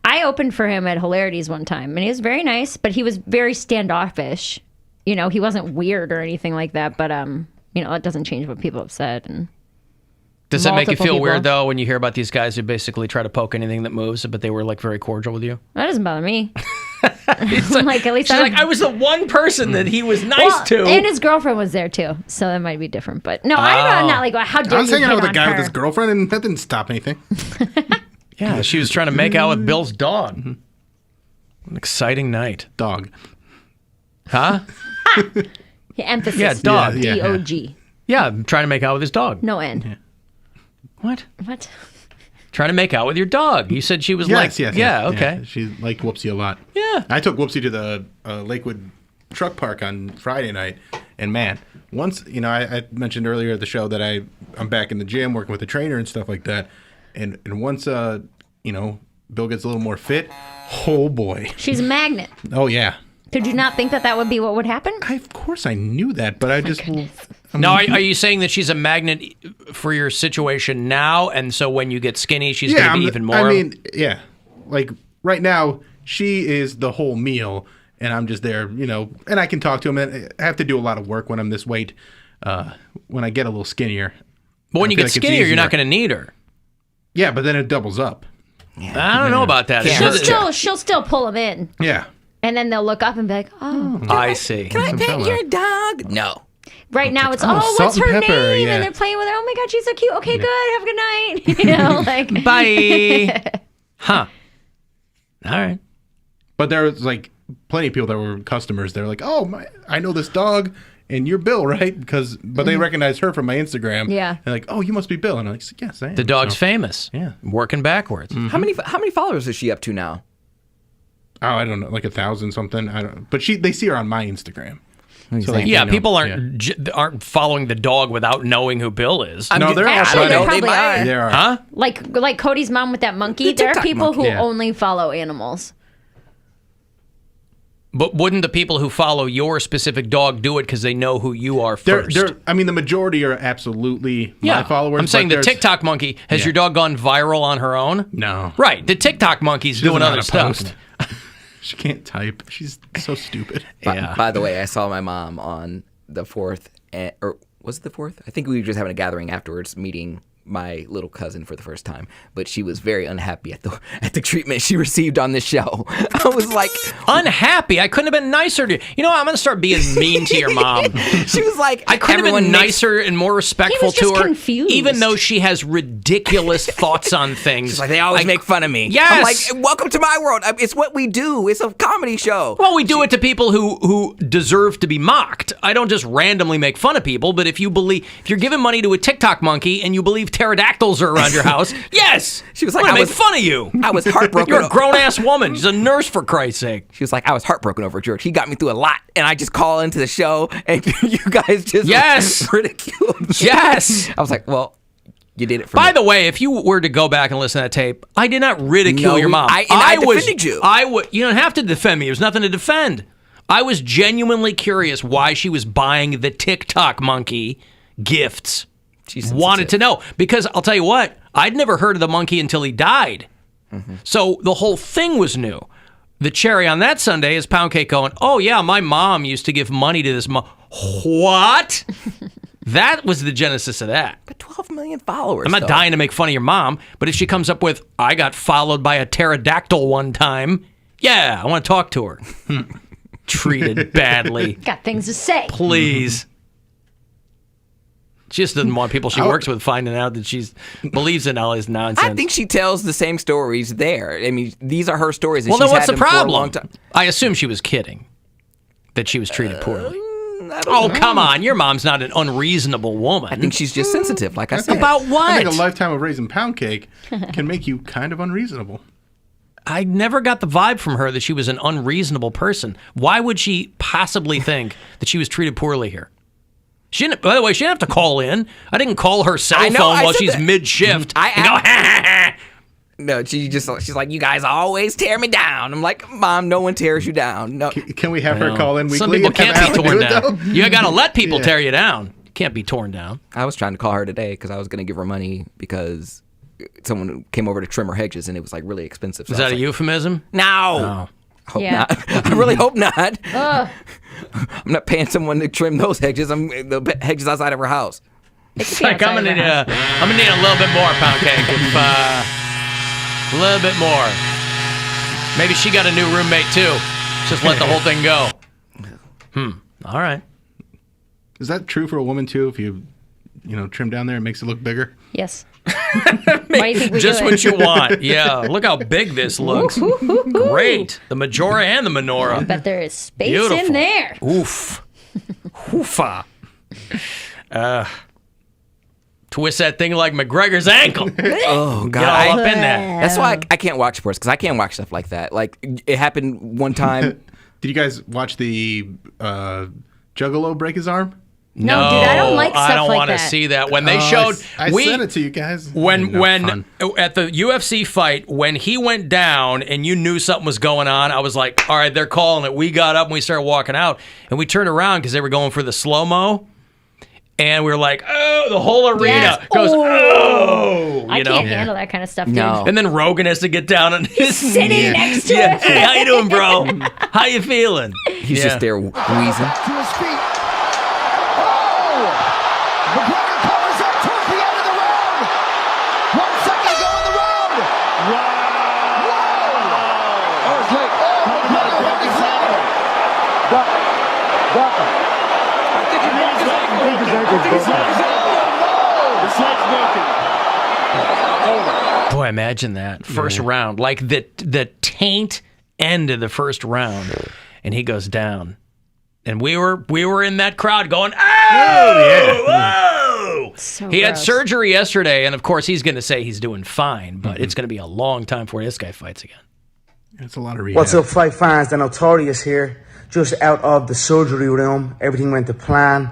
I opened for him at Hilarities one time, and he was very nice, but he was very standoffish. He wasn't weird or anything like that, but it doesn't change what people have said. And does that make you feel weird though when you hear about these guys who basically try to poke anything that moves, but they were like very cordial with you? That doesn't bother me. Like at least she's like, I was the one person that he was nice to, and his girlfriend was there too, so that might be different. But no, I'm not like, how dare you? I was hanging out with a hit guy on with her? his girlfriend, and that didn't stop anything. Yeah, she was trying to make out with Bill's dog. An exciting night. Dog. Huh? Emphasis. Yeah, dog. D-O-G. Yeah, I'm trying to make out with his dog. No N. Yeah. What? Trying to make out with your dog. You said she was yes. okay. Yeah. She liked Whoopsie a lot. Yeah. I took Whoopsie to the Lakewood truck park on Friday night, and man, once, I mentioned earlier at the show that I'm back in the gym working with a trainer and stuff like that, and once, Bill gets a little more fit, oh boy. She's a magnet. Oh, yeah. Did you not think that would be what would happen? Of course I knew that, but I just... Now, are you saying that she's a magnet for your situation now, and so when you get skinny, she's going to be even more? I mean, yeah. Like, right now, she is the whole meal, and I'm just there, and I can talk to him, and I have to do a lot of work when I'm this weight, when I get a little skinnier. But when you get skinnier, you're not going to need her. Yeah, but then it doubles up. Yeah. I don't know about that. She'll still pull him in. Yeah. And then they'll look up and be like, oh. I see. Can I pet your dog? No. Right now it's, what's her name? Yeah. And they're playing with her. Oh my God, she's so cute. Okay, good. Have a good night. Bye. Huh. All right. But there was like plenty of people that were customers. They're like, I know this dog and you're Bill, right? But they recognize her from my Instagram. Yeah. And like, oh, you must be Bill. And I'm like, yes, I am. The dog's famous. Yeah. Working backwards. Mm-hmm. How many followers is she up to now? Oh, I don't know, like 1,000 something. I don't. But they see her on my Instagram. So people aren't following the dog without knowing who Bill is. No, they're actually, they probably are. They are. Huh? Like Cody's mom with that monkey. There are people who only follow animals. But wouldn't the people who follow your specific dog do it because they know who you are first? I mean, the majority are absolutely my followers. I'm saying the TikTok monkey. Has your dog gone viral on her own? No. Right. The TikTok monkey's doing other stuff. She can't type. She's so stupid. By the way, I saw my mom on the 4th, or was it the 4th? I think we were just having a gathering afterwards, meeting my little cousin for the first time, but she was very unhappy at the treatment she received on this show. I was like, unhappy? I couldn't have been nicer to you. You know what? I'm going to start being mean to your mom. She was like, I could have been nicer and more respectful to her, confused. even though she has ridiculous thoughts on things. She's like, they always make fun of me. Yes. I'm like, welcome to my world. It's what we do. It's a comedy show. Well, we do it to people who deserve to be mocked. I don't just randomly make fun of people, but if you're giving money to a TikTok monkey and you believe pterodactyls are around your house, yes. She was like, I make fun of you. I was heartbroken. You're a grown-ass woman. She's a nurse, for Christ's sake. She was like, I was heartbroken over George. He got me through a lot, and I just call into the show, and you guys just ridicule me. Yes. I was like, well, you did it for me. By me. the way, if you were to go back and listen to that tape, I did not ridicule your mom. I defended you. You don't have to defend me. There's nothing to defend. I was genuinely curious why she was buying the TikTok monkey gifts. Wanted to know. Because I'll tell you what, I'd never heard of the monkey until he died. Mm-hmm. So the whole thing was new. The cherry on that Sunday is Poundcake going, oh yeah, my mom used to give money to this What? That was the genesis of that. But 12 million followers. I'm not dying to make fun of your mom, but if she comes up with, I got followed by a pterodactyl one time, yeah, I want to talk to her. Treated badly. Got things to say. Please. She just doesn't want people she works with finding out that she believes in all this nonsense. I think she tells the same stories there. I mean, these are her stories. And well, then she's what's had the them for a problem? long time. I assume she was kidding that she was treated poorly. Oh, come on. Your mom's not an unreasonable woman. I think she's just sensitive, like I said. About what? I think a lifetime of raising Poundcake can make you kind of unreasonable. I never got the vibe from her that she was an unreasonable person. Why would she possibly think that she was treated poorly here? She didn't, by the way, she didn't have to call in. I didn't call her cell phone while she's mid-shift. No, she's like, you guys always tear me down. I'm like, Mom, no one tears you down. No. Can we have her call in weekly? Some people can't be torn down. You got to let people Yeah. tear you down. You can't be torn down. I was trying to call her today because I was going to give her money because someone came over to trim her hedges and it was like really expensive. So Is that a euphemism? No. Hope not. I really hope not. I'm not paying someone to trim those hedges. I'm the hedges outside of her house. It's like I'm gonna need a little bit more Poundcake. If a little bit more. Maybe she got a new roommate too. Just let the whole thing go. All right. Is that true for a woman too? If you trim down there, it makes it look bigger. Yes. Why do you think we Just do what it? you want. Yeah. Look how big this looks. Great. The Majora and the Menorah. I bet there is space Beautiful. in there. Oof. Oofa. Twist that thing like McGregor's ankle. Oh, God. Get all up in there. That's why I can't watch sports, because I can't watch stuff like that. Like, it happened one time. Did you guys watch the Juggalo break his arm? No, dude, I don't like stuff I don't like want to that. see that. When they showed, I sent it to you guys. When Fun. at the UFC fight, when he went down and you knew something was going on, I was like, all right, they're calling it. We got up and we started walking out, and we turned around because they were going for the slow mo, and we were like, oh, the whole arena goes, oh, I can't handle that kind of stuff, dude. No. And then Rogan has to get down on his sitting next to yeah. us. Hey, how you doing, bro? How you feeling? He's just there wheezing. To his feet. McGregor covers up towards the end of the round. 1 second to go in the round. Whoa! Oh, his leg. Oh, McGregor hurt his leg. Duck. I think he broke his ankle. I think his ankle's broken. Boy, imagine that. First round. Like the taint end of the first round. And he goes down. And we were in that crowd going, oh, whoa! So he had gross. surgery yesterday, and of course he's going to say he's doing fine, but it's going to be a long time before this guy fights again. It's a lot of rehab. What's up, fight fans? The Notorious here. Just out of the surgery room. Everything went to plan.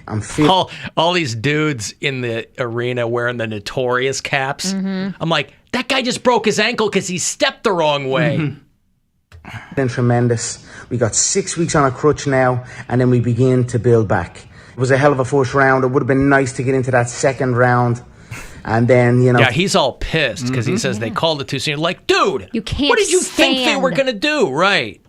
I'm feeling... All these dudes in the arena wearing the Notorious caps. I'm like, that guy just broke his ankle because he stepped the wrong way. Been tremendous. We got 6 weeks on a crutch now, and then we begin to build back. It was a hell of a first round. It would have been nice to get into that second round. And then, Yeah, he's all pissed because he says they called it too soon. Like, dude, you can't. What did you think they were going to do? Right.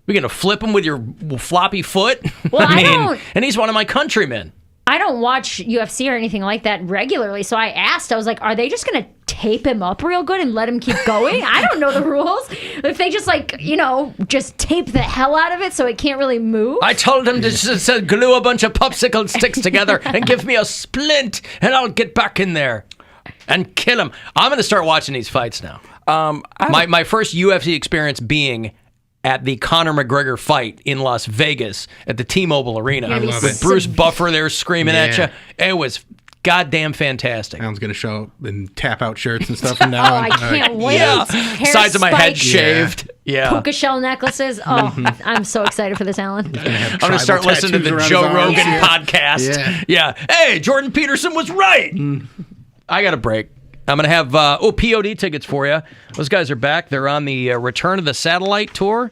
We're going to flip him with your floppy foot? Well, I don't. And he's one of my countrymen. I don't watch UFC or anything like that regularly, so I asked. I was like, are they just going to tape him up real good and let him keep going? I don't know the rules. If they just just tape the hell out of it so it can't really move. I told him to just glue a bunch of popsicle sticks together and give me a splint, and I'll get back in there and kill him. I'm going to start watching these fights now. My first UFC experience being at the Conor McGregor fight in Las Vegas at the T-Mobile Arena. I love with it. Bruce Buffer there screaming at you. It was goddamn fantastic. Alan's going to show up in tap-out shirts and stuff from now on. I can't wait. Yeah. Hair Sides of my head spikes, shaved. Yeah. Puka shell necklaces. Oh, I'm so excited for this, Alan. I'm going to start listening to the Joe Rogan podcast. Yeah. Hey, Jordan Peterson was right. I got a break. I'm going to have POD tickets for you. Those guys are back. They're on the Return of the Satellite Tour.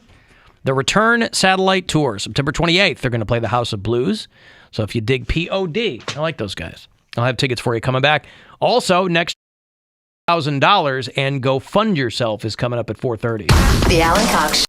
The Return Satellite Tour, September 28th. They're going to play the House of Blues. So if you dig POD, I like those guys. I'll have tickets for you coming back. Also, next $1,000 and Go Fund Yourself is coming up at 4:30. The Alan Cox Show.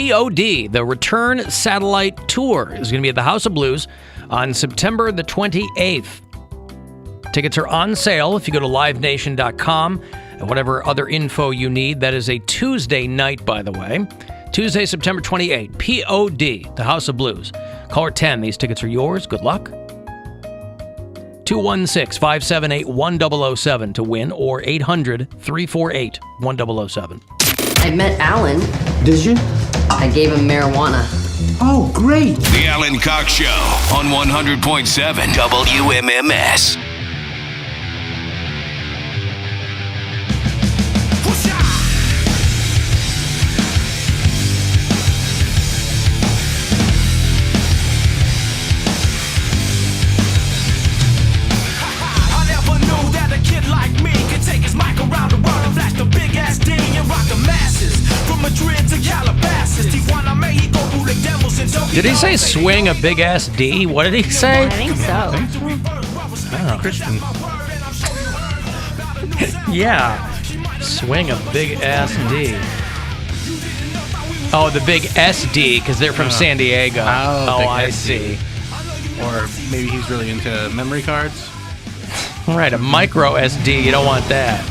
POD, the Return Satellite Tour, is going to be at the House of Blues on September the 28th. Tickets are on sale if you go to livenation.com and whatever other info you need. That is a Tuesday night, by the way. Tuesday, September 28th. POD, the House of Blues. Caller 10, these tickets are yours. Good luck. 216-578-1007 to win, or 800-348-1007. I met Alan. Did you? I gave him marijuana. Oh, great. The Alan Cox Show on 100.7 WMMS. Did he say swing a big ass D? What did he say? I think so. Oh. Christian. Yeah. Swing a big ass D. Oh, the big SD, because they're from San Diego. Oh, big I SD. see. Or maybe he's really into memory cards. Right, a micro SD. You don't want that.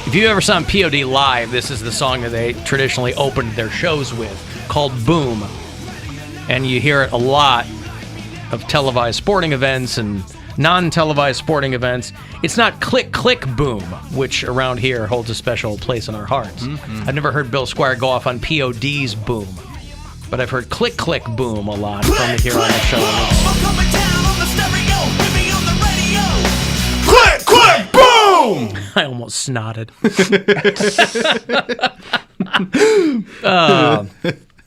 If you ever saw POD live, this is the song that they traditionally opened their shows with, called Boom. And you hear it a lot of televised sporting events and non-televised sporting events. It's not click, click, boom, which around here holds a special place in our hearts. Mm-hmm. I've never heard Bill Squire go off on POD's boom, but I've heard click, click, boom a lot from here on the show. Click, click, boom! I almost snotted.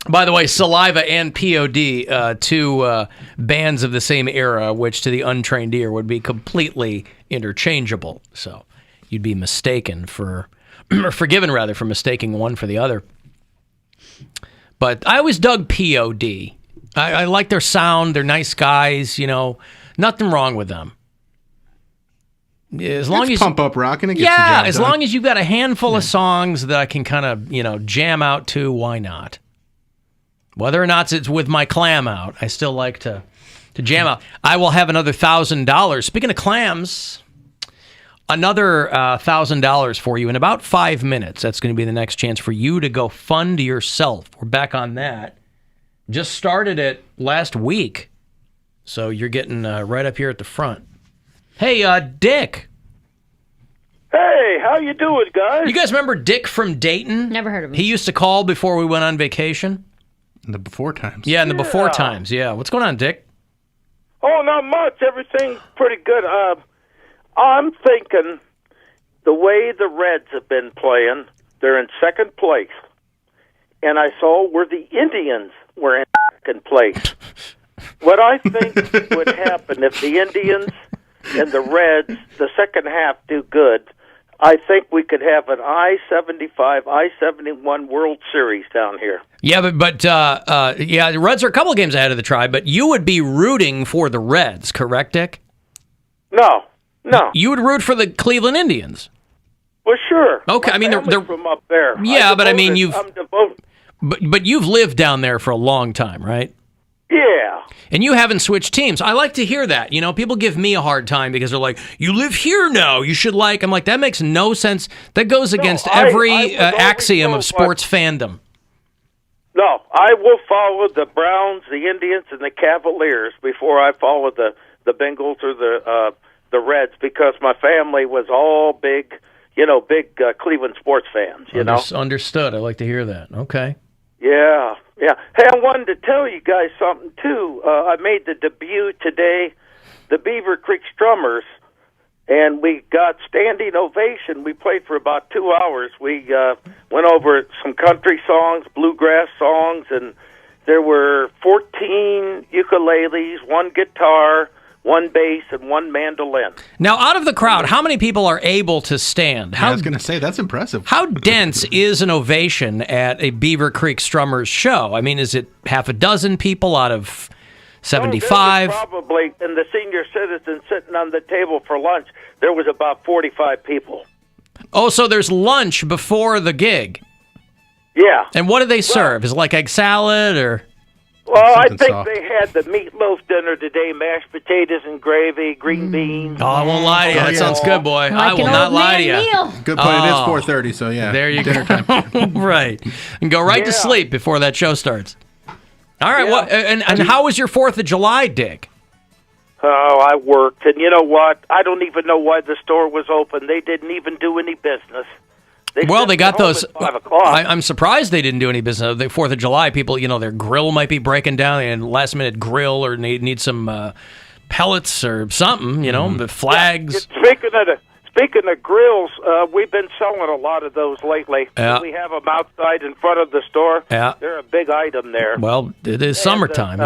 By the way, Saliva and POD, two bands of the same era, which to the untrained ear would be completely interchangeable. So you'd be mistaken or forgiven rather, for mistaking one for the other. But I always dug POD. I like their sound. They're nice guys, nothing wrong with them. As long as pump up rock and it gets the yeah, job as done. long as you've got a handful of songs that I can kind of, jam out to, why not? Whether or not it's with my clam out, I still like to jam out. I will have another $1,000. Speaking of clams, another $1,000 for you in about 5 minutes. That's going to be the next chance for you to go fund yourself. We're back on that. Just started it last week, so you're getting right up here at the front. Hey, Dick. Hey, how you doing, guys? You guys remember Dick from Dayton? Never heard of him. He used to call before we went on vacation. In the before times. Yeah, in the before times. Yeah. What's going on, Dick? Oh, not much. Everything's pretty good. I'm thinking the way the Reds have been playing, they're in second place. And I saw where the Indians were in second place. What I think would happen if the Indians and the Reds, the second half, do good, I think we could have an I-75, I-71 World Series down here. Yeah, but the Reds are a couple of games ahead of the Tribe, but you would be rooting for the Reds, correct, Dick? No. You would root for the Cleveland Indians. Well, sure. Okay, My family's from up there. Yeah, but I mean, I'm devoted. But you've lived down there for a long time, right? Yeah. And you haven't switched teams. I like to hear that. People give me a hard time because they're like, you live here now. You should like. I'm like, that makes no sense. That goes against every axiom of sports fandom. No, I will follow the Browns, the Indians, and the Cavaliers before I follow the Bengals or the Reds, because my family was all big Cleveland sports fans. Understood. I like to hear that. Okay. Yeah. Hey, I wanted to tell you guys something, too. I made the debut today, the Beaver Creek Strummers, and we got standing ovation. We played for about 2 hours. We went over some country songs, bluegrass songs, and there were 14 ukuleles, 1 guitar, 1 bass, and 1 mandolin. Now, out of the crowd, how many people are able to stand? I was going to say, that's impressive. How dense is an ovation at a Beaver Creek Strummers show? I mean, is it half a dozen people out of 75? Probably, and the senior citizens sitting on the table for lunch, there was about 45 people. Oh, so there's lunch before the gig. Yeah. And what do they serve? Is it like egg salad or? Well, I Something think soft. they had the meatloaf dinner today, mashed potatoes and gravy, green beans. Oh, I won't lie to you. That sounds good, boy. I will not lie to you. Good point. It is 4:30, so yeah. There you dinner go. time. Right. And go right to sleep before that show starts. All right. Well, and how was your 4th of July, Dick? Oh, I worked, and you know what? I don't even know why the store was open. They didn't even do any business. They got those. At 5 o'clock. I'm surprised they didn't do any business. The 4th of July, people, their grill might be breaking down and last minute grill or need some pellets or something, the flags. Speaking of grills, we've been selling a lot of those lately. Yeah. We have them outside in front of the store. Yeah. They're a big item there. Well, it is summertime.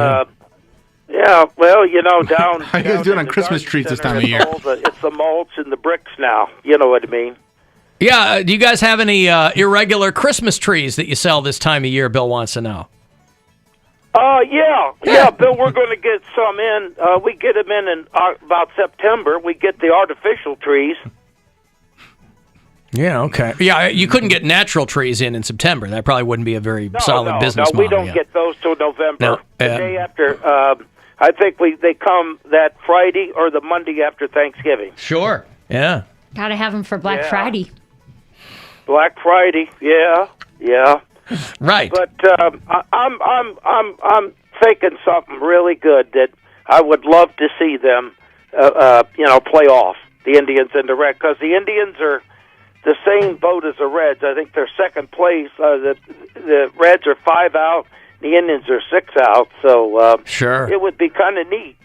Yeah, well, down. How you guys doing on Christmas trees this time of year? It's the mulch and the bricks now. You know what I mean? Yeah. Do you guys have any irregular Christmas trees that you sell this time of year? Bill wants to know. Yeah, Bill, we're going to get some in. We get them in about September. We get the artificial trees. Yeah, okay. Yeah, you couldn't get natural trees in September. That probably wouldn't be a very solid business model. No, we don't get those till November. No, The day after, I think they come that Friday or the Monday after Thanksgiving. Sure. Yeah. Gotta have them for Black Friday. Black Friday, yeah. Right. But I'm thinking something really good that I would love to see them, play off the Indians and the Reds, because the Indians are the same boat as the Reds. I think they're second place. The Reds are 5 out. The Indians are 6 out. So sure, it would be kind of neat.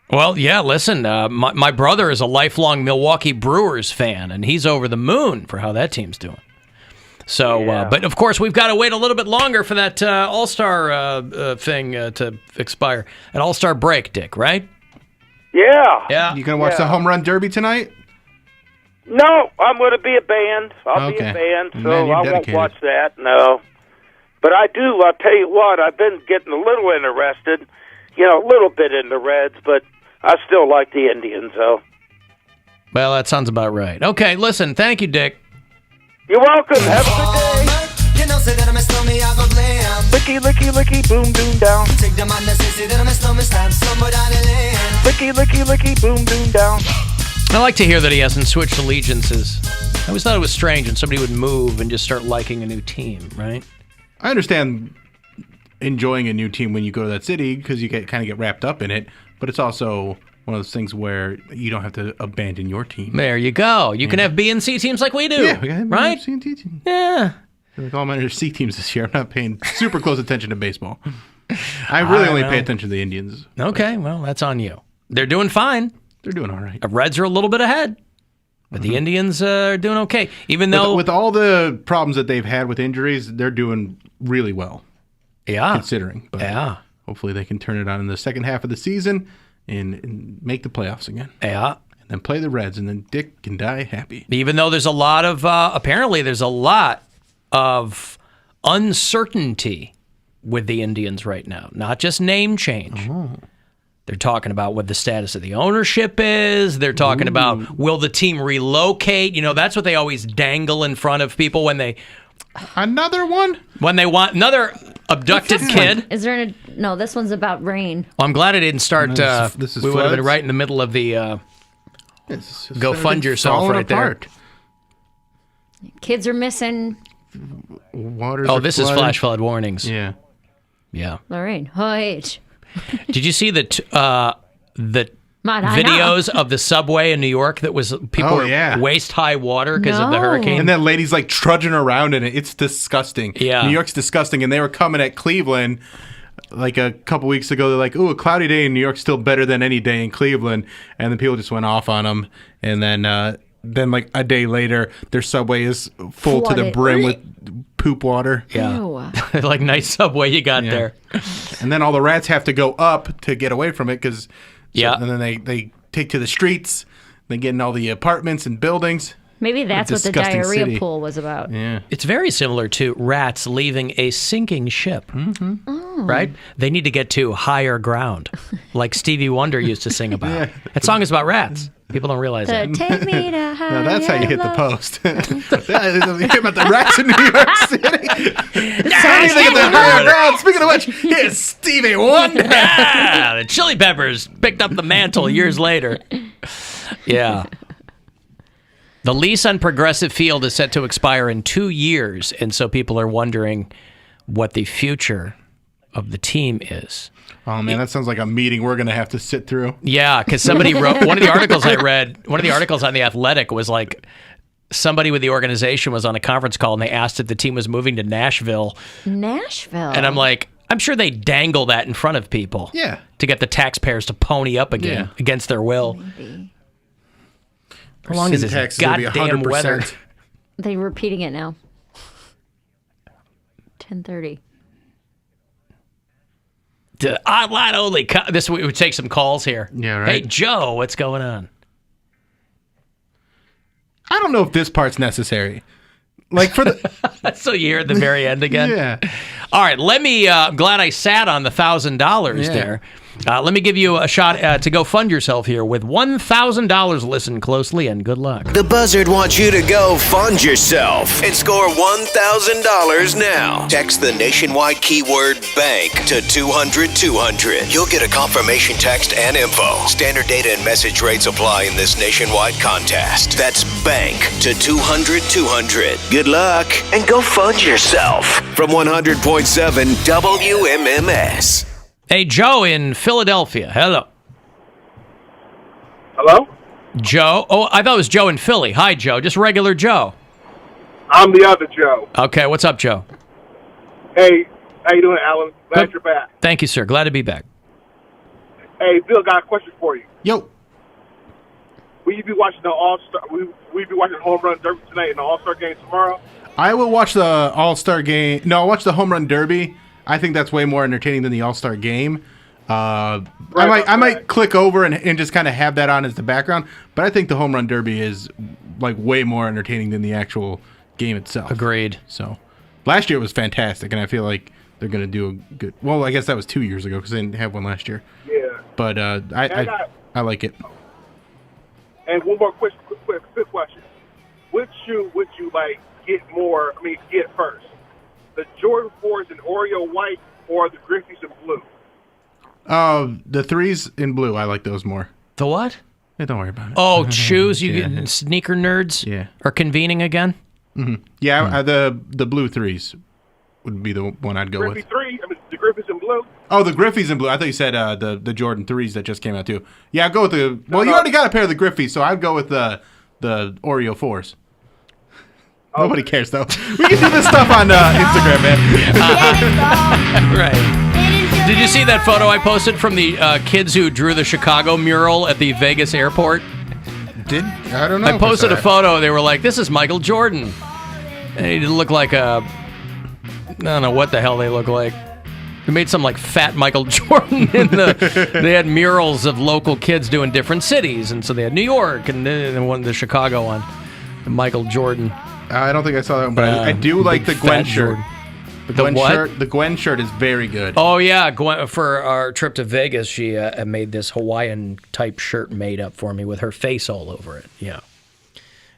Well, yeah, listen, my brother is a lifelong Milwaukee Brewers fan, and he's over the moon for how that team's doing. So, but of course, we've got to wait a little bit longer for that All-Star thing to expire. An All-Star break, Dick, right? Yeah. You gonna watch the home run derby tonight? No, I'm going to be a band. I'll be a band, so I won't watch that, no. But I do, I'll tell you what, I've been getting a little interested, a little bit in the Reds, but I still like the Indians, though. Well, that sounds about right. Okay, listen, thank you, Dick. You're welcome. Have a good day. Licky, licky, licky, boom, boom, down. Licky, licky, licky, boom, boom, down. I like to hear that he hasn't switched allegiances. I always thought it was strange when somebody would move and just start liking a new team, right? I understand enjoying a new team when you go to that city because you kind of get wrapped up in it, but it's also one of those things where you don't have to abandon your team. There you go. You can have B and C teams like we do. Yeah, we got right? C and D teams. Yeah. Like all my C teams this year. I'm not paying super close attention to baseball. I really only pay attention to the Indians. Okay, well, that's on you. They're doing fine. They're doing all right. The Reds are a little bit ahead, but the Indians are doing okay. Even though with all the problems that they've had with injuries, they're doing really well. Yeah, considering. But hopefully they can turn it on in the second half of the season and make the playoffs again. Yeah, and then play the Reds, and then Dick can die happy. Even though there's a lot of apparently there's a lot of uncertainty with the Indians right now. Not just name change. They're talking about what the status of the ownership is. They're talking about, will the team relocate? That's what they always dangle in front of people when they... Another one? When they want another abducted kid. Is there no, this one's about rain. Well, I'm glad I didn't start... This is we would have been floods? right in the middle of the... go fund yourself right apart. there. Kids are missing. This is flash flood warnings. Yeah. Yeah. Lorraine, wait. Did you see the videos of the subway in New York that was people were waist high water because of the hurricane? And that lady's like trudging around in it. It's disgusting. Yeah. New York's disgusting. And they were coming at Cleveland like a couple weeks ago. They're like, "Ooh, a cloudy day in New York's still better than any day in Cleveland." And then people just went off on them. And then like a day later, their subway is full to the brim with poop water. Yeah. Like nice subway you got there. And then all the rats have to go up to get away from it because and then they take to the streets. They get in all the apartments and buildings. Maybe that's what the diarrhea pool was about. Yeah. It's very similar to rats leaving a sinking ship. Mm-hmm. Oh. right? They need to get to higher ground, like Stevie Wonder used to sing about. That song is about rats. People don't realize that. Take me to higher No, that's how you hit the love. post. You hear about the rats in New York City? Anything at the higher ground. Speaking of which, here's Stevie Wonder. The Chili Peppers picked up the mantle years later. Yeah. The lease on Progressive Field is set to expire in 2 years, and so people are wondering what the future of the team is. Oh, man, that sounds like a meeting we're going to have to sit through. Yeah, because somebody wrote, one of the articles I read, one of the articles on The Athletic was like, somebody with the organization was on a conference call and they asked if the team was moving to Nashville. Nashville. And I'm like, I'm sure they dangle that in front of people. Yeah. To get the taxpayers to pony up again against their will. Maybe. How long is this Syntax is gonna be goddamn 100%. weather? They're repeating it now. 10:30. Online only. This we would take some calls here. Yeah, right. Hey, Joe, what's going on? I don't know if this part's necessary. Like for the So you hear at the very end again? Yeah. All right, let me. I'm glad I sat on the $1,000 there. Let me give you a shot to go fund yourself here with $1,000. Listen closely and good luck. The Buzzard wants you to go fund yourself and score $1,000 now. Text the nationwide keyword BANK to 200-200. You'll get a confirmation text and info. Standard data and message rates apply in this nationwide contest. That's BANK to 200-200. Good luck and go fund yourself. From 100.7 WMMS. Hey, Joe in Philadelphia. Hello. Hello? Joe. Oh, I thought it was Joe in Philly. Hi, Joe. Just regular Joe. I'm the other Joe. Okay, what's up, Joe? Hey, how you doing, Alan? Glad you're back. Thank you, sir. Glad to be back. Hey, Bill, got a question for you. Yo. Will you be watching the All-Star? Will you be watching the Home Run Derby tonight and the All-Star game tomorrow? I will watch the All-Star game. No, I'll watch the Home Run Derby. I think that's way more entertaining than the All-Star game. I might click over and just kind of have that on as the background, but I think the Home Run Derby is like way more entertaining than the actual game itself. Agreed. So last year was fantastic, and I feel like they're going to do a good. Well, I guess that was 2 years ago because they didn't have one last year. Yeah. But I like it. And one more quick question: which shoe would you like get first? The Jordan 4s in Oreo white or the Griffeys in blue? The 3s in blue. I like those more. The what? Yeah, don't worry about it. Oh, shoes. You sneaker nerds are convening again? Mm-hmm. Yeah, the blue 3s would be the one I'd go Griffey with. 3, the Griffeys in blue? Oh, the Griffeys in blue. I thought you said the Jordan 3s that just came out too. Yeah, I'd go with the... Well, you already got a pair of the Griffeys, so I'd go with the Oreo 4s. Nobody cares, though. We can do this stuff on Instagram, man. Right. Did you see that photo I posted from the kids who drew the Chicago mural at the Vegas airport? I don't know. I posted a photo. They were like, this is Michael Jordan. And he looked like I don't know what the hell they look like. They made some like fat Michael Jordan they had murals of local kids doing different cities. And so they had New York and then one, the Chicago one. And Michael Jordan. I don't think I saw that one, but I do like the Gwen shirt. The Gwen shirt is very good. Oh, yeah. Gwen, for our trip to Vegas, she made this Hawaiian-type shirt made up for me with her face all over it. Yeah.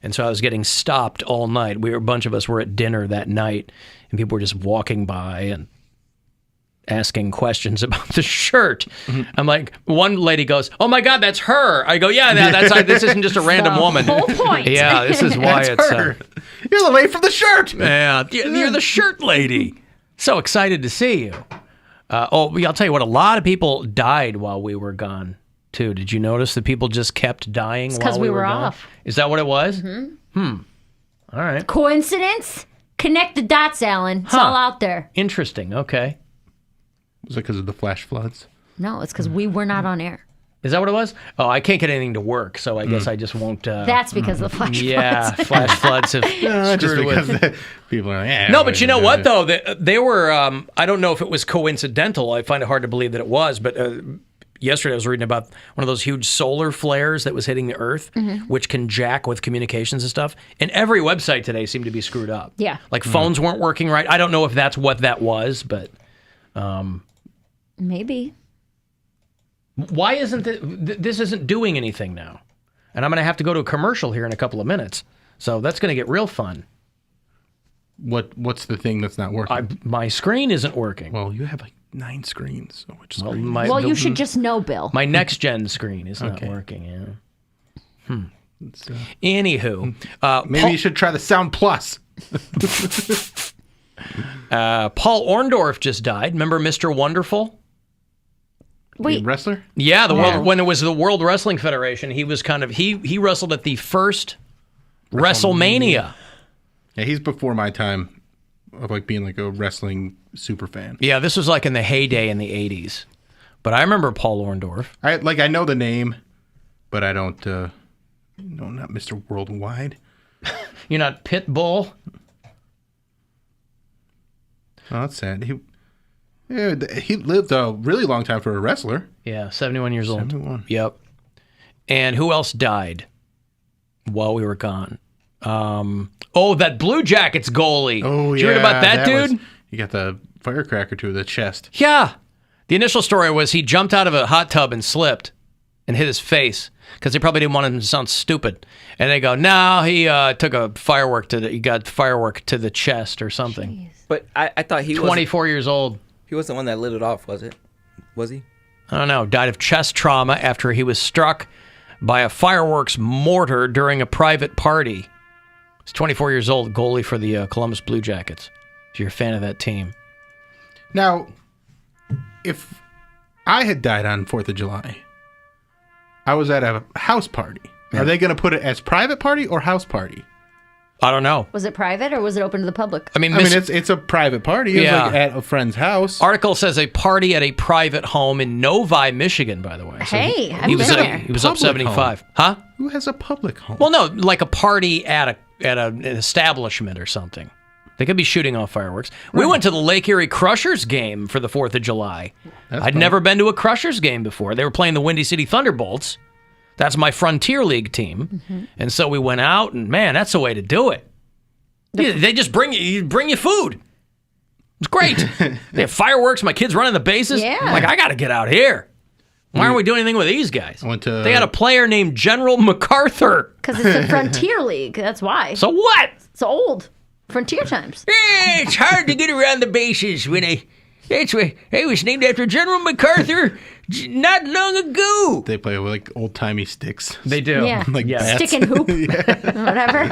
And so I was getting stopped all night. A bunch of us were at dinner that night, and people were just walking by and asking questions about the shirt. Mm-hmm. I'm like, one lady goes, "Oh my God, that's her." I go, "Yeah, that's this isn't just a random woman." Whole point. Yeah, this is why that's it's her. You're the lady from the shirt. Yeah, you're the shirt lady. So excited to see you. I'll tell you what, a lot of people died while we were gone, too. Did you notice that people just kept dying while we were gone? off. Is that what it was? Mm-hmm. All right. Coincidence? Connect the dots, Alan. It's all out there. Interesting. Okay. Was it because of the flash floods? No, it's because we were not on air. Is that what it was? Oh, I can't get anything to work, so I guess I just won't. That's because of the flash floods. Yeah, flash floods have screwed with. People are like, no, but you know what, though? They were, I don't know if it was coincidental. I find it hard to believe that it was, but yesterday I was reading about one of those huge solar flares that was hitting the Earth, which can jack with communications and stuff. And every website today seemed to be screwed up. Yeah. Like phones weren't working right. I don't know if that's what that was, but Maybe. Why isn't this isn't doing anything now? And I'm going to have to go to a commercial here in a couple of minutes. So that's going to get real fun. What's the thing that's not working? My screen isn't working. Well, you have like 9 screens. So which screen? Well, you should just know, Bill. My next gen screen is not working. Yeah. Anywho, maybe you should try the Sound Plus. Paul Orndorff just died. Remember Mr. Wonderful? Wait, the wrestler? Yeah, world when it was the World Wrestling Federation, he was kind of he wrestled at the first WrestleMania. Yeah, he's before my time of like being like a wrestling super fan. Yeah, this was like in the heyday in the 80s. But I remember Paul Orndorff. I know the name, but I don't no, not Mr. Worldwide. You're not Pitbull? Oh, that's sad. He lived a really long time for a wrestler. Yeah, 71 years old. 71. Yep. And who else died while we were gone? That Blue Jackets goalie. Oh, Did you read about that dude? He got the firecracker to the chest. Yeah. The initial story was he jumped out of a hot tub and slipped and hit his face because they probably didn't want him to sound stupid. And they go, no, he took a firework he got firework to the chest or something. Jeez. But I thought he was 24 years old. He wasn't the one that lit it off, was it? Was he? I don't know. Died of chest trauma after he was struck by a fireworks mortar during a private party. He's 24 years old, goalie for the Columbus Blue Jackets. If you're a fan of that team. Now, if I had died on 4th of July, I was at a house party. Yeah. Are they going to put it as private party or house party? I don't know. Was it private or was it open to the public? I mean, it's a private party. It was like at a friend's house. Article says a party at a private home in Novi, Michigan, by the way. So hey, I've been there. He was up 75. Home. Huh? Who has a public home? Well, no, like a party at an establishment or something. They could be shooting off fireworks. Right. We went to the Lake Erie Crushers game for the 4th of July. I'd never been to a Crushers game before. They were playing the Windy City Thunderbolts. That's my Frontier League team. Mm-hmm. And so we went out, and man, that's the way to do it. They just bring you food. It's great. They have fireworks. My kids running the bases. Yeah. I'm like, I got to get out here. Why aren't we doing anything with these guys? They had a player named General MacArthur. Because it's a Frontier League. That's why. So what? It's old. Frontier times. It's hard to get around the bases when it was named after General MacArthur not long ago. They play with like old timey sticks. They do. Yeah. Like bats. Stick and hoop. Whatever.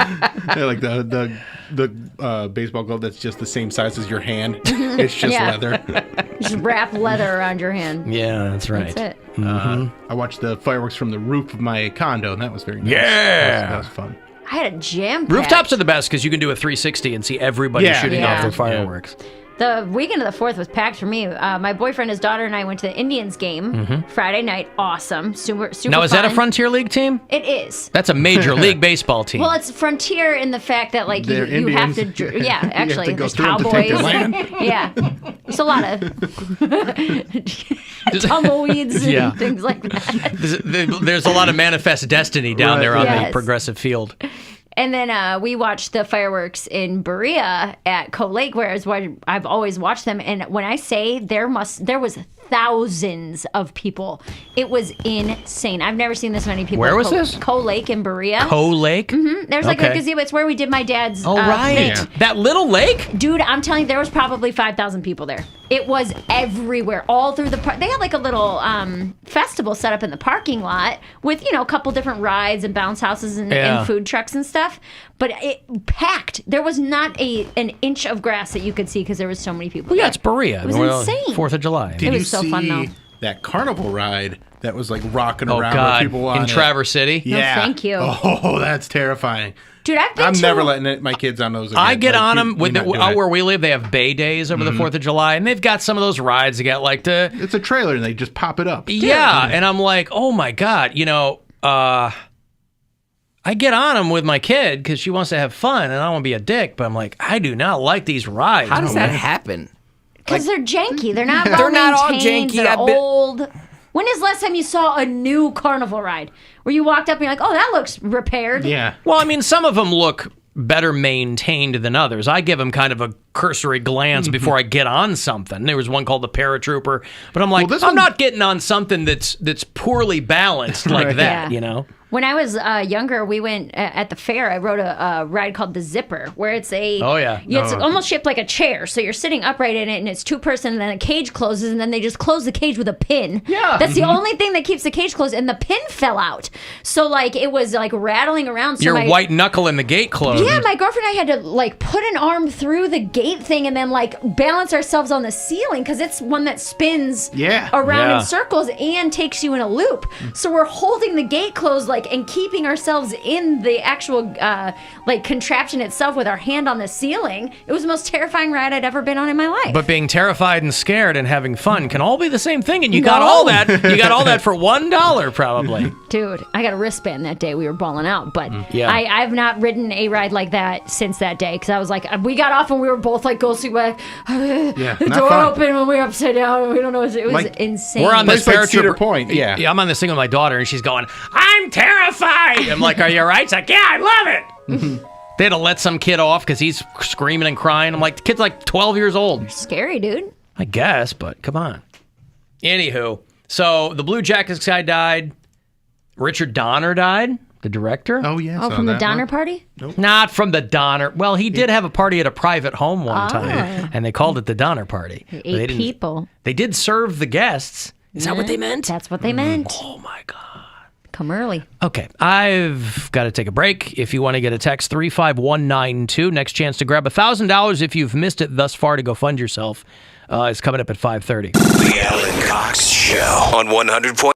They're like the baseball glove that's just the same size as your hand. It's just leather. Just wrap leather around your hand. Yeah, that's right. That's it. I watched the fireworks from the roof of my condo, and that was very nice. Yeah. That was fun. I had a jam. Rooftops are the best because you can do a 360 and see everybody shooting off their fireworks. The weekend of the 4th was packed for me. My boyfriend, his daughter, and I went to the Indians game Friday night. Awesome. Super Now, is that a fun. Frontier League team? It is. That's a major league baseball team. Well, it's Frontier in the fact that, like, you have to... Yeah, actually. There's cowboys. Yeah. There's a lot of tumbleweeds and things like that. There's a lot of manifest destiny down there on the progressive field. And then we watched the fireworks in Baria at Coe Lake, where I've always watched them. And when I say there was thousands of people, it was insane. I've never seen this many people. Where was this? Coe Lake in Berea. Coe Lake? Mm-hmm. There's like a gazebo. It's where we did my dad's right. thing. That little lake? Dude, I'm telling you, there was probably 5,000 people there. It was everywhere, all through the park. They had like a little festival set up in the parking lot with, a couple different rides and bounce houses and food trucks and stuff. But it packed. There was not an inch of grass that you could see because there was so many people. Well, yeah, it's Berea. It was insane. 4th of July. Did it was so fun, though. That carnival ride that was like rocking around God. with people on in Traverse City? Yeah. No, thank you. Oh, that's terrifying. Dude, I'm never letting my kids on those again. I get on them. Out where we live, they have Bay Days over the 4th of July, and they've got some of those rides. They got like It's a trailer, and they just pop it up. Yeah, and I'm like, oh my God, I get on them with my kid because she wants to have fun, and I don't want to be a dick, but I'm like, I do not like these rides. How does that happen? Because they're janky. They're not They're not all maintained. janky. They're old. When is the last time you saw a new carnival ride where you walked up and you're like, oh, that looks repaired? Yeah. Well, I mean, some of them look better maintained than others. I give them kind of a cursory glance before I get on something. There was one called the Paratrooper, but I'm like, I'm not getting on something that's poorly balanced like that, you know? When I was younger, we went at the fair. I rode a ride called the Zipper, where it's a it's almost shaped like a chair. So you're sitting upright in it, and it's two-person, and then a cage closes, and then they just close the cage with a pin. Yeah, that's the only thing that keeps the cage closed, and the pin fell out. So like it was like rattling around. So You're white knuckling the gate closed. Yeah, my girlfriend and I had to like put an arm through the gate thing, and then like balance ourselves on the ceiling because it's one that spins around in circles and takes you in a loop. So we're holding the gate closed and keeping ourselves in the actual contraption itself with our hand on the ceiling. It was the most terrifying ride I'd ever been on in my life. But being terrified and scared and having fun can all be the same thing, and you got all that. You got all that for $1 probably. Dude, I got a wristband that day. We were balling out, but I've not ridden a ride like that since that day because I was like, we got off and we were both like ghostly, like the door open when we were upside down. And we don't know. It was insane. We're on this Cedar Point. Yeah, I'm on this thing with my daughter, and she's going, "I'm terrified." I'm like, "Are you all right?" She's like, "Yeah, I love it." They had to let some kid off because he's screaming and crying. I'm like, the kid's like 12 years old. Scary, dude. I guess, but come on. Anywho, so the Blue Jackets guy died. Richard Donner died, the director. Oh, yeah. Oh, from the Donner Party? Nope. Not from the Donner. Well, he did have a party at a private home one time, and they called it the Donner Party. 8 people. They did serve the guests. Is that what they meant? That's what they meant. Oh, my God. Come early. Okay, I've got to take a break. If you want to get a text, 35192. Next chance to grab $1,000 if you've missed it thus far to go fund yourself is coming up at 5:30. The Alan Cox Show on 100.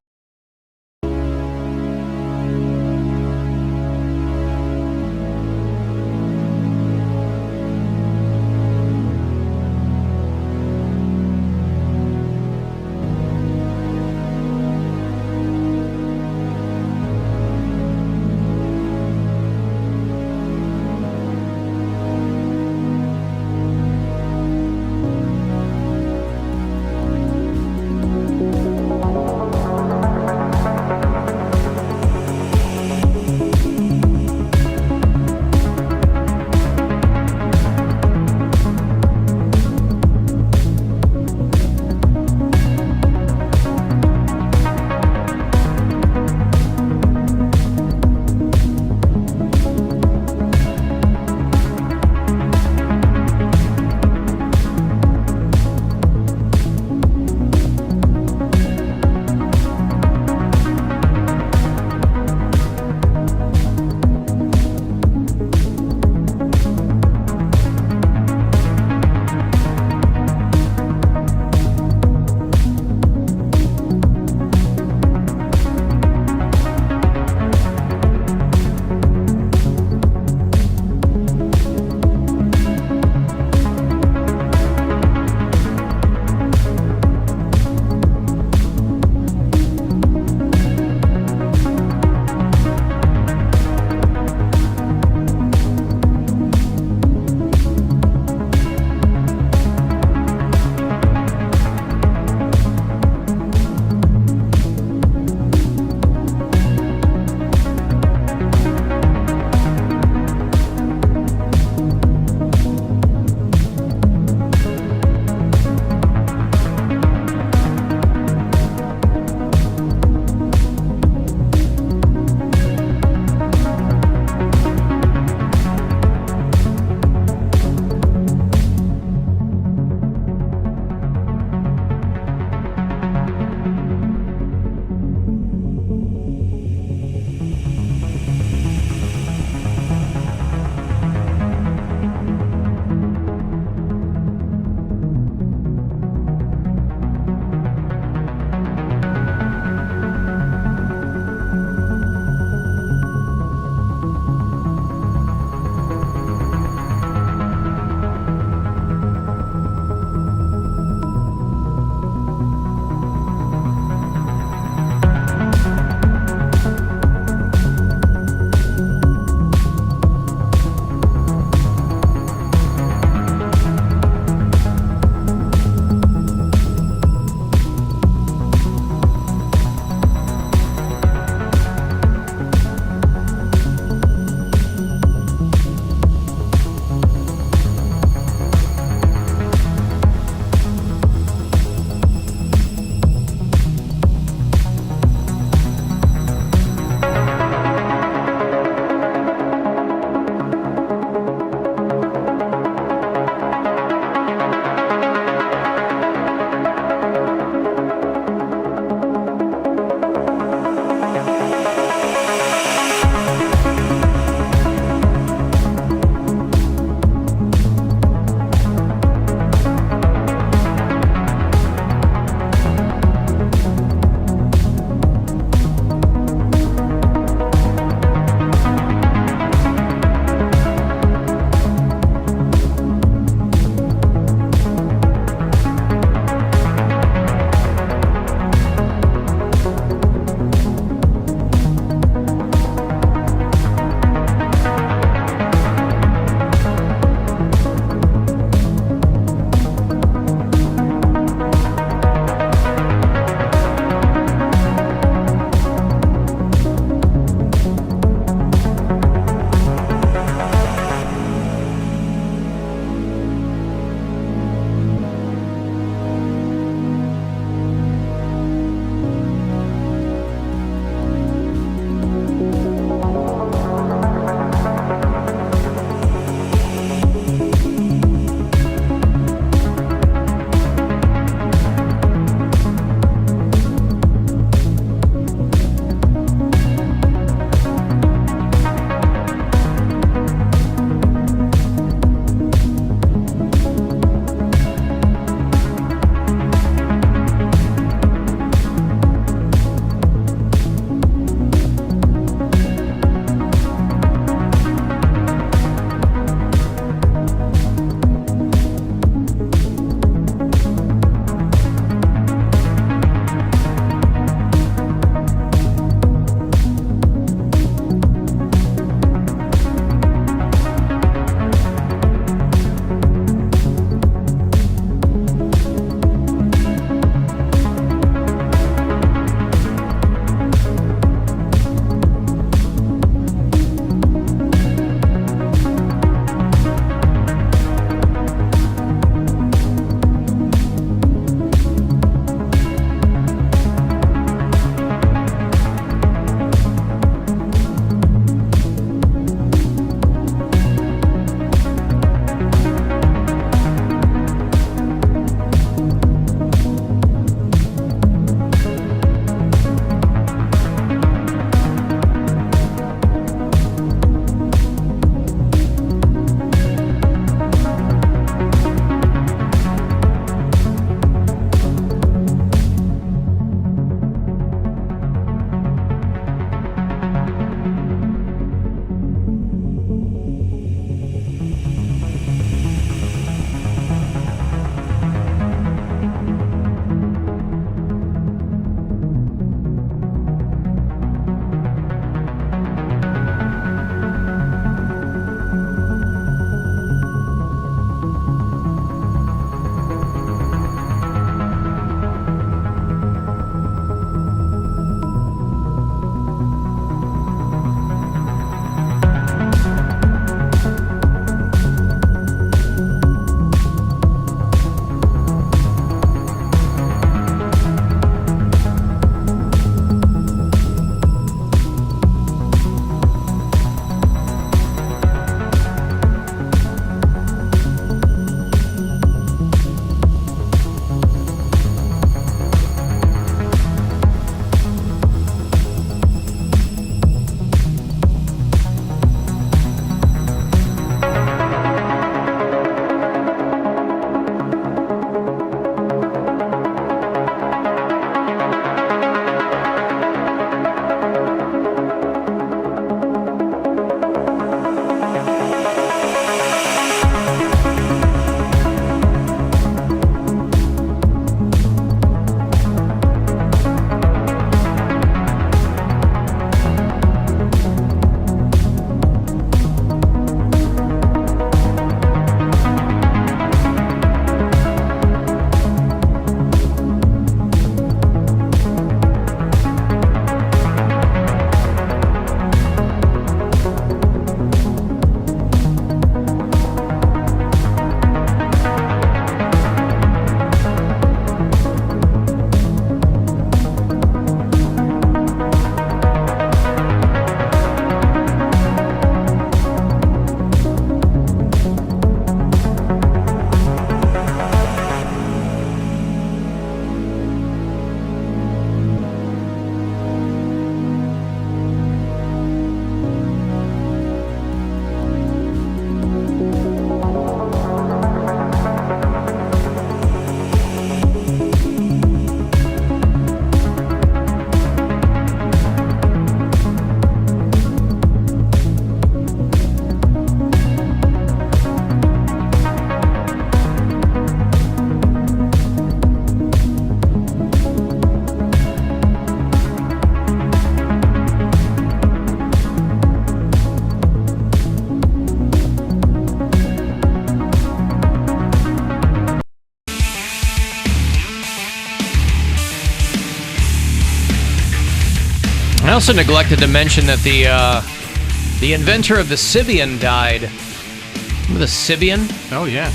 I also neglected to mention that the inventor of the Sibian died. Remember the Sibian? Oh, yeah.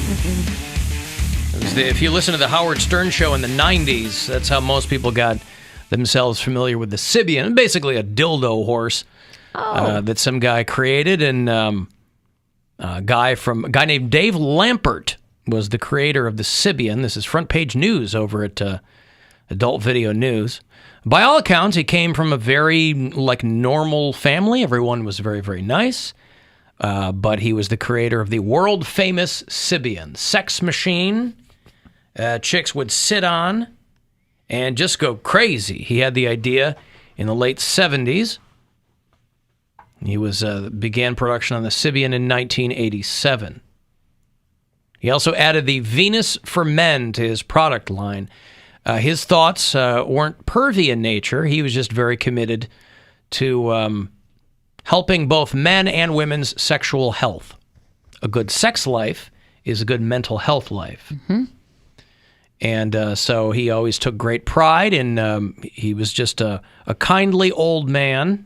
It was if you listen to the Howard Stern show in the 90s, that's how most people got themselves familiar with the Sibian. Basically a dildo horse that some guy created. And a guy named Dave Lampert was the creator of the Sibian. This is front page news over at Adult Video News. By all accounts, he came from a very normal family. Everyone was very, very nice. But he was the creator of the world-famous Sibian sex machine. Chicks would sit on and just go crazy. He had the idea in the late 70s. He began production on the Sibian in 1987. He also added the Venus for Men to his product line. His thoughts weren't pervy in nature. He was just very committed to helping both men and women's sexual health. A good sex life is a good mental health life. Mm-hmm. And so he always took great pride in, he was just a kindly old man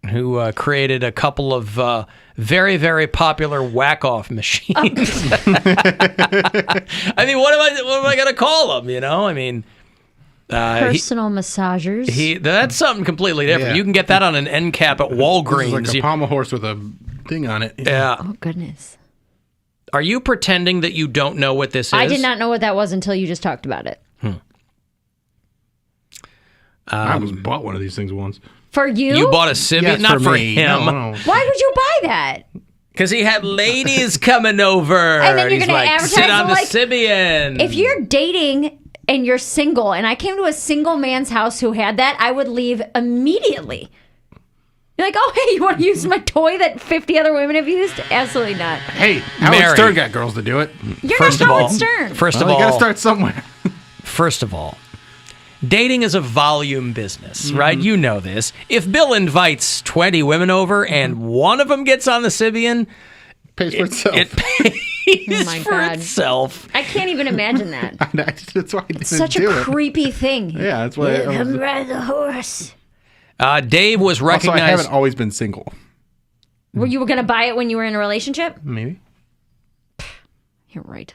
who created a couple of very, very popular whack-off machines. I mean, what am I going to call them, you know? I mean... personal massagers. That's something completely different. Yeah. You can get that on an end cap at Walgreens. It's like a pommel horse with a thing on it. Yeah. Oh, goodness. Are you pretending that you don't know what this is? I did not know what that was until you just talked about it. I almost bought one of these things once. For you? You bought a Sibian? Yes, not for me. him. No. Why would you buy that? Because he had ladies coming over. And then you're He's going to like, advertise sit on the like, Sibian. If you're dating and you're single, and I came to a single man's house who had that, I would leave immediately. You're like, oh, hey, you want to use my toy that 50 other women have used? Absolutely not. Hey, Howard Stern got girls to do it. You're not Howard Stern. First of all, you got to start somewhere. First of all, dating is a volume business, right? You know this. If Bill invites 20 women over and one of them gets on the Sibian, pays for itself. It pays Oh my for God. itself. I can't even imagine that. That's why I didn't It's such do a it. creepy thing. Yeah, that's why. I'm riding the horse. Dave was recognized. Also, I haven't always been single. Were you going to buy it when you were in a relationship? Maybe. You're right.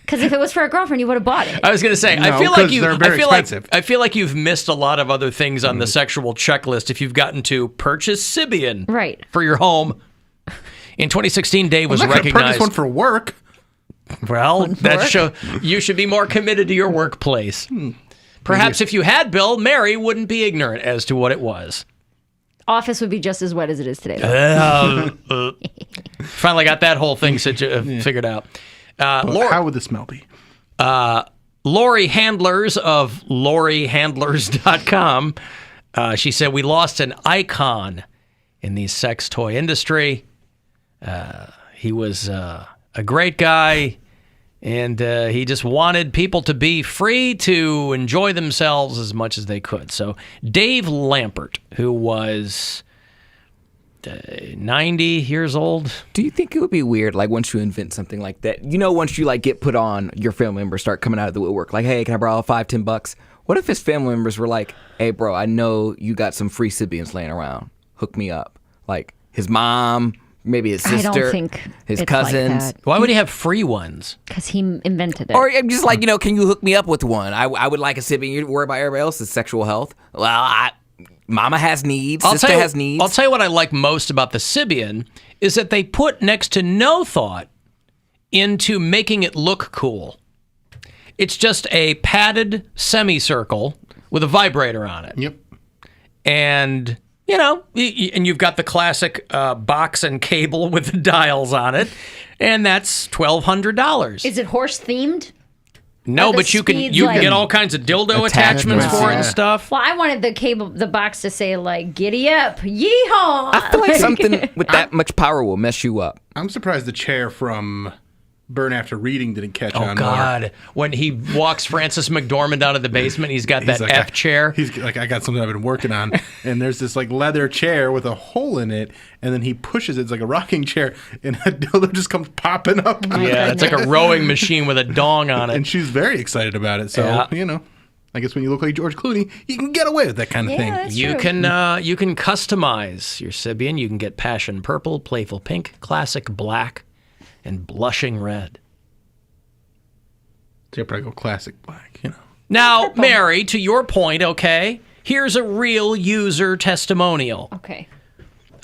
Because if it was for a girlfriend, you would have bought it. I was going to say, No, I feel like 'cause they're very expensive. I feel like you've missed a lot of other things on the sexual checklist if you've gotten to purchase Sibian Right. for your home. In 2016, Dave was I'm not gonna recognized. purchase one for work. Well, you should be more committed to your workplace. Perhaps if you had Bill, Mary wouldn't be ignorant as to what it was. Office would be just as wet as it is today. Finally got that whole thing figured out. How would the smell be? Lori Handlers of LoriHandlers.com. She said, we lost an icon in the sex toy industry. He was a great guy, and he just wanted people to be free to enjoy themselves as much as they could. So Dave Lampert, who was 90 years old. Do you think it would be weird, like, once you invent something like that? You know, once you, like, get put on, your family members start coming out of the woodwork. Like, hey, can I borrow $5-10? What if his family members were like, hey, bro, I know you got some free Sibians laying around. Hook me up. Like, his mom, maybe his sister, I don't think his it's cousins. Like that. Why would he have free ones? Because he invented it. Or I'm just like, can you hook me up with one? I would like a Sibian. You worry about everybody else's sexual health. Well, Mama has needs. Sister has needs. I'll tell you what I like most about the Sibian is that they put next to no thought into making it look cool. It's just a padded semicircle with a vibrator on it. Yep. And, and you've got the classic box and cable with the dials on it, and that's $1,200. Is it horse themed? No, but you can get all kinds of dildo attachments for it and stuff. Well, I wanted the box to say, like, giddy up, yeehaw. I feel like something with that much power will mess you up. I'm surprised the chair from Burn After Reading didn't catch on. Oh, God. When he walks Francis McDormand out of the basement, he's got that F chair. He's like, I got something I've been working on. And there's this, like, leather chair with a hole in it. And then he pushes it. It's like a rocking chair. And a dildo just comes popping up. Yeah, it's like a rowing machine with a dong on it. And she's very excited about it. So, I guess when you look like George Clooney, you can get away with that kind of thing. That's You true. can customize your Sibian. You can get passion purple, playful pink, classic black, and blushing red. So you probably go classic black, you know. Now, Mary, to your point, okay, here's a real user testimonial. Okay.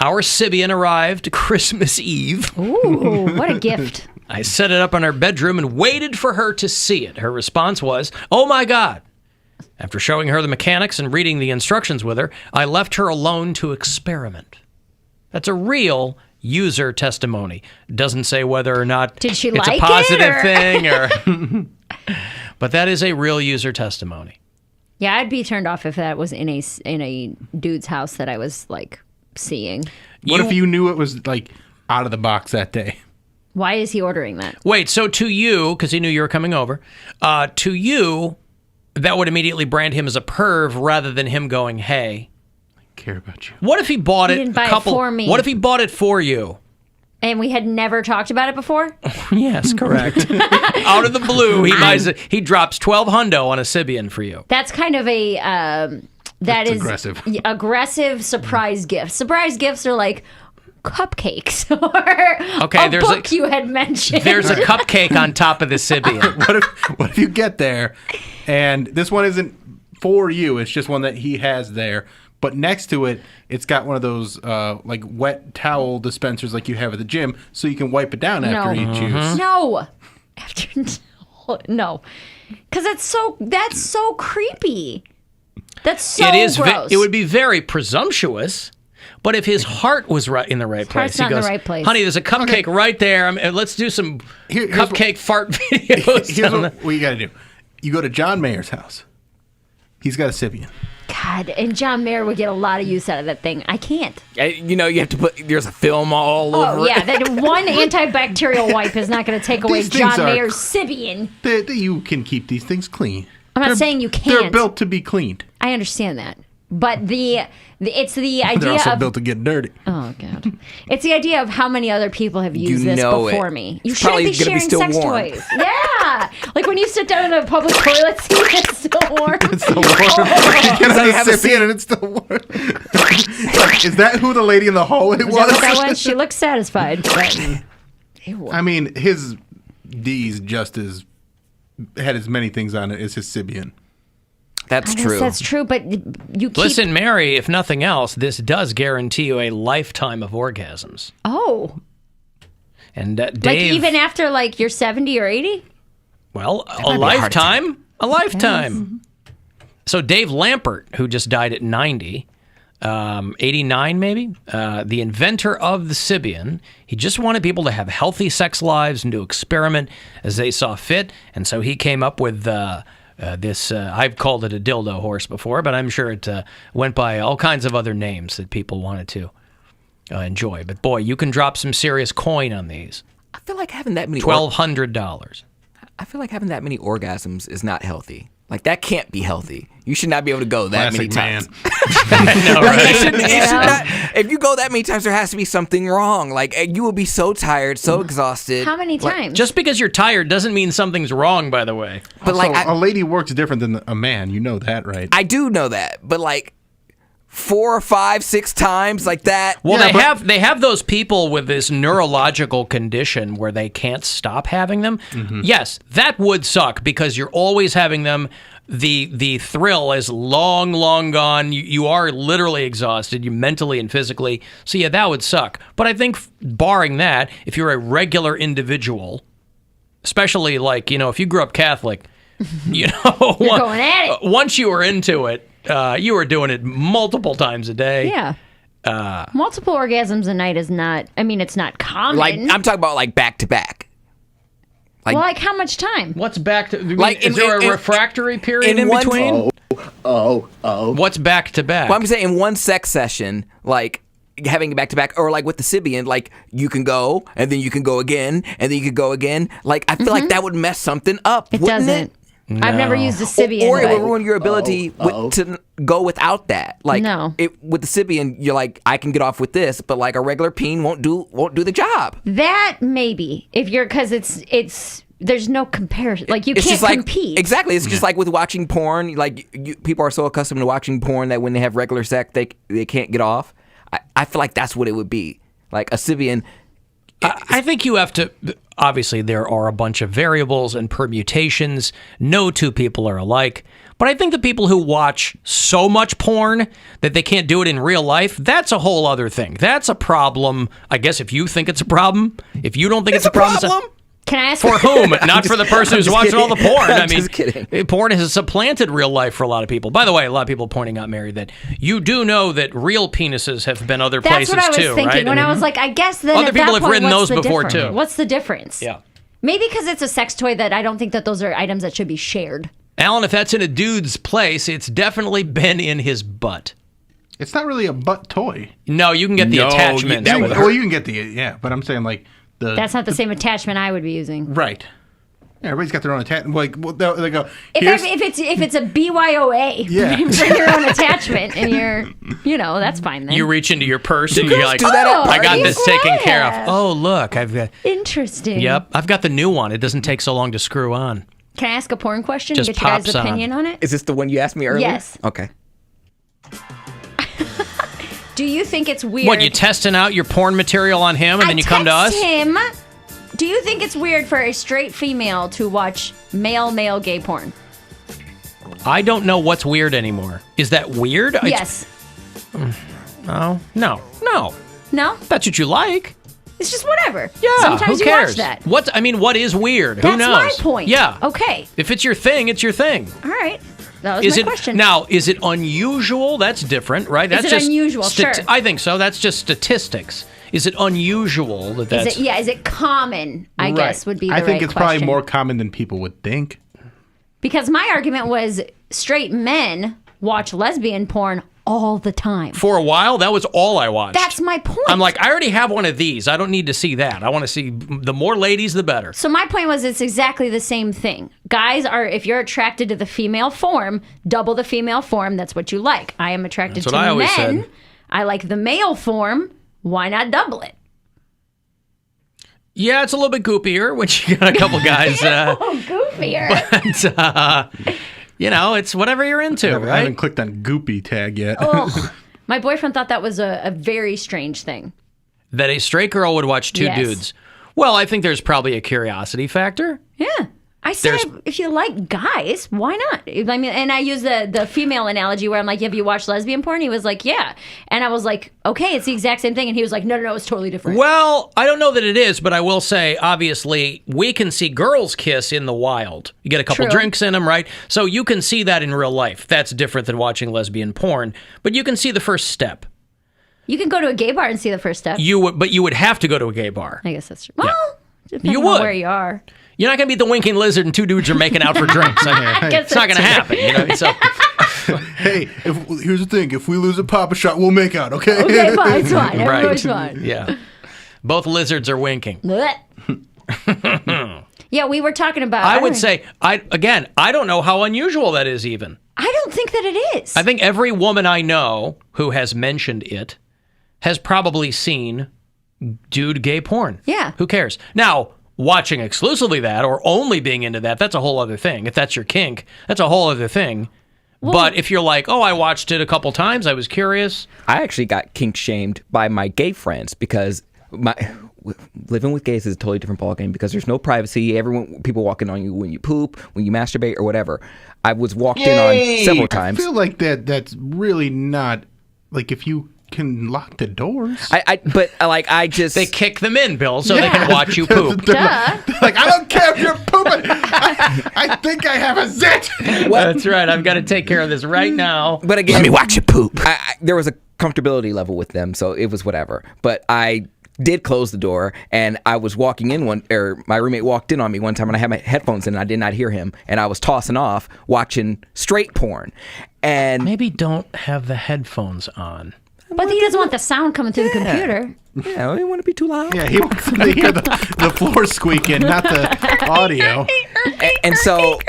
Our Sibian arrived Christmas Eve. Ooh, what a gift. I set it up in our bedroom and waited for her to see it. Her response was, "Oh my God." After showing her the mechanics and reading the instructions with her, I left her alone to experiment. That's a real user testimony. Doesn't say whether or not Did she it's like a positive it, or? thing or but that is a real user testimony. Yeah, I'd be turned off if that was in a dude's house that I was like seeing. What if you knew it was like out of the box that day? Why is he ordering that? Wait, so to you, because he knew you were coming over, to you, that would immediately brand him as a perv rather than him going, "Hey, I care about you." What if he bought He it didn't buy a it couple? for me. What if he bought it for you? And we had never talked about it before? Yes, correct. Out of the blue, he buys it. He drops $1,200 on a Sibian for you. That's kind of a That's is aggressive. aggressive surprise gift. Surprise gifts are like cupcakes or Okay, a there's book you had mentioned. There's a cupcake on top of the Sibian. What if you get there and this one isn't for you, it's just one that he has there, but next to it, it's got one of those like wet towel dispensers like you have at the gym, so you can wipe it down after you choose. No. No. Because that's so creepy. That's so It is. gross. It would be very presumptuous. But if his heart was right in the right place, heart's not he in goes, the right place. "Honey, there's a cupcake right there. Let's do some cupcake fart videos." Here's what you got to do. You go to John Mayer's house. He's got a Sibian. God, and John Mayer would get a lot of use out of that thing. I can't. You know, you have to put, there's a film all over Oh, yeah. it. That one antibacterial wipe is not going to take away These things John are- Mayer's Sibian. You can keep these things clean. I'm not They're- saying you They're can't. built to be cleaned. I understand that. But it's the idea They're also of... built to get dirty. Oh, God. It's the idea of how many other people have used You this know before it. me. You It's shouldn't probably be gonna be sharing still sex warm. toys. Yeah. Like when you sit down in a public toilet seat, it's still warm. It's still warm. You get on a Sibian and it's still warm. Is that who the lady in the hallway Is was? that what that was? She looks satisfied. But, I mean, his D's had as many things on it as his Sibian. That's I guess that's true, but you keep... Listen, Mary, if nothing else, this does guarantee you a lifetime of orgasms. Oh. And Dave, Like even after like you're 70 or 80? well, That a might be a heart lifetime, a lifetime. So Dave Lampert, who just died at 90, 89 maybe, the inventor of the Sibian, he just wanted people to have healthy sex lives and to experiment as they saw fit, and so he came up with this, I've called it a dildo horse before, but I'm sure it went by all kinds of other names that people wanted to enjoy. But boy, you can drop some serious coin on these. I feel like having that many $1,200. I feel like having that many orgasms is not healthy. Like that can't be healthy. You should not be able to go that many times. If you go that many times, there has to be something wrong. Like you will be so tired, so exhausted. How many times? Just because you're tired doesn't mean something's wrong, by the way. But a lady works different than a man. You know that, right? I do know that, but like 4, 5, 6 times like that. Well, they have those people with this neurological condition where they can't stop having them. Mm-hmm. Yes, that would suck because you're always having them. The thrill is long gone. You are literally exhausted, you mentally and physically. So yeah, that would suck. But I think barring that, if you're a regular individual, especially like, if you grew up Catholic, You're going at it. Once you were into it, you were doing it multiple times a day. Yeah. Multiple orgasms a night is not, it's not common. Like I'm talking about like back to back. Like how much time? What's back to? Like, is there a refractory period in one- between? What's back to back? Well, I'm saying in one sex session, like having it back to back, or like with the Sibian, like you can go and then you can go again and then you can go again. Like I feel like that would mess something up. It wouldn't doesn't. It? I've never used a Sibian. Or it but- would ruin your ability to go without that. Like No. with the Sibian, you're like, I can get off with this, but like a regular peen won't do the job. That maybe if you're because it's there's no comparison. Like you It's can't just compete. Exactly. It's just like with watching porn. Like people are so accustomed to watching porn that when they have regular sex, they can't get off. I feel like that's what it would be. Like a Sibian. I think you have to. Obviously, there are a bunch of variables and permutations. No two people are alike. But I think the people who watch so much porn that they can't do it in real life, that's a whole other thing. That's a problem. I guess if you think it's a problem, if you don't think it's a problem. Can I ask For whom? Not for the person who's watching all the porn. I mean, just kidding. Porn has supplanted real life for a lot of people. By the way, a lot of people pointing out, Mary, that you do know that real penises have been other That's places what I was too, thinking right? when I was like, I guess then other at people that have point, ridden what's those the before difference? too. What's the difference? Yeah. Maybe because it's a sex toy that I don't think that those are items that should be shared. Alan, if that's in a dude's place, it's definitely been in his butt. It's not really a butt toy. No, you can get the attachment. Well, you can get but I'm saying like That's not the same attachment I would be using. Right. Yeah, everybody's got their own attachment. Like they go. If it's a BYOA, Yeah. bring your own attachment, and that's fine then. You reach into your purse and girls you're like, do that at I got parties? this taken care of. Yeah. Oh, look, I've got. Interesting. Yep, I've got the new one. It doesn't take so long to screw on. Can I ask a porn question Just and get your guys' pops on. opinion on it? Is this the one you asked me earlier? Yes. Okay. Do you think it's weird? What, you testing out your porn material on him and then you come to us? text him. Do you think it's weird for a straight female to watch male gay porn? I don't know what's weird anymore. Is that weird? Yes. No. No. No? That's what you like. It's just whatever. Yeah. Sometimes who you cares? watch that. What is weird? Who That's knows? my point. Yeah. Okay. If it's your thing, it's your thing. All right. That was my question. Now, is it unusual? That's different, right? That's Is it just unusual? Sure. I think so. That's just statistics. Is it unusual that that's... Is it common, I guess, would be the I think right it's question. probably more common than people would think. Because my argument was straight men watch lesbian porn all the time. For a while, that was all I watched. That's my point. I'm like, I already have one of these. I don't need to see that. I want to see the more ladies, the better. So my point was it's exactly the same thing. Guys are, if you're attracted to the female form, double the female form. That's what you like. I am attracted That's to what I always men. said. I like the male form. Why not double it? Yeah, it's a little bit goopier when you got a couple guys. Goofier. But, it's whatever you're into, I right? haven't clicked on goopy tag yet. Ugh. My boyfriend thought that was a very strange thing. That a straight girl would watch two Yes. dudes. Well, I think there's probably a curiosity factor. Yeah. I said, if you like guys, why not? I mean, and I use the female analogy where I'm like, have you watched lesbian porn? He was like, yeah. And I was like, okay, it's the exact same thing. And he was like, no, it's totally different. Well, I don't know that it is, but I will say, obviously, we can see girls kiss in the wild. You get a couple True. drinks in them, right? So you can see that in real life. That's different than watching lesbian porn, but you can see the first step. You can go to a gay bar and see the first step. But you would have to go to a gay bar. I guess that's true. Well, depending You on would. where you are. You're not going to be the winking lizard and two dudes are making out for drinks. I guess It's not going to that's happen. You know? So, Hey, here's the thing. If we lose a Papa Shot, we'll make out, okay? Okay, fine, it's fine. right. Everybody's fine. Yeah. Both lizards are winking. Blech. Yeah, we were talking about... I would say, I don't know how unusual that is even. I don't think that it is. I think every woman I know who has mentioned it has probably seen dude gay porn. Yeah. Who cares? Now, watching exclusively that or only being into that, that's a whole other thing. If that's your kink, that's a whole other thing. But if you're like, I watched it a couple times, I was curious. I actually got kink shamed by my gay friends because living with gays is a totally different ballgame because there's no privacy. People walking on you when you poop, when you masturbate, or whatever. I was walked in on several times. I feel like that's really not like if you can lock the doors. They kick them in, Bill, so they can watch you poop. Like, I don't care if you're pooping. I think I have a zit. That's right. I've got to take care of this right now. But again, let me watch you poop. There was a comfortability level with them, so it was whatever. But I did close the door, and I was walking in my roommate walked in on me one time, and I had my headphones in, and I did not hear him, and I was tossing off watching straight porn. And maybe don't have the headphones on. But he doesn't want the sound coming through the computer. Yeah, we want to be too loud. Yeah, he wants to hear the floor squeaking, not the audio. And so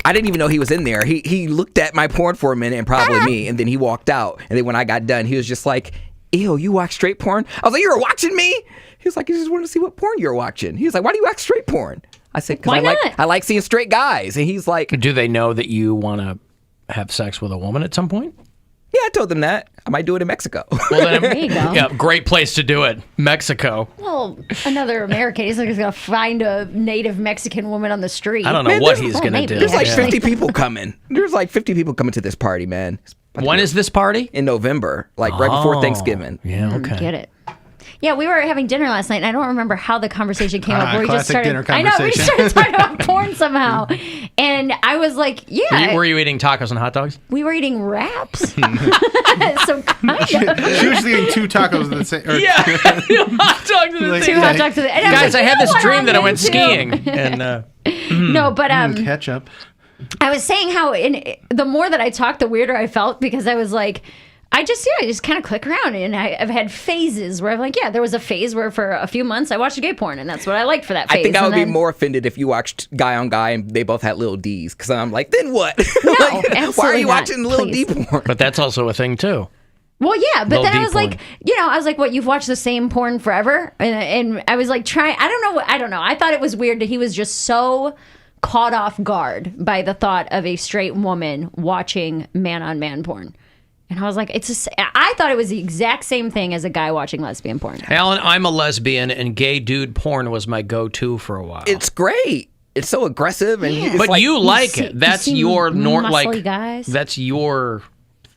I didn't even know he was in there. He looked at my porn for a minute, and probably me, and then he walked out. And then when I got done, he was just like, ew, you watch straight porn? I was like, you were watching me? He was like, I just wanted to see what porn you were watching. He was like, why do you watch straight porn? I said, because Why not? I like seeing straight guys. And he's like, Do they know that you want to have sex with a woman at some point? yeah, I told them that. I might do it in Mexico. Well, then, There you go. yeah, great place to do it, Mexico. Well, another American. He's like, he's going to find a native Mexican woman on the street. I don't know what he's going to do. There's like Yeah. 50 people coming. There's like 50 people coming to this party, man. When is this party? In November, like right before Thanksgiving. Yeah, okay. Get it. Yeah, we were having dinner last night, and I don't remember how the conversation came up. Where we just classic started. dinner I know we conversation. started talking about porn somehow, and I was like, "Yeah." Were you eating tacos and hot dogs? We were eating wraps. So kind of. She was eating 2 tacos at the same. Yeah, hot dogs at the Like- same Two hot time. dogs to the. And Guys, I was like, had this "You know what dream I'm that I went into?" skiing, and No, but ketchup. I was saying how the more that I talked, the weirder I felt because I was like, I just kind of click around, and I've had phases where I'm like, yeah, there was a phase where for a few months I watched gay porn, and that's what I liked for that phase. I think I would And be then- more offended if you watched Guy on Guy and they both had little D's. Because I'm like, then what? No, Like, why are absolutely you not, watching little please. D porn? but that's also a thing too. Well, yeah, but Little then I D was porn. like, I was like, what? You've watched the same porn forever, and I was like, trying. I don't know. I thought it was weird that he was just so caught off guard by the thought of a straight woman watching man-on-man porn. And I was like, I thought it was the exact same thing as a guy watching lesbian porn. Alan, I'm a lesbian, and gay dude porn was my go-to for a while. It's great. It's so aggressive, and it's But like, you like it. That's your muscly guys. That's your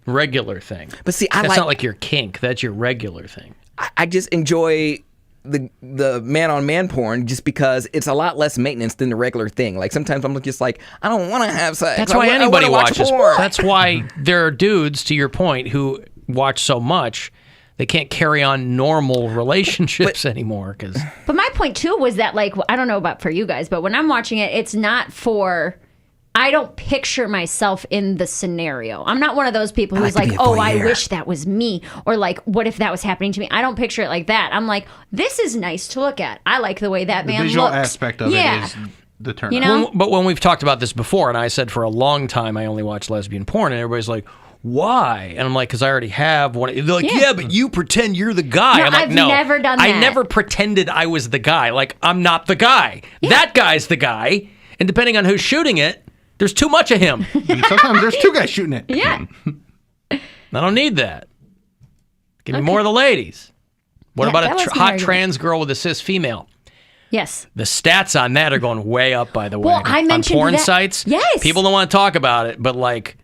regular thing. But see, that's not like your kink. That's your regular thing. I just enjoy the man-on-man porn just because it's a lot less maintenance than the regular thing. Like sometimes I'm just like, I don't want to have sex. That's why anybody I wanna watch watches. porn. That's why there are dudes, to your point, who watch so much they can't carry on normal relationships anymore. But my point too was that, like, I don't know about for you guys, but when I'm watching it, it's not for. I don't picture myself in the scenario. I'm not one of those people who's like, oh, I wish that was me. Or like, what if that was happening to me? I don't picture it like that. I'm like, this is nice to look at. I like the way that The man visual looks. aspect of it is the turn. You know? But when we've talked about this before, and I said for a long time I only watch lesbian porn, and everybody's like, why? And I'm like, because I already have one. They're like, yeah, but you pretend you're the guy. No, I'm like, I've no, never done I that. never pretended I was the guy. Like, I'm not the guy. That guy's the guy. And depending on who's shooting it, there's too much of him. And sometimes there's 2 guys shooting it. Yeah. I don't need that. Give me more of the ladies. What Yeah, about that a was my hot argument. trans girl with a cis female? Yes. The stats on that are going way up, by the way. Well, I mentioned on porn that- sites, Yes. people don't want to talk about it, but like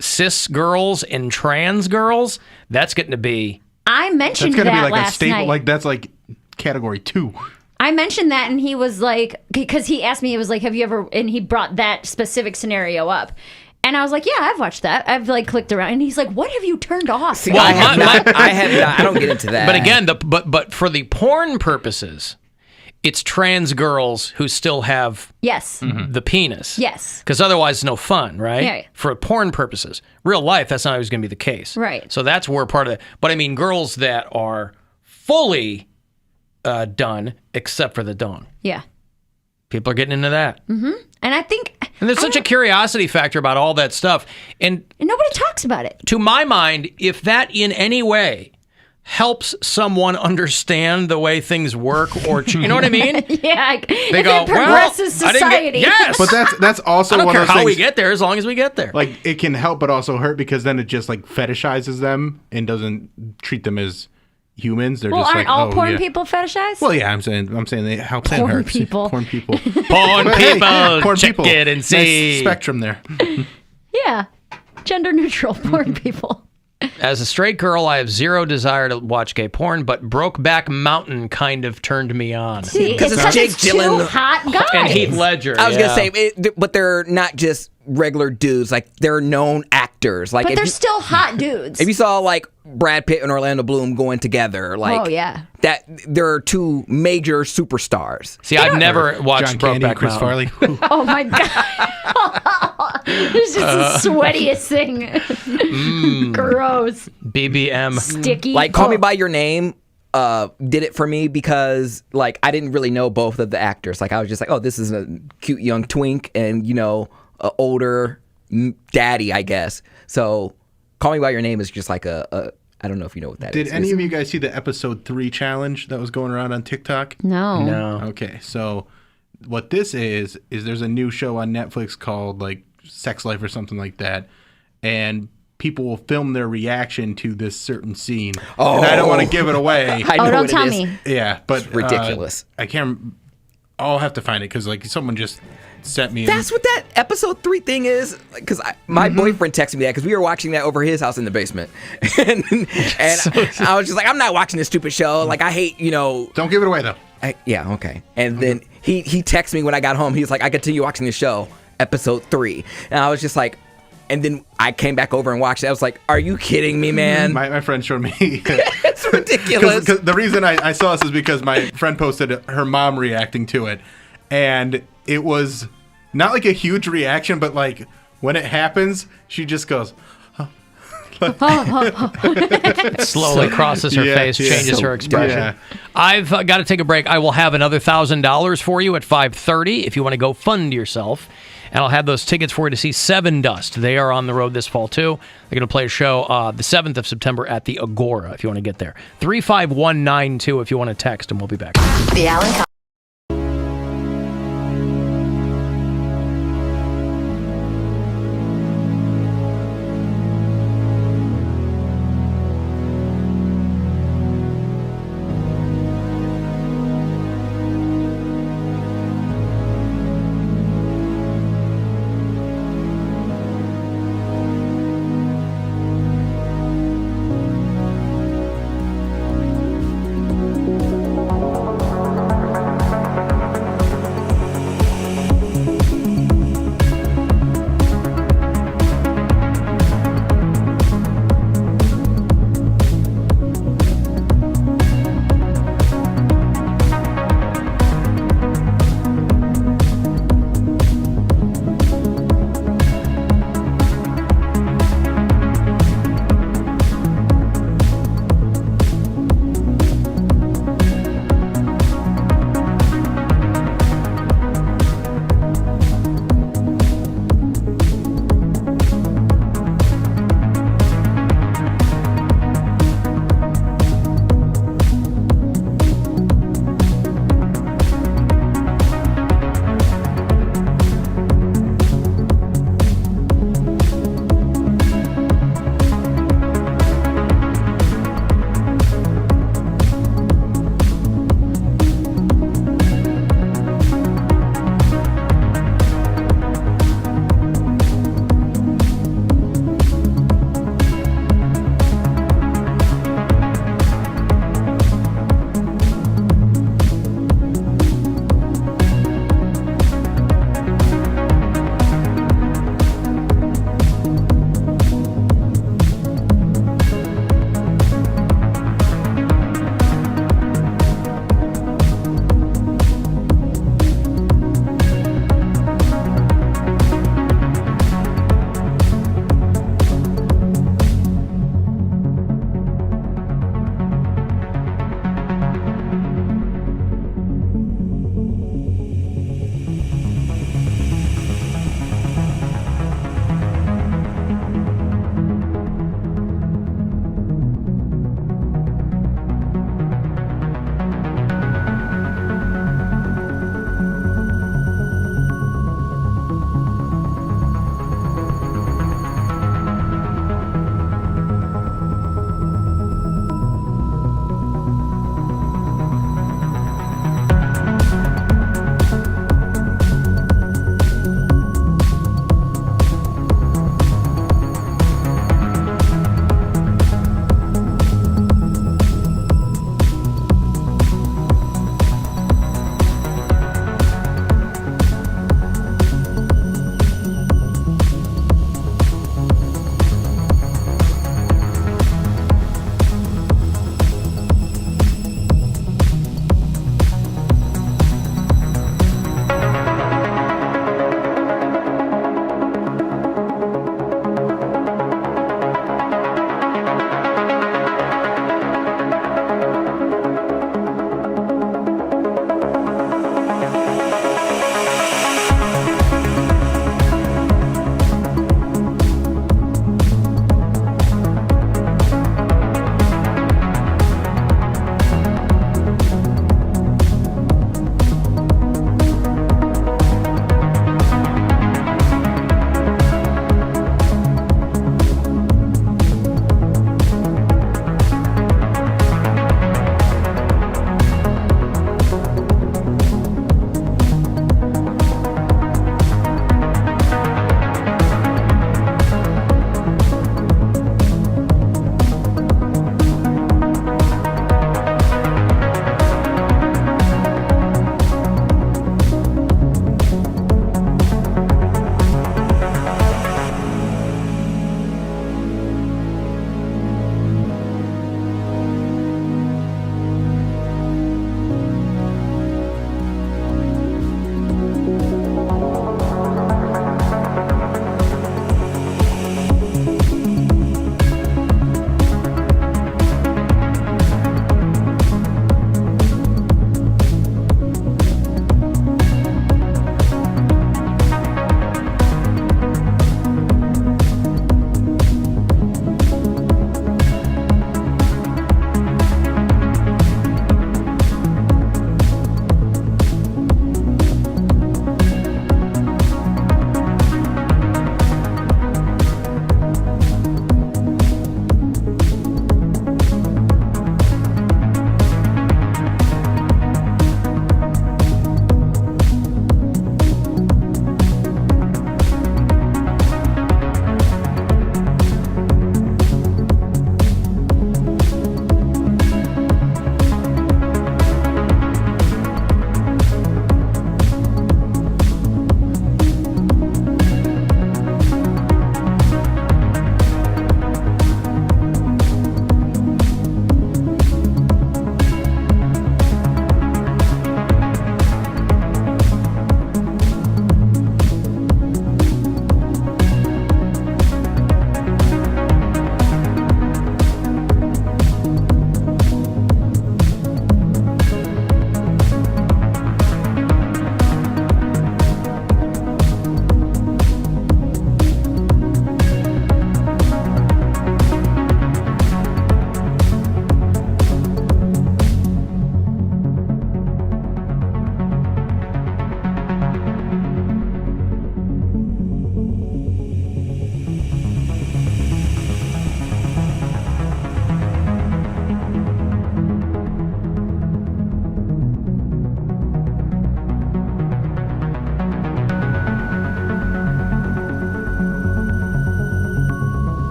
cis girls and trans girls, that's getting to be. I mentioned That's that gonna be like a last staple. night. Like that's like category 2. I mentioned that, and he was like, because he asked me, he was like, have you ever, and he brought that specific scenario up. And I was like, yeah, I've watched that. I've like clicked around, and he's like, what have you turned off? See, I have not. I don't get into that. But again, but for the porn purposes, it's trans girls who still have Yes. the penis. Yes. Because otherwise, it's no fun, right? Yeah. For porn purposes. Real life, that's not always going to be the case. Right. So that's where part of it. But I mean, girls that are fully done, except for the dong. Yeah. People are getting into that. Mm-hmm. And I think. And there's such a curiosity factor about all that stuff. And nobody talks about it. To my mind, if that in any way helps someone understand the way things work, or you know what I mean? Yeah. They if go, it progresses well, I didn't society. yes. But that's also I don't one care of those how we things. get there, as long as we get there. Like it can help, but also hurt because then it just like fetishizes them and doesn't treat them as humans. They're Well, just aren't like, all oh, porn yeah. people fetishized? Well, yeah, I'm saying they helps and Porn hurts. people. Porn people. Porn But, hey, people. porn Check people. it and see. Nice spectrum there. Yeah. Gender neutral porn people. As a straight girl, I have zero desire to watch gay porn, but Brokeback Mountain kind of turned me on. See, it's because Jake it's two Gyllenhaal hot guys. And Heath Ledger. I was yeah. gonna say, but they're not just regular dudes. Like they're known actors. Like But if they're you, still hot dudes. if you saw like Brad Pitt and Orlando Bloom going together, like Oh, yeah. that there are 2 major superstars. See, I've never watched John Candy, Brokeback Chris Mountain. Farley. Oh my god. It's just the sweatiest thing. Gross. BBM. Sticky. Like Call Me by Your Name did it for me because like I didn't really know both of the actors. Like I was just like, oh, this is a cute young twink and a older daddy, I guess. So Call Me by Your Name is just like a I don't know if you know what that is. Did any of you guys see the episode 3 challenge that was going around on TikTok? No. No. Okay, so what this is there's a new show on Netflix called like Sex Life or something like that, and people will film their reaction to this certain scene. Oh. And I don't want to give it away. Don't tell me. Yeah, but It's ridiculous. I can't. I'll have to find it because like someone just sent me. That's what that episode 3 thing is. Because my boyfriend texted me that because we were watching that over his house in the basement, and I was just like, I'm not watching this stupid show. Like I hate, Don't give it away though. Yeah, okay. And then he texted me when I got home. He's like, I continue watching the show, episode 3, and I was just like. And then I came back over and watched it. I was like, are you kidding me, man? My friend showed me. It's ridiculous. Cause the reason I saw this is because my friend posted her mom reacting to it. And it was not like a huge reaction, but like when it happens, she just goes, Slowly crosses her face, changes her expression. Yeah. I've got to take a break. I will have another $1,000 for you at 5:30 if you want to go fund yourself. And I'll have those tickets for you to see Seven Dust. They are on the road this fall, too. They're going to play a show the 7th of September at the Agora, if you want to get there. 35192 if you want to text, and we'll be back. The Alan Cox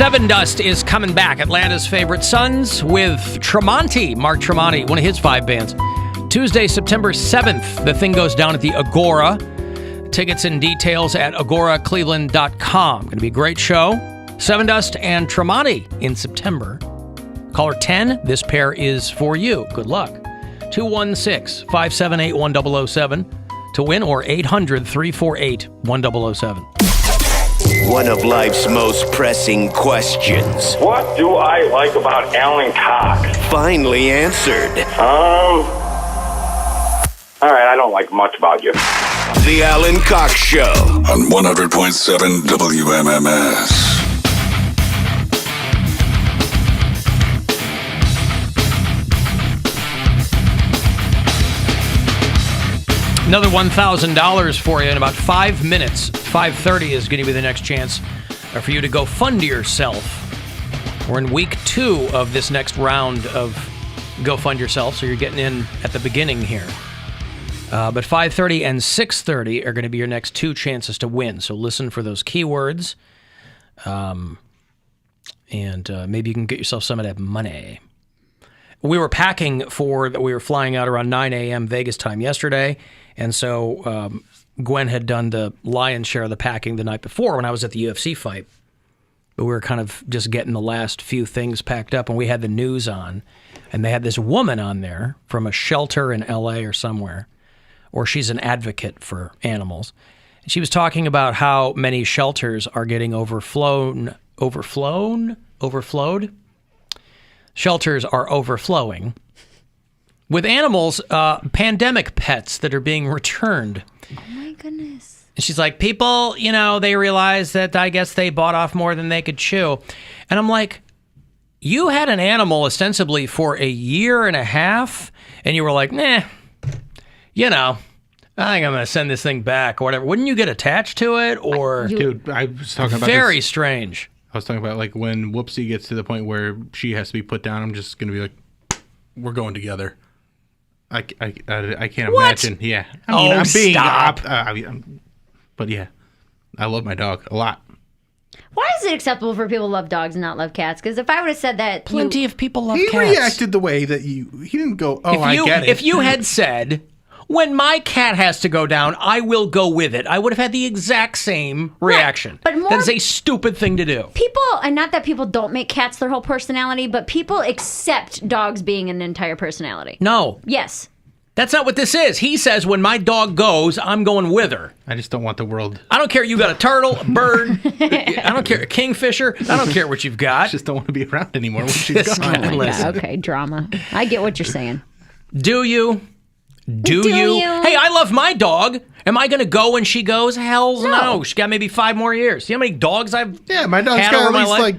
Seven Dust is coming back. Atlanta's favorite sons with Tremonti, Mark Tremonti, one of his 5 bands. Tuesday, September 7th, the thing goes down at the Agora. Tickets and details at agoracleveland.com. Going to be a great show. Seven Dust and Tremonti in September. Caller 10, this pair is for you. Good luck. 216-578-1007 to win, or 800-348-1007. One of life's most pressing questions. What do I like about Alan Cox? Finally answered. All right, I don't like much about you. The Alan Cox Show. On 100.7 WMMS. Another $1,000 for you in about 5 minutes. 5:30 is going to be the next chance for you to go fund yourself. We're in week 2 of this next round of Go Fund Yourself, so you're getting in at the beginning here. But 5:30 and 6:30 are going to be your next 2 chances to win. So listen for those keywords, and maybe you can get yourself some of that money. We were packing we were flying out around 9 a.m. Vegas time yesterday, and so Gwen had done the lion's share of the packing the night before when I was at the UFC fight. But we were kind of just getting the last few things packed up, and we had the news on, and they had this woman on there from a shelter in L.A. or somewhere, or she's an advocate for animals. And she was talking about how many shelters are getting overflowed? Shelters are overflowing with animals, pandemic pets that are being returned. Oh my goodness. And she's like, people, they realize that I guess they bought off more than they could chew. And I'm like, you had an animal ostensibly for a year and a half, and you were like, I think I'm going to send this thing back or whatever. Wouldn't you get attached to it? Or Dude, I was talking about very this. strange. I was talking about like when Whoopsie gets to the point where she has to be put down, I'm just going to be like, we're going together. I can't imagine. Yeah. I'm being, stop. But yeah, I love my dog a lot. Why is it acceptable for people to love dogs and not love cats? Because if I would have said that... Plenty of people love He cats. reacted the way that he didn't go, I get it. If you had said... When my cat has to go down, I will go with it. I would have had the exact same reaction. Right, but that is a stupid thing to do. People, and not that people don't make cats their whole personality, but people accept dogs being an entire personality. No. Yes. That's not what this is. He says when my dog goes, I'm going with her. I just don't want the world. I don't care. You got a turtle, a bird. I don't care. A kingfisher. I don't care what you've got. I just don't want to be around anymore when she's gone. Yeah, okay, drama. I get what you're saying. Do you? Do you? Hey, I love my dog. Am I going to go when she goes? Hell no. She got maybe 5 more years. You know how many dogs I've my dog's had got over at my least life? like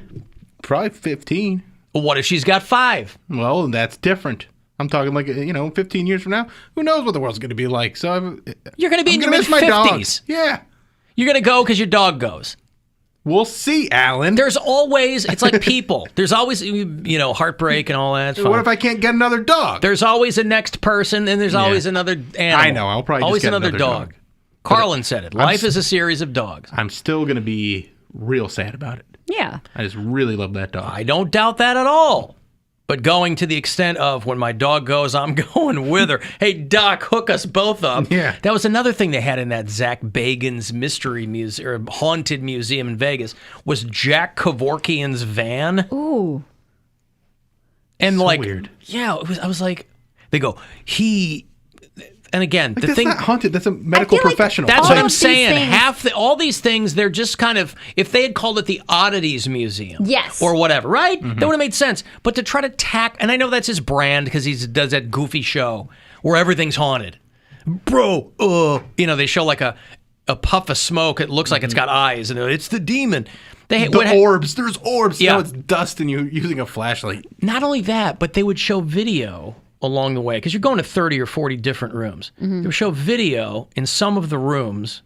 probably 15. Well, what if she's got 5? Well, that's different. I'm talking like 15 years from now. Who knows what the world's going to be like? So you're going to be in your miss my mid-50s. Yeah. You're going to go because your dog goes. We'll see, Alan. There's always, it's like people. There's always, heartbreak and all that. What if I can't get another dog? There's always a next person, and there's always another animal. I know. I'll probably always just get another dog. Carlin said it. Life is a series of dogs. I'm still going to be real sad about it. Yeah. I just really love that dog. I don't doubt that at all. But going to the extent of when my dog goes, I'm going with her. Hey, Doc, hook us both up. Yeah. That was another thing they had in that Zach Bagans Mystery Museum, or Haunted Museum in Vegas, was Jack Kevorkian's van. Ooh. And so like, weird. Yeah, I was like, they go, and again, like the that's thing. Not haunted. That's a medical professional. That's what I'm saying. All these things, they're just kind of, if they had called it the Oddities Museum. Yes. Or whatever, right? Mm-hmm. That would have made sense. But to try to tack, and I know that's his brand because he does that goofy show where everything's haunted. Bro, they show like a puff of smoke. It looks like it's got eyes, and it's the demon. Orbs. There's orbs. Yeah. No, it's dust and you using a flashlight. Not only that, but they would show video along the way, because you're going to 30 or 40 different rooms. Mm-hmm. They would show video in some of the rooms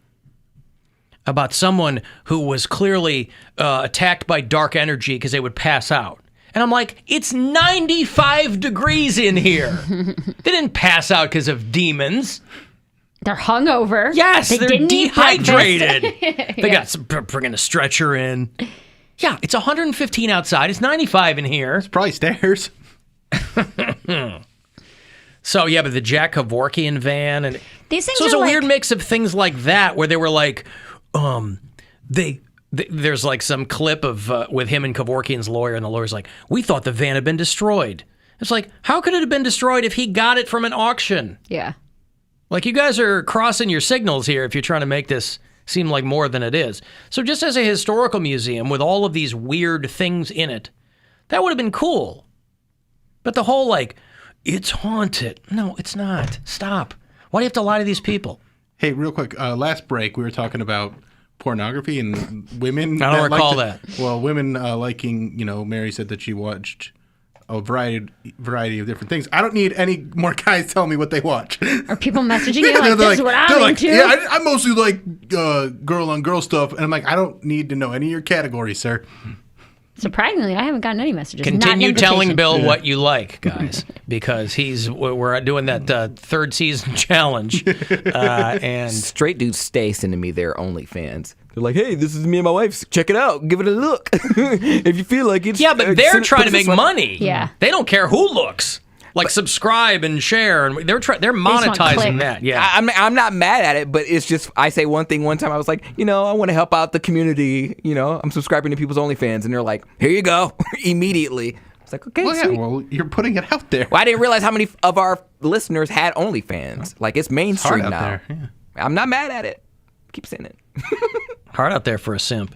about someone who was clearly attacked by dark energy because they would pass out. And I'm like, it's 95 degrees in here. They didn't pass out because of demons. They're hungover. Yes, they they're didn't eat dehydrated. breakfast. They got bringing a stretcher in. Yeah, it's 115 outside. It's 95 in here. It's probably stairs. So, yeah, but the Jack Kevorkian van. And these things so it's are a like, weird mix of things like that where they were like, there's like some clip of with him and Kevorkian's lawyer, and the lawyer's like, we thought the van had been destroyed. It's like, how could it have been destroyed if he got it from an auction? Yeah. Like, you guys are crossing your signals here if you're trying to make this seem like more than it is. So just as a historical museum with all of these weird things in it, that would have been cool. But the whole, like, it's haunted. No, it's not. Stop. Why do you have to lie to these people? Hey, real quick, last break, we were talking about pornography and women. I don't recall that. Well, women liking, Mary said that she watched a variety of different things. I don't need any more guys telling me what they watch. Are people messaging you like, this is what I'm into? Yeah, I mostly like girl-on-girl stuff. And I'm like, I don't need to know any of your categories, sir. Surprisingly, I haven't gotten any messages. Continue telling Bill what you like, guys, because we're doing that third season challenge. And straight dudes stay sending me their OnlyFans. They're like, hey, this is me and my wife. Check it out. Give it a look. If you feel like it. Yeah, but they're trying to make money. Yeah. They don't care who looks. Like, subscribe and share, and they're monetizing that. Yeah, I'm not mad at it, but it's just I say one thing one time. I was like, I want to help out the community. I'm subscribing to people's OnlyFans, and they're like, here you go, immediately. I was like, okay, well, well, you're putting it out there. Well, I didn't realize how many of our listeners had OnlyFans. Like, it's mainstream out now. there, yeah. I'm not mad at it. Keep saying it. Hard out there for a simp.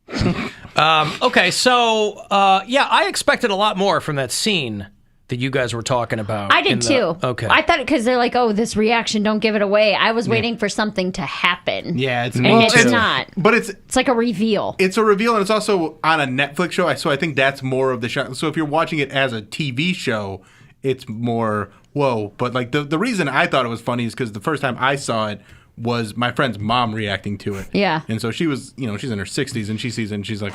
Okay, so I expected a lot more from that scene that you guys were talking about. I did too. Okay. I thought because they're like, oh, this reaction, don't give it away. I was waiting for something to happen. Yeah, it's not. But it's like a reveal. It's a reveal, and it's also on a Netflix show. So I think that's more of the show. So if you're watching it as a TV show, it's more whoa. But like the reason I thought it was funny is because the first time I saw it was my friend's mom reacting to it. Yeah. And so she was, she's in her 60s, and she sees it, and she's like,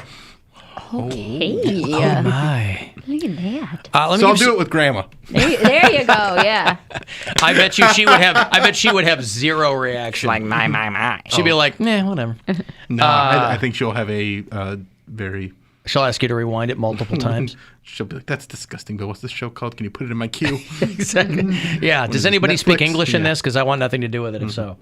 okay. Oh my. Look at that. I'll do it with Grandma. There you go. Yeah. I bet you she would have zero reaction. Like my. She'd be like, nah, whatever. No, I think she'll have a very. She'll ask you to rewind it multiple times. She'll be like, that's disgusting, Bill. What's this show called? Can you put it in my queue? Exactly. Yeah. Does anybody speak English in this? Because I want nothing to do with it if so.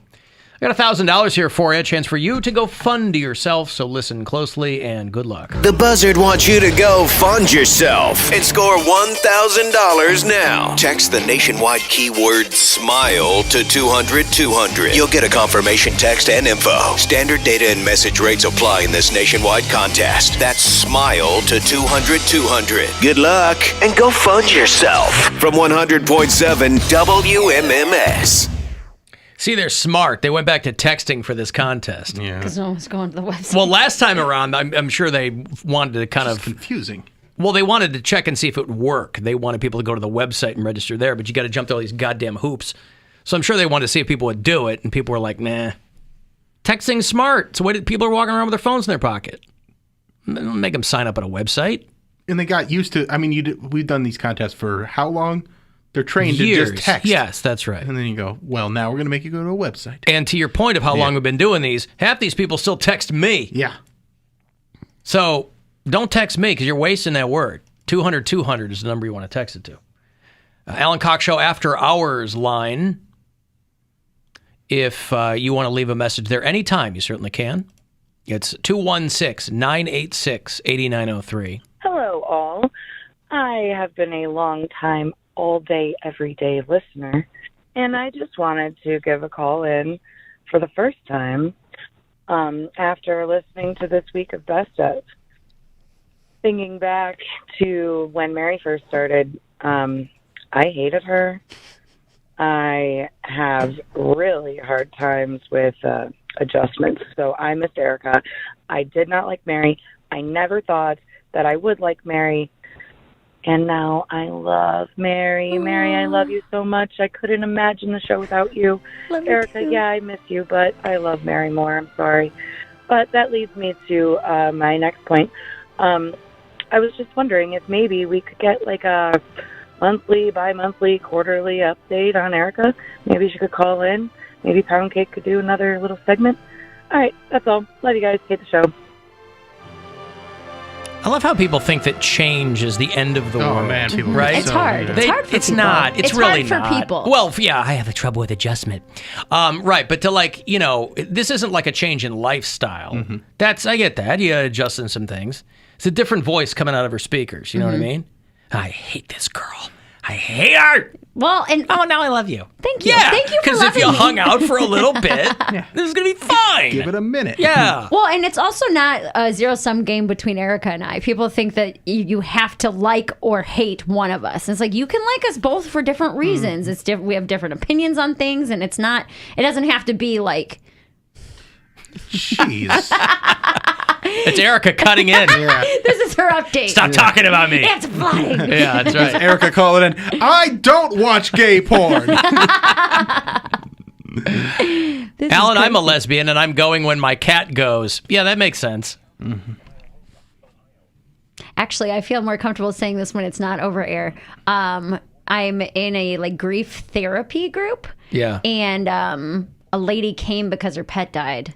I got $1,000 here for you. A chance for you to go fund yourself. So listen closely and good luck. The Buzzard wants you to go fund yourself and score $1,000 now. Text the nationwide keyword SMILE to 200-200. You'll get a confirmation text and info. Standard data and message rates apply in this nationwide contest. That's SMILE to 200-200. Good luck and go fund yourself. From 100.7 WMMS. See, they're smart. They went back to texting for this contest. Yeah. Because no one's going to the website. Well, last time around, I'm sure they wanted to kind of confusing. Well, they wanted to check and see if it would work. They wanted people to go to the website and register there, but you got to jump through all these goddamn hoops. So I'm sure they wanted to see if people would do it, and people were like, nah. Texting's smart. It's the way people are walking around with their phones in their pocket. Don't make them sign up at a website. And they got used to. I mean, we've done these contests for how long? They're trained Years. to just text. Yes, that's right. And then you go, well, now we're going to make you go to a website. And to your point of how long we've been doing these, half these people still text me. Yeah. So don't text me because you're wasting that word. 200-200 is the number you want to text it to. Alan Cox Show After Hours line. If you want to leave a message there anytime, you certainly can. It's 216-986-8903. Hello, all. I have been a long time all day, every day listener, and I just wanted to give a call in for the first time after listening to this week of Best Of. Thinking back to when Mary first started, I hated her. I have really hard times with adjustments, so I miss Erica. I did not like Mary. I never thought that I would like Mary. And now I love Mary. Aww. Mary, I love you so much. I couldn't imagine the show without you. Love Erica, you too. Yeah, I miss you, but I love Mary more. I'm sorry. But that leads me to my next point. I was just wondering if maybe we could get like a monthly, bi-monthly, quarterly update on Erica. Maybe she could call in. Maybe Poundcake could do another little segment. All right, that's all. Love you guys. Hate the show. I love how people think that change is the end of the world. Man, people right? It's hard. It's hard for It's people. not. It's really hard for not. people. Well, yeah, I have a trouble with adjustment. Right, but to this isn't like a change in lifestyle. I get that. You adjusting some things. It's a different voice coming out of her speakers. You know what I mean? I hate this girl. I hate her. Well, and now I love you. Thank you. Yeah, Thank you for because if you loving me. hung out for a little bit, this is gonna be fine. Give it a minute. Yeah. Well, and it's also not a zero-sum game between Erica and I. People think that you have to like or hate one of us. It's like you can like us both for different reasons. It's different. We have different opinions on things, and it's not. It doesn't have to be like. Jeez. It's Erica cutting in. This is her update. Stop talking about me. It's flooding. Yeah, that's right. Erica calling in. I don't watch gay porn. Alan, I'm a lesbian, and I'm going when my cat goes. Yeah, that makes sense. Actually, I feel more comfortable saying this when it's not over air. I'm in a grief therapy group. Yeah. And a lady came because her pet died.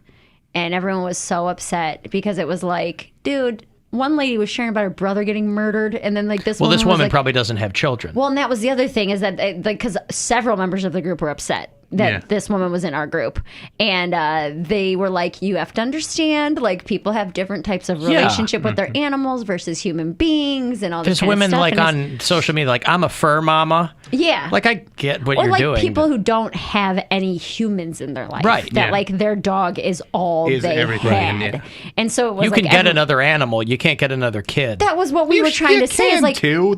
And everyone was so upset because it was like, dude, one lady was sharing about her brother getting murdered. And then this woman this was woman like, probably doesn't have children. well, and that was the other thing is that because several members of the group were upset that this woman was in our group. And they were like, you have to understand, people have different types of relationship with their animals versus human beings and all this There's kind women of stuff. on social media I'm a fur mama. Yeah. I get what or you're doing. people who don't have any humans in their life. Right, That yeah. their dog is all Is they everything, had. yeah. And so it was You can get another animal. You can't get another kid. That was what we were trying to say. Is too.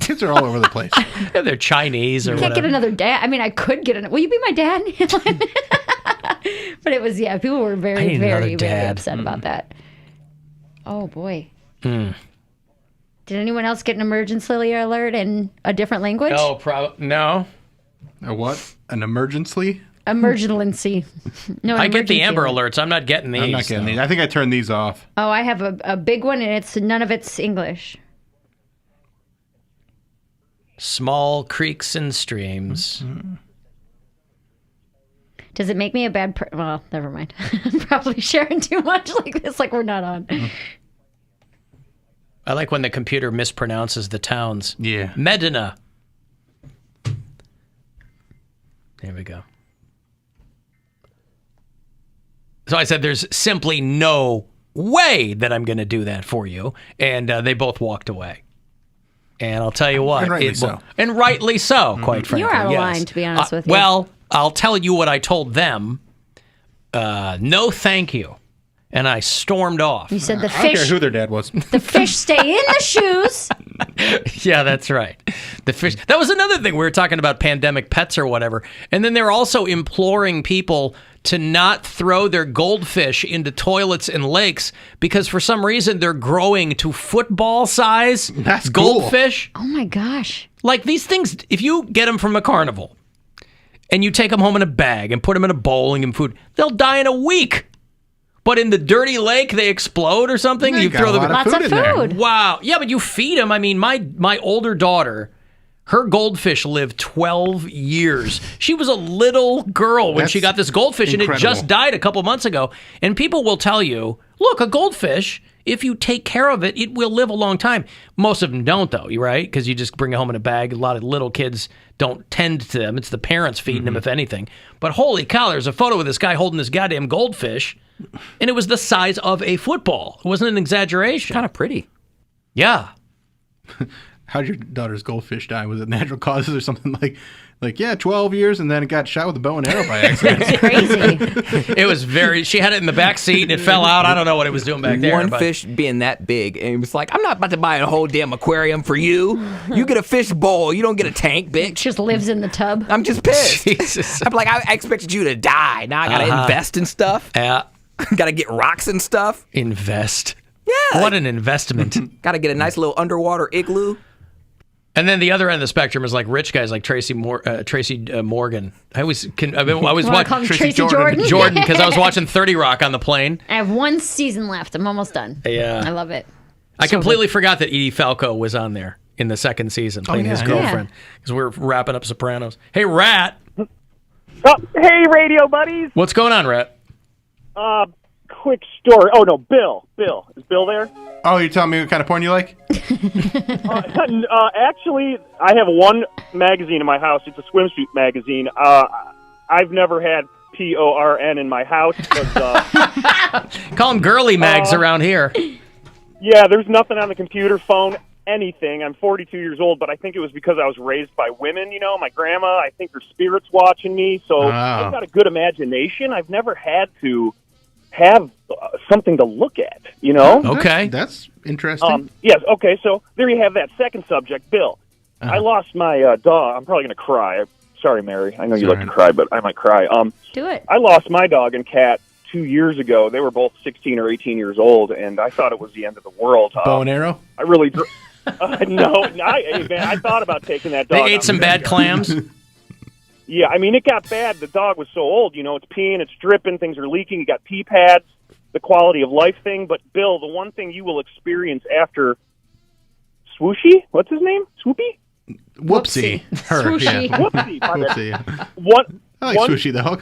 Kids are all over the place. Yeah, they're Chinese or you can't whatever. get another dad. I mean, I could get an. Will you be my dad? But it was people were I very, need very, another very dad. upset about that. Oh boy. Mm. Did anyone else get an emergency alert in a different language? Oh, no. A what? An emergency? Emergency. No, an I get the emergency Amber alert. alerts. I'm not getting these. I'm not getting these. I think I turned these off. Oh, I have a big one, and none of it's English. Small creeks and streams. Does it make me a bad person? Well, never mind. I'm probably sharing too much like this, like we're not on. I like when the computer mispronounces the towns. Yeah. Medina. There we go. So I said, there's simply no way that I'm going to do that for you. And they both walked away. And I'll tell you what. And rightly so. And rightly so, quite frankly. You're out of yes. line, to be honest with you. Well, I'll tell you what I told them. No, thank you. And I stormed off. You said the I don't care fish. who their dad was. The fish stay in the shoes. Yeah, that's right. The fish. That was another thing. We were talking about pandemic pets or whatever. And then they're also imploring people to not throw their goldfish into toilets and lakes because for some reason they're growing to football size. That's cool. Goldfish. Oh my gosh. Like these things, if you get them from a carnival and you take them home in a bag and put them in a bowl and give them food, they'll die in a week. But in the dirty lake, they explode or something. They You got throw a them. lot of Lots of food in there. food. Wow. Yeah, but you feed them. I mean, my older daughter, her goldfish lived 12 years. She was a little girl when she got this goldfish, and it incredible. just died a couple months ago. And people will tell you, look, a goldfish, if you take care of it, it will live a long time. Most of them don't, though, right? Because you just bring it home in a bag. A lot of little kids don't tend to them. It's the parents feeding them, if anything. But holy cow, there's a photo of this guy holding this goddamn goldfish, and it was the size of a football. It wasn't an exaggeration. Kind of pretty. Yeah. How'd your daughter's goldfish die? Was it natural causes or something like 12 years and then it got shot with a bow and arrow by accident? That's crazy. It was she had it in the back seat and it fell out. I don't know what it was doing back there. One but- fish being that big, and it was like, I'm not about to buy a whole damn aquarium for you. You get a fish bowl. You don't get a tank, bitch. Just lives in the tub. I'm just pissed. Jesus. I'm like, I expected you to die. Now I gotta invest in stuff. Yeah. Gotta get rocks and stuff. Invest. Yeah. What an investment. Gotta get a nice little underwater igloo. And then the other end of the spectrum is like rich guys like Tracy Morgan. I was watching Tracy Jordan. Jordan because I was watching 30 Rock on the plane. I have one season left. I'm almost done. Yeah. I love it. I completely forgot that Edie Falco was on there in the second season playing his girlfriend because we're wrapping up Sopranos. Hey, Rat. Oh, hey, radio buddies. What's going on, Rat? Quick story. Oh, no, Bill. Bill. Is Bill there? Oh, you're telling me what kind of porn you like? Actually, I have one magazine in my house. It's a swimsuit magazine. I've never had porn in my house. Call them girly mags around here. Yeah, there's nothing on the computer, phone, anything. I'm 42 years old, but I think it was because I was raised by women, my grandma. I think her spirit's watching me, so I've got a good imagination. I've never had to have something to look at, Okay. That's interesting. Yes, okay, so there you have that second subject, Bill. I lost my dog. I'm probably going to cry. Sorry, Mary. I know you like to cry, but I might cry. Do it. I lost my dog and cat 2 years ago. They were both 16 or 18 years old, and I thought it was the end of the world. Bow and arrow? I really... no, I thought about taking that dog. They ate some bad clams? Yeah, I mean, it got bad. The dog was so old, it's peeing, it's dripping, things are leaking, you got pee pads, the quality of life thing. But, Bill, the one thing you will experience after Swooshy, what's his name? Swoopy? Whoopsie. Her, Swooshy. yeah. Whoopsie. Whoopsie, yeah. I like Swooshy, though.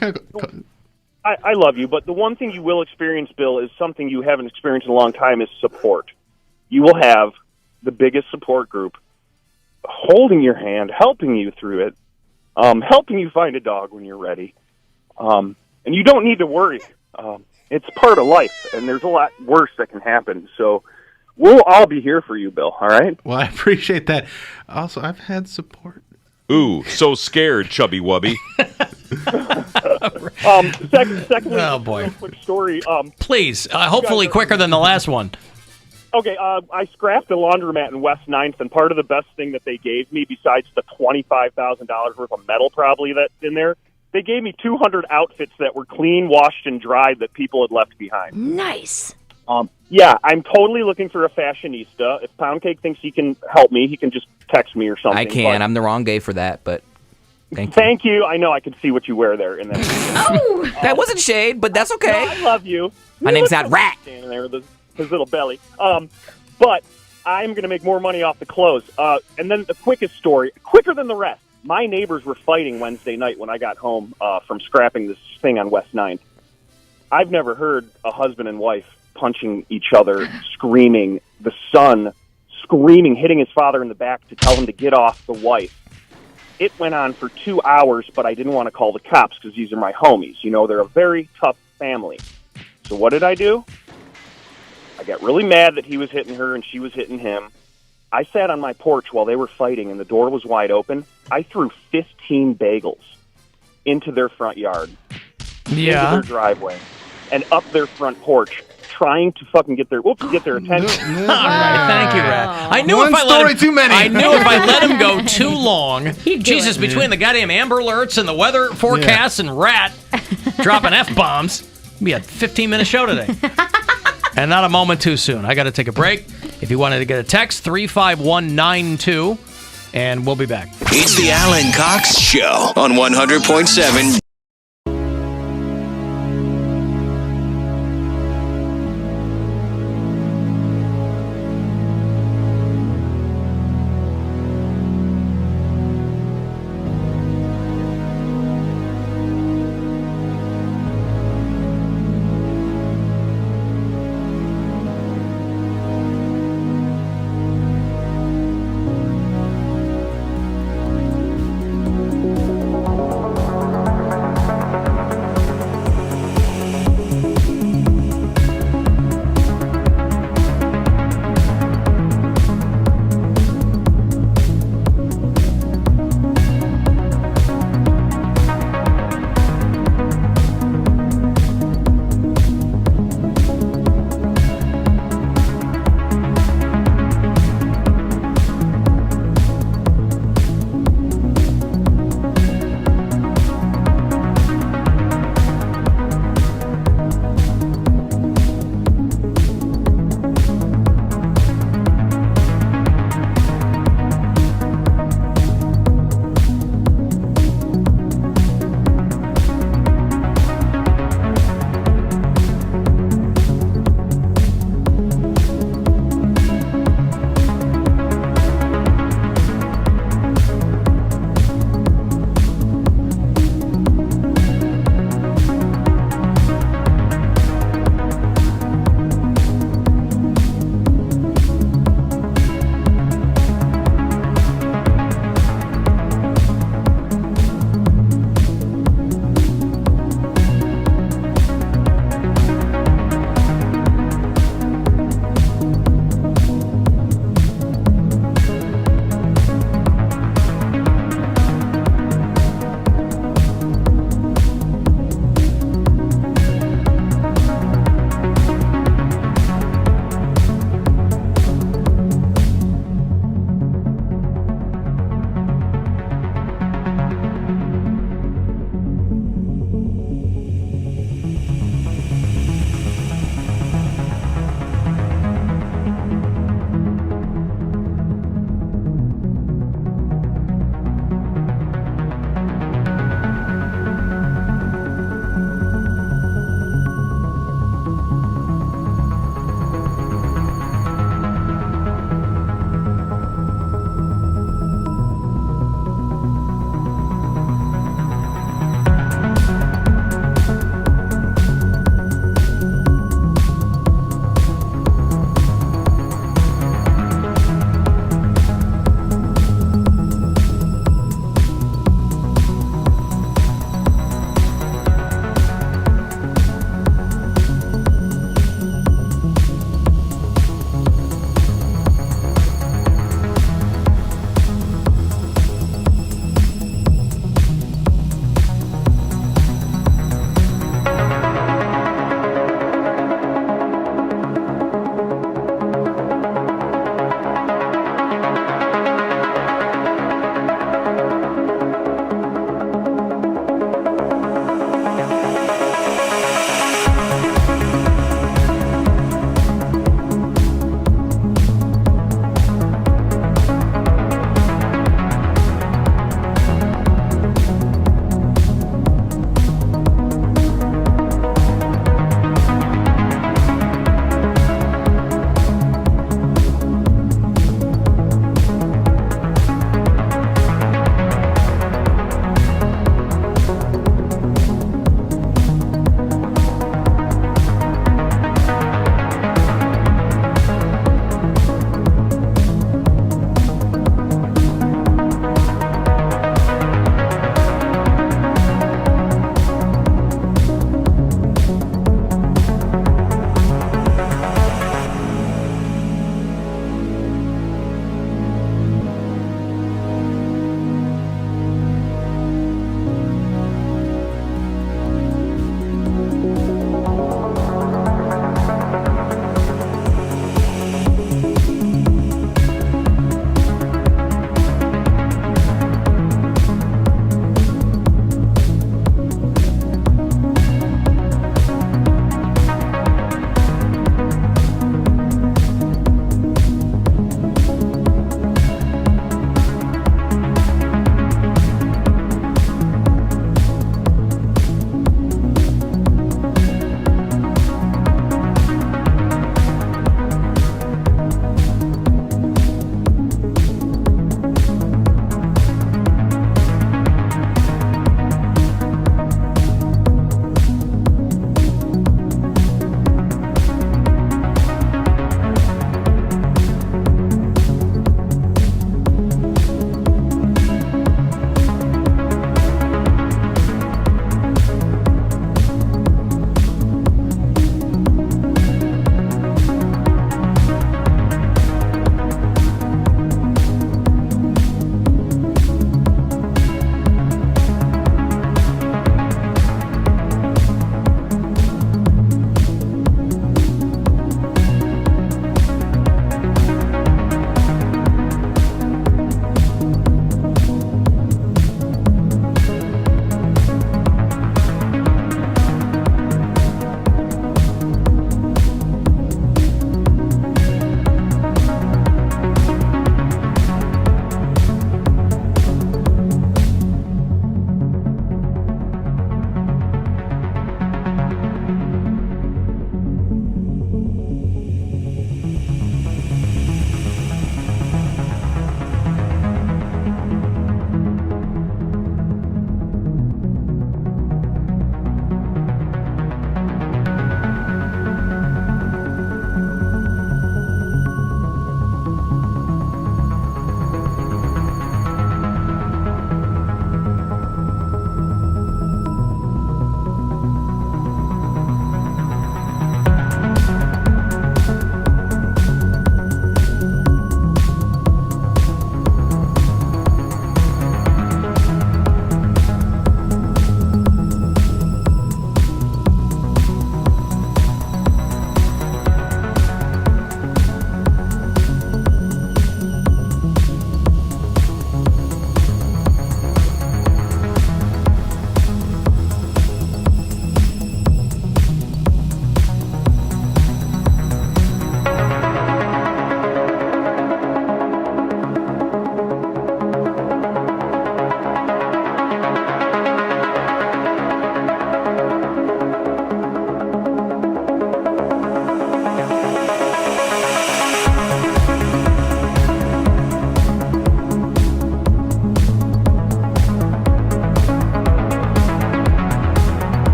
I love you, but the one thing you will experience, Bill, is something you haven't experienced in a long time, is support. You will have the biggest support group holding your hand, helping you through it, helping you find a dog when you're ready. And you don't need to worry. It's part of life, and there's a lot worse that can happen. So we'll all be here for you, Bill, all right? Well, I appreciate that. Also, I've had support. Ooh, so scared, Chubby Wubby. Secondly, oh, boy. real quick story. Please, hopefully quicker than the last one. Okay, I scrapped a laundromat in West 9th, and part of the best thing that they gave me, besides the $25,000 worth of metal probably that's in there, they gave me 200 outfits that were clean, washed, and dried that people had left behind. Nice. Yeah, I'm totally looking for a fashionista. If Poundcake thinks he can help me, he can just text me or something. I can. I'm the wrong gay for that, but thank you. I know I can see what you wear there. In that. Oh, that wasn't shade, but that's okay. No, I love you. My name's not Rat. Standing there with his little belly. But I'm going to make more money off the clothes. And then the quickest story, quicker than the rest. My neighbors were fighting Wednesday night when I got home from scrapping this thing on West 9th. I've never heard a husband and wife punching each other, screaming, the son screaming, hitting his father in the back to tell him to get off the wife. It went on for 2 hours, but I didn't want to call the cops because these are my homies. They're a very tough family. So what did I do? I got really mad that he was hitting her and she was hitting him. I sat on my porch while they were fighting and the door was wide open. I threw 15 bagels into their front yard, into their driveway, and up their front porch, trying to fucking get their attention. All right, thank you, Rat. I knew One if I story let him, too many. I knew if I let him go too long, Jesus, it. between the goddamn Amber Alerts and the weather forecasts and Rat dropping F-bombs, it'll be a 15-minute show today. And not a moment too soon. I got to take a break. If you wanted to get a text, 35192, and we'll be back. It's the Alan Cox Show on 100.7.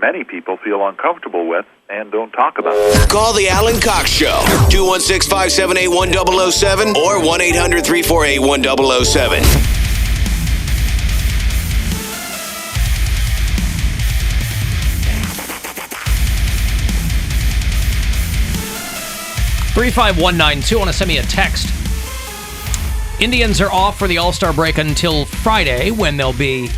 many people feel uncomfortable with and don't talk about. Call the Alan Cox Show, 216-578-1007 or 1-800-348-1007. 35192. Want to send me a text. Indians are off for the All-Star break until Friday when they'll be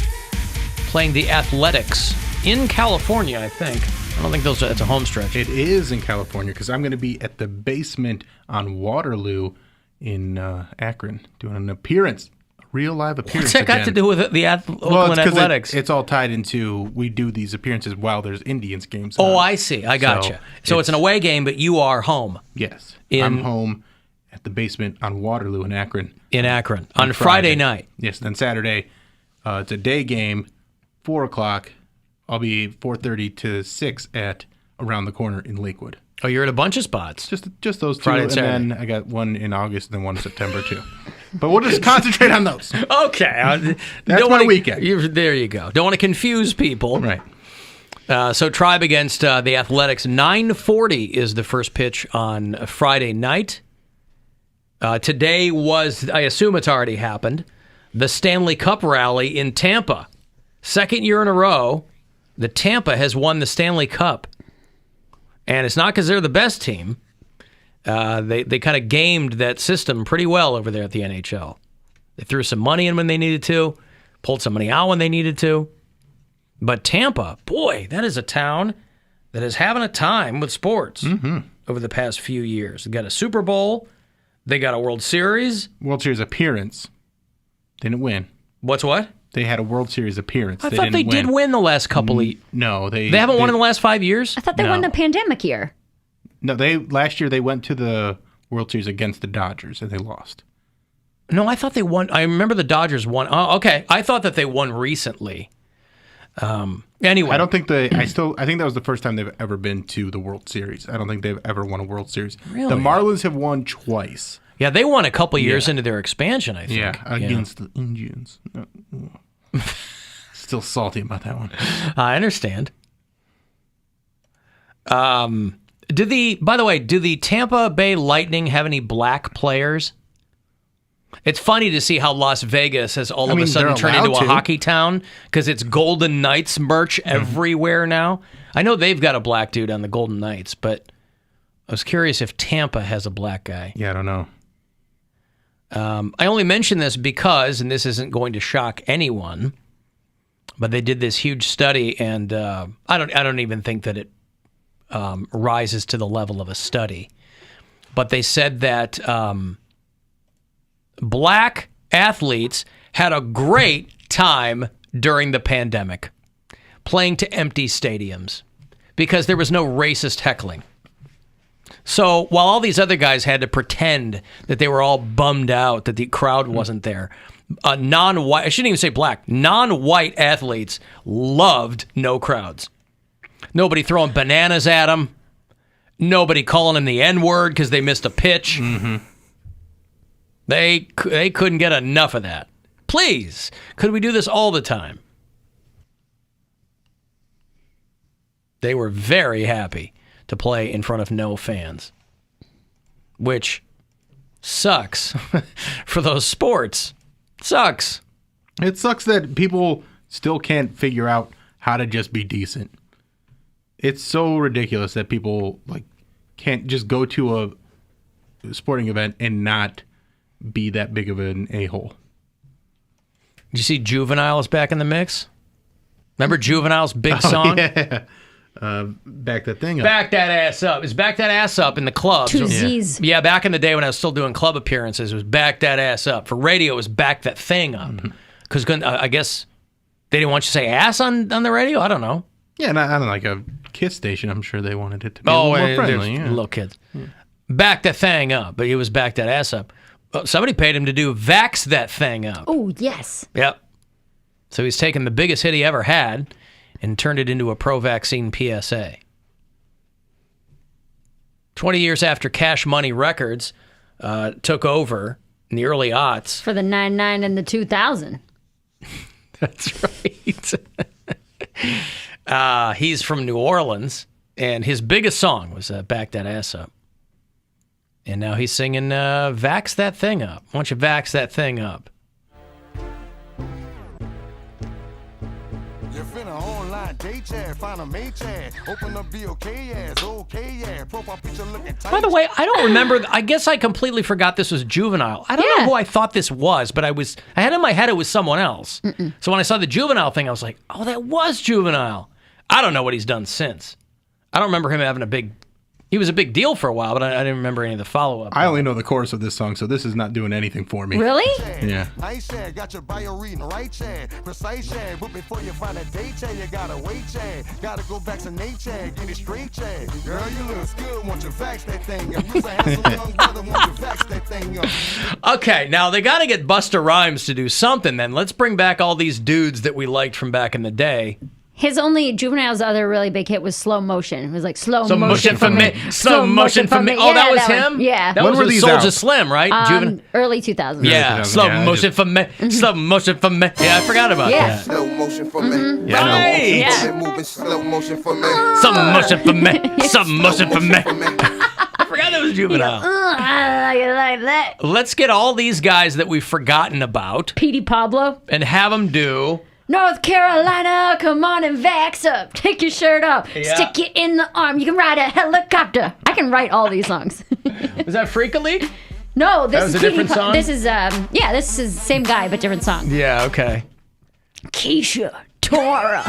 playing the Athletics in California, I think. I don't think that's a home stretch. It is in California because I'm going to be at the basement on Waterloo in Akron doing an appearance, a real live appearance. What's that got to do with the Oakland Athletics? It's all tied into, we do these appearances while there's Indians games Oh, on. I see. I gotcha. So it's an away game, but you are home. Yes. I'm home at the basement on Waterloo in Akron. In Akron. On Friday night. Yes. Then Saturday, it's a day game, 4 o'clock. I'll be 4:30 to 6 at Around the Corner in Lakewood. Oh, you're at a bunch of spots. Just those two. Friday and and Saturday. then I got one in August and then one in September too. But we'll just concentrate on those. Okay. That's my weekend. There you go. Don't want to confuse people. Right. So Tribe against the Athletics. 9:40 is the first pitch on Friday night. Today was, I assume it's already happened, the Stanley Cup rally in Tampa. Second year in a row, the Tampa has won the Stanley Cup. And it's not because they're the best team. They kind of gamed that system pretty well over there at the NHL. They threw some money in when they needed to, pulled some money out when they needed to. But Tampa, boy, that is a town that is having a time with sports over the past few years. They got a Super Bowl. They got a World Series. World Series appearance. Didn't win. What's what? They had a World Series appearance. I thought they did win the last couple of years. No, they haven't won in the last 5 years? I thought they won the pandemic year. No, last year they went to the World Series against the Dodgers and they lost. No, I thought they won. I remember the Dodgers won. Oh, okay. I thought that they won recently. Anyway, I don't think I think that was the first time they've ever been to the World Series. I don't think they've ever won a World Series. Really? The Marlins have won twice. Yeah, they won a couple years into their expansion, I think. Yeah, against the Indians. Still salty about that one. I understand. By the way, do the Tampa Bay Lightning have any black players? It's funny to see how Las Vegas has all of a sudden turned into a hockey town because it's Golden Knights merch everywhere now. I know they've got a black dude on the Golden Knights, but I was curious if Tampa has a black guy. Yeah, I don't know. I only mention this because, and this isn't going to shock anyone, but they did this huge study, and I don't even think that it rises to the level of a study. But they said that black athletes had a great time during the pandemic, playing to empty stadiums because there was no racist heckling. So while all these other guys had to pretend that they were all bummed out that the crowd wasn't there, non-white, I shouldn't even say black, non-white athletes loved no crowds. Nobody throwing bananas at them. Nobody calling them the N-word because they missed a pitch. Mm-hmm. They couldn't get enough of that. Please, could we do this all the time? They were very happy to play in front of no fans, which sucks for those sports. Sucks. It sucks that people still can't figure out how to just be decent. It's so ridiculous that people can't just go to a sporting event and not be that big of an a-hole. Did you see Juvenile's back in the mix? Remember Juvenile's big song? Yeah. Back that thing up. Back that ass up. It's back that ass up in the clubs. Two Z's. Yeah, back in the day when I was still doing club appearances, it was back that ass up. For radio, it was back that thing up. Because I guess they didn't want you to say ass on the radio? I don't know. Yeah, not on like a kids station. I'm sure they wanted it to be a little more friendly. Yeah. Little kids. Yeah. Back that thing up. But it was back that ass up. Well, somebody paid him to do Vax that thing up. Oh, yes. Yep. So he's taken the biggest hit he ever had and turned it into a pro-vaccine PSA. 20 years after Cash Money Records took over in the early aughts. For the 99 and the 2000. That's right. He's from New Orleans, and his biggest song was Back That Ass Up. And now he's singing Vax That Thing Up. Why don't you vax that thing up? You finna online date chat, find a mate chat, open up BOK ass, okay yeah, profile picture looking tight. By the way, I don't remember. I guess I completely forgot this was Juvenile. I don't know who I thought this was, but I had in my head it was someone else. So when I saw the Juvenile thing, I was like, oh, that was Juvenile. I don't know what he's done since. I don't remember him having he was a big deal for a while, but I didn't remember any of the follow-up. I only know the chorus of this song, so this is not doing anything for me. Really? Yeah. Nice chat, got your bio reading right chat, precise chat, but before you find a date chat, you gotta wait chat, gotta go vaccinate chat, get it straight chat. Girl, you look good, want you vax that thing up. You's a handsome young brother, want you vax that thing up. Okay, now they got to get Busta Rhymes to do something then. Let's bring back all these dudes that we liked from back in the day. His only Juvenile's other really big hit was Slow Motion. It was like slow So motion for me. Slow motion for me. Oh, Yeah, that was one. him? Yeah. That When were was these Soulja out? Slim, right? Early 2000s. Yeah, slow motion for me. Slow motion for me. Yeah, I forgot about that. Slow motion for me. Yeah. Right. Yeah. Moving slow motion for me. Some motion for me. Some motion for me. I forgot that was Juvenile. I like that. Let's get all these guys that we've forgotten about Petey Pablo. and have them do. North Carolina, come on and vax up. Take your shirt off. Yeah. Stick it in the arm. You can ride a helicopter. I can write all these songs. Was that Freak a League? No, this That was is a different Petey song? This is this is the same guy but different song. Yeah, okay. Keisha Tora.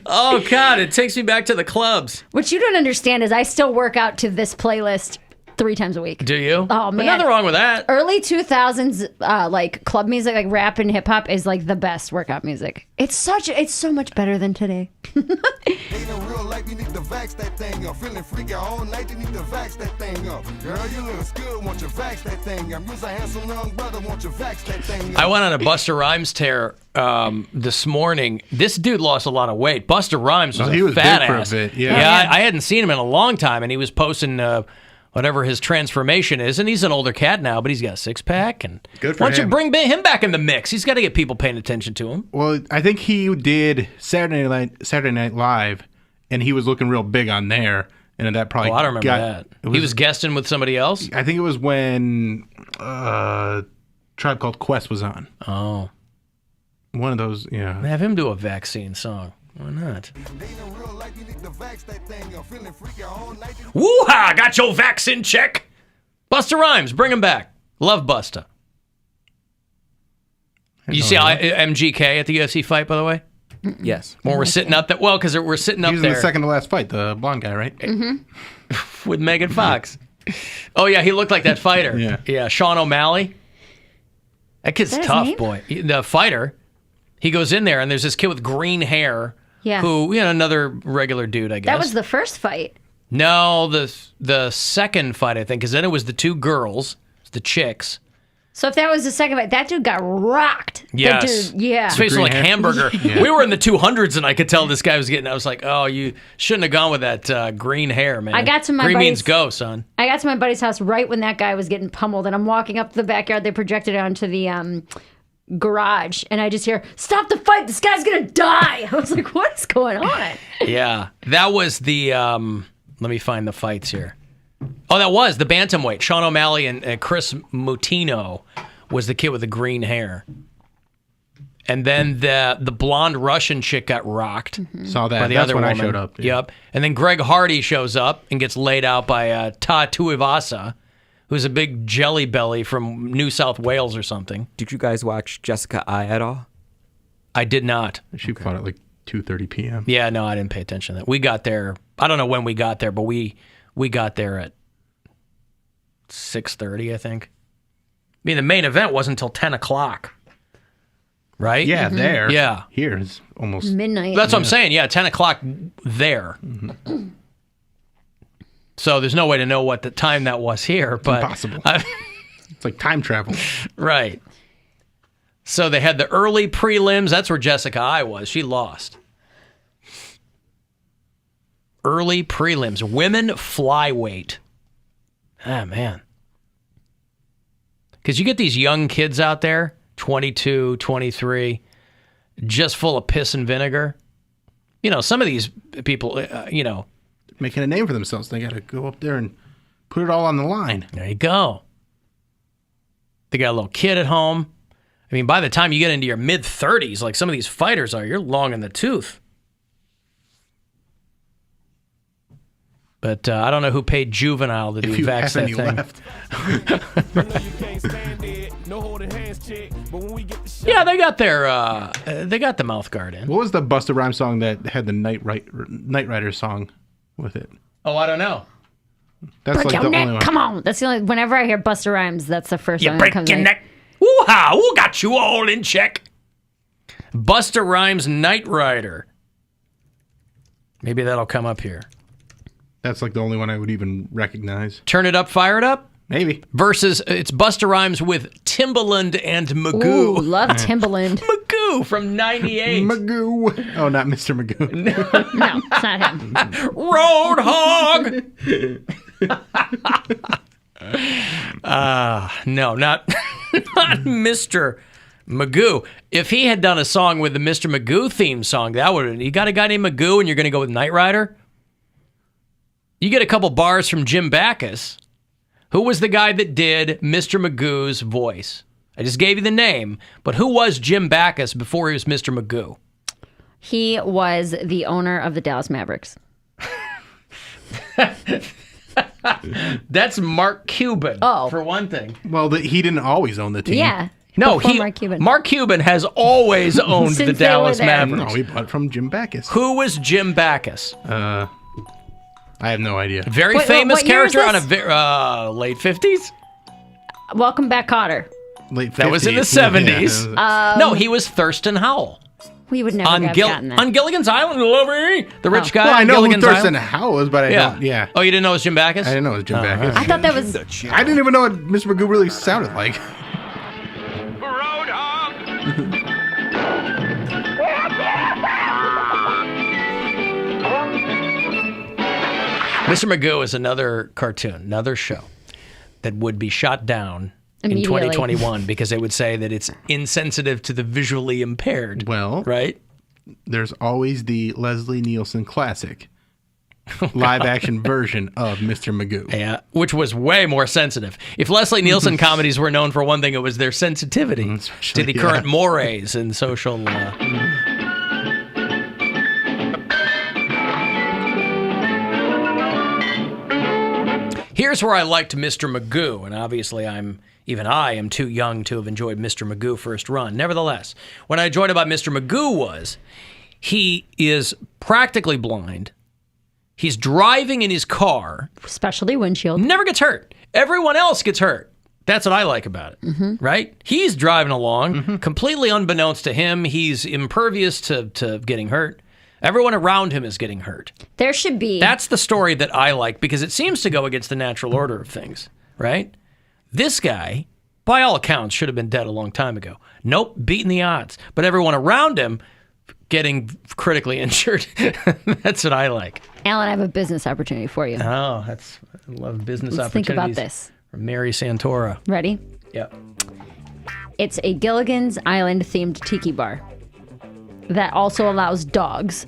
Oh, God, it takes me back to the clubs. What you don't understand is I still work out to this playlist 3 times a week. Do you? Oh, man. Nothing wrong with that. Early 2000s, like club music, like rap and hip hop, is like the best workout music. It's so much better than today. Ain't in real life, you need to vax that thing up. Feeling freaky all night, you need to vax that thing up. Girl, you look good, want you vax that thing up. You's a handsome young brother, want you vax that thing up. I went on a Busta Rhymes tear this morning. This dude lost a lot of weight. Busta Rhymes was he a was fat big for a ass. bit, yeah. Yeah, I hadn't seen him in a long time, and he was posting whatever his transformation is, and he's an older cat now, but he's got a six-pack. And Good for why don't you him. bring him back in the mix? He's got to get people paying attention to him. Well, I think he did Saturday Night Live, and he was looking real big on there, and that probably. Oh, I don't remember got, that. He was guesting with somebody else. I think it was when Tribe Called Quest was on. Oh, one of those. Yeah. have him do a vaccine song. Why not? Woo-ha! Got your vaccine check. Busta Rhymes, bring him back. Love Busta. You see MGK at the UFC fight, by the way? Yes. When we're sitting up there. Well, because we're sitting up He was there. in the second to last fight, the blonde guy, right? Mm-hmm. With Megan Fox. Oh, yeah, he looked like that fighter. Yeah. Sean O'Malley. That kid's Is that his tough, name? boy. The fighter, he goes in there, and there's this kid with green hair. Yeah. Who, another regular dude, I guess. That was the first fight. No, the second fight, I think, because then it was the two girls, the chicks. So if that was the second fight, that dude got rocked. Yes. The dude, yeah. His face was like hamburger. Yeah. We were in the 200s, and I could tell this guy was getting. I was like, oh, you shouldn't have gone with that green hair, man. I got to my green buddy's- means go, son. I got to my buddy's house right when that guy was getting pummeled, and I'm walking up the backyard. They projected it onto the garage, and I just hear, "Stop the fight! This guy's gonna die!" I was like, "What is going on?" Yeah, that was the. Let me find the fights here. Oh, that was the bantamweight. Sean O'Malley and Chris Mutino was the kid with the green hair. And then the blonde Russian chick got rocked. Saw that. By the That's other when I woman. showed up. Yeah. Yep. And then Greg Hardy shows up and gets laid out by Ta Tuivasa, who's a big jelly belly from New South Wales or something. Did you guys watch Jessica I at all? I did not. She fought at like 2:30 p.m. Yeah, no, I didn't pay attention to that. We got there. I don't know when we got there, but we got there at 6:30, I think. I mean, the main event wasn't until 10 o'clock. Right? Yeah, there. Yeah. Here is almost midnight. That's what I'm saying. Yeah, 10 o'clock there. Mm-hmm. So there's no way to know what the time that was here. But impossible. It's like time travel. Right. So they had the early prelims. That's where Jessica I was. She lost. Early prelims. Women flyweight. Ah, man. Because you get these young kids out there, 22, 23, just full of piss and vinegar. some of these people, making a name for themselves. They got to go up there and put it all on the line. There you go. They got a little kid at home. I mean, by the time you get into your mid-30s, like some of these fighters are, you're long in the tooth. But I don't know who paid Juvenile to do Vax that thing. Yeah, they got the mouth guard in. What was the Busta Rhymes song that had the Night Rider song with it? Oh, I don't know. That's break like your the neck. only one. Come on. That's the only. Whenever I hear Busta Rhymes, that's the first song that comes in. Neck. Woo-ha! Who got you all in check? Busta Rhymes Night Rider. Maybe that'll come up here. That's like the only one I would even recognize. Turn It Up, Fire It Up? Maybe. Versus, it's Busta Rhymes with Timbaland and Magoo. Ooh, love Timbaland. Magoo from 98. Magoo. Oh, not Mr. Magoo. No, it's not him. Roadhog. No, not Mr. Magoo. If he had done a song with the Mr. Magoo theme song, that would. You got a guy named Magoo and you're going to go with Knight Rider? You get a couple bars from Jim Backus. Who was the guy that did Mr. Magoo's voice? I just gave you the name, but who was Jim Backus before he was Mr. Magoo? He was the owner of the Dallas Mavericks. That's Mark Cuban, for one thing. Well, he didn't always own the team. Yeah. No, Mark Cuban has always owned the Dallas Mavericks. No, he bought it from Jim Backus. Who was Jim Backus? I have no idea. Very famous character on a late 50s? Welcome Back, Kotter. Late 50s. That was in the 70s. No, he was Thurston Howell. We would never have gotten that. On Gilligan's Island, the rich guy. Well, I on know Gilligan's who Thurston Island. Howell was, but I don't. Yeah. Oh, you didn't know it was Jim Backus? I didn't know it was Jim Backus. I thought that was. I didn't even know what Mr. Magoo really sounded like. Mr. Magoo is another cartoon, another show that would be shot down in Immediately. 2021 because they would say that it's insensitive to the visually impaired. Well, right? There's always the Leslie Nielsen classic live-action version of Mr. Magoo. Yeah, which was way more sensitive. If Leslie Nielsen comedies were known for one thing, it was their sensitivity to the current mores in social... Here's where I liked Mr. Magoo, and obviously I am too young to have enjoyed Mr. Magoo first run. Nevertheless, what I enjoyed about Mr. Magoo was he is practically blind. He's driving in his car. Specialty windshield. Never gets hurt. Everyone else gets hurt. That's what I like about it, right? He's driving along, completely unbeknownst to him. He's impervious to getting hurt. Everyone around him is getting hurt. There should be. That's the story that I like because it seems to go against the natural order of things, right? This guy, by all accounts, should have been dead a long time ago. Nope, beating the odds. But everyone around him getting critically injured. That's what I like. Alan, I have a business opportunity for you. Oh, I love business Let's opportunities. think about this. From Mary Santora. Ready? Yep. It's a Gilligan's Island themed tiki bar that also allows dogs,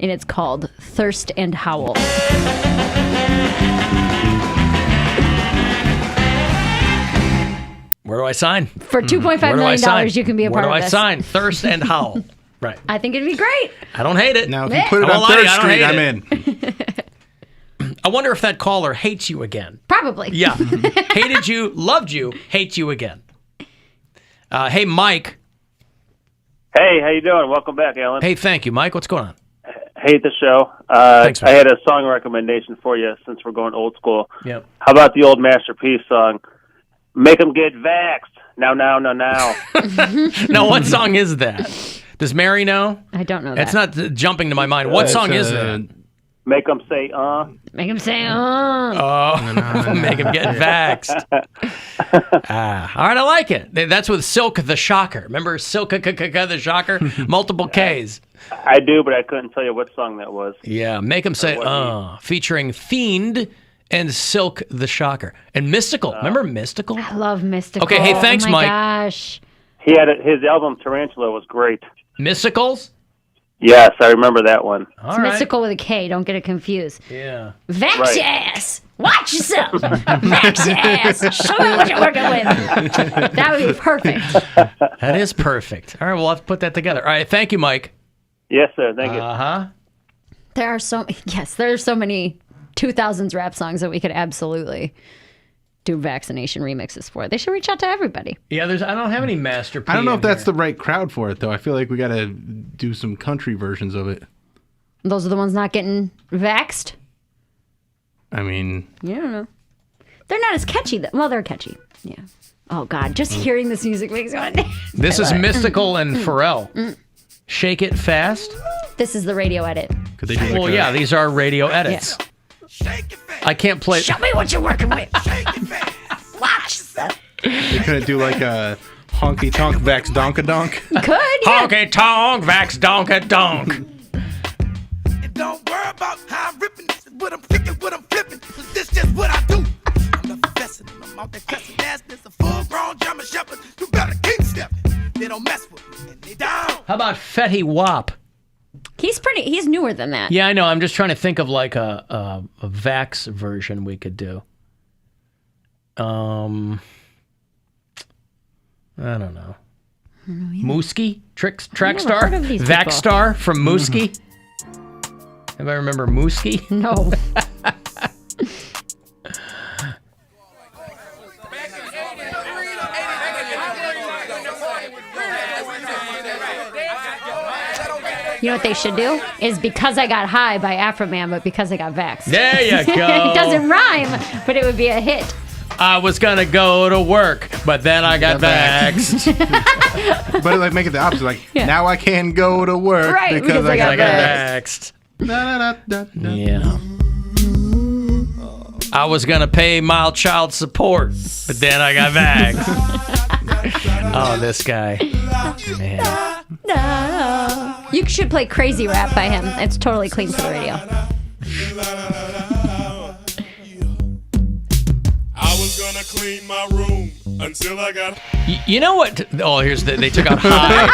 and it's called Thirst and Howl. Where do I sign? For $2.5 million, you can be a part of Where this. do I sign? Thirst and Howl. Right. I think it'd be great. I don't hate it. Now, if you put it on 3rd Street, I'm in. I wonder if that caller hates you again. Probably. Yeah. Hated you, loved you, hates you again. Hey, Mike. Hey, how you doing? Welcome back, Alan. Hey, thank you, Mike. What's going on? Hate the show. Thanks, I had a song recommendation for you since we're going old school. Yep. How about the old Master P song, Make 'em Get Vaxxed? Now. Now, what song is that? Does Mary know? I don't know that. It's not jumping to my mind. What song is that? Make 'em say, Make him say, Oh, make him get vaxxed. All right, I like it. That's with Silk the Shocker. Remember Silk the Shocker? Multiple Ks. I do, but I couldn't tell you what song that was. Yeah, make him say, featuring Fiend and Silk the Shocker. And Mystical. Remember Mystical? I love Mystical. Okay, hey, thanks, oh my Mike. Gosh. He had his album Tarantula was great. Mysticals? Yes, I remember that one. It's mystical with a K. Don't get it confused. Yeah. Vax Right. your ass. Watch yourself. Vax your ass. Show me what you're working with. That would be perfect. That is perfect. All right, we'll have to put that together. All right, thank you, Mike. Yes, sir. Thank you. Uh-huh. There are so many 2000s rap songs that we could absolutely do vaccination remixes for. They should reach out to everybody. Yeah, I don't have any Master P. I don't know in if that's here. the right crowd for it, though. I feel like we got to do some country versions of it. Those are the ones not getting vaxxed. I mean, You don't know. They're not as catchy. Well, they're catchy. Yeah. Oh, God. Just hearing this music makes me want to dance. This is Mystical and Pharrell. Shake It Fast. This is the radio edit. could they do like Well, yeah, these are radio edits. I can't play. Show me what you're working with. Watch yourself. they couldn't do like a honky tonk vax donkadonk? Could, yeah. Honky tonk, vax donka donk. Don't worry about how I'm ripping this, what I'm flicking, what I'm flipping. This just what I do. I'm the professor, I'm out there cussing ass. There's a full-grown German shepherd. You better keep stepping. They don't mess with me, and they down. How about Fetty Wap? He's newer than that. Yeah, I know. I'm just trying to think of like a Vax version we could do. I don't know. Mooski? Trackstar? heard of these people. Vaxstar from Mooski? Anybody remember Mooski? No. You know what they should do? Is Because I Got High by Afro Man, but Because I Got Vaxxed. There you go. It doesn't rhyme, but it would be a hit. I was going to go to work, but then I got vaxxed. But like make it the opposite. Like, now I can go to work Right, because I got vaxxed. Yeah. I was going to pay mild child support, but then I got vaxxed. Oh, this guy. Man. No. You should play Crazy Rap by him. It's totally clean for the radio. I was gonna clean my room until I got. You know what? Oh, they took out high.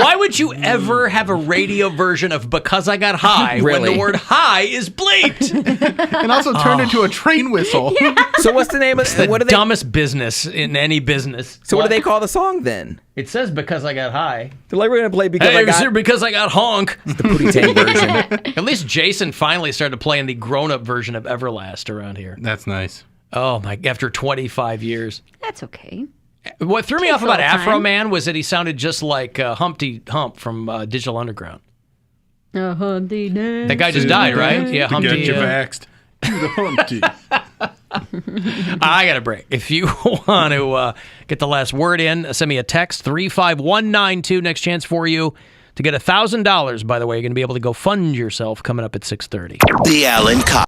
Why would you ever have a radio version of Because I Got High when the word high is bleeped? And also turned into a train whistle. Yeah. So what's the name of It's the dumbest business in any business. So what do they call the song then? It says Because I Got High. They're like, we're going to play Because Hey, I Got... Because I Got Honk. The Pootie Tang version. At least Jason finally started playing the grown-up version of Everlast around here. That's nice. Oh, my. After 25 years. That's okay. What threw me Takes off a about little Afro time. Man was that he sounded just like Humpty Hump from Digital Underground. Humpty Dance. That guy just died, right? Yeah, To Humpty. get you vaxxed. The Humpty. I got a break. If you want to get the last word in, send me a text, 35192. Next chance for you to get $1,000. By the way, you're going to be able to go fund yourself coming up at 6:30. The Alan Cox.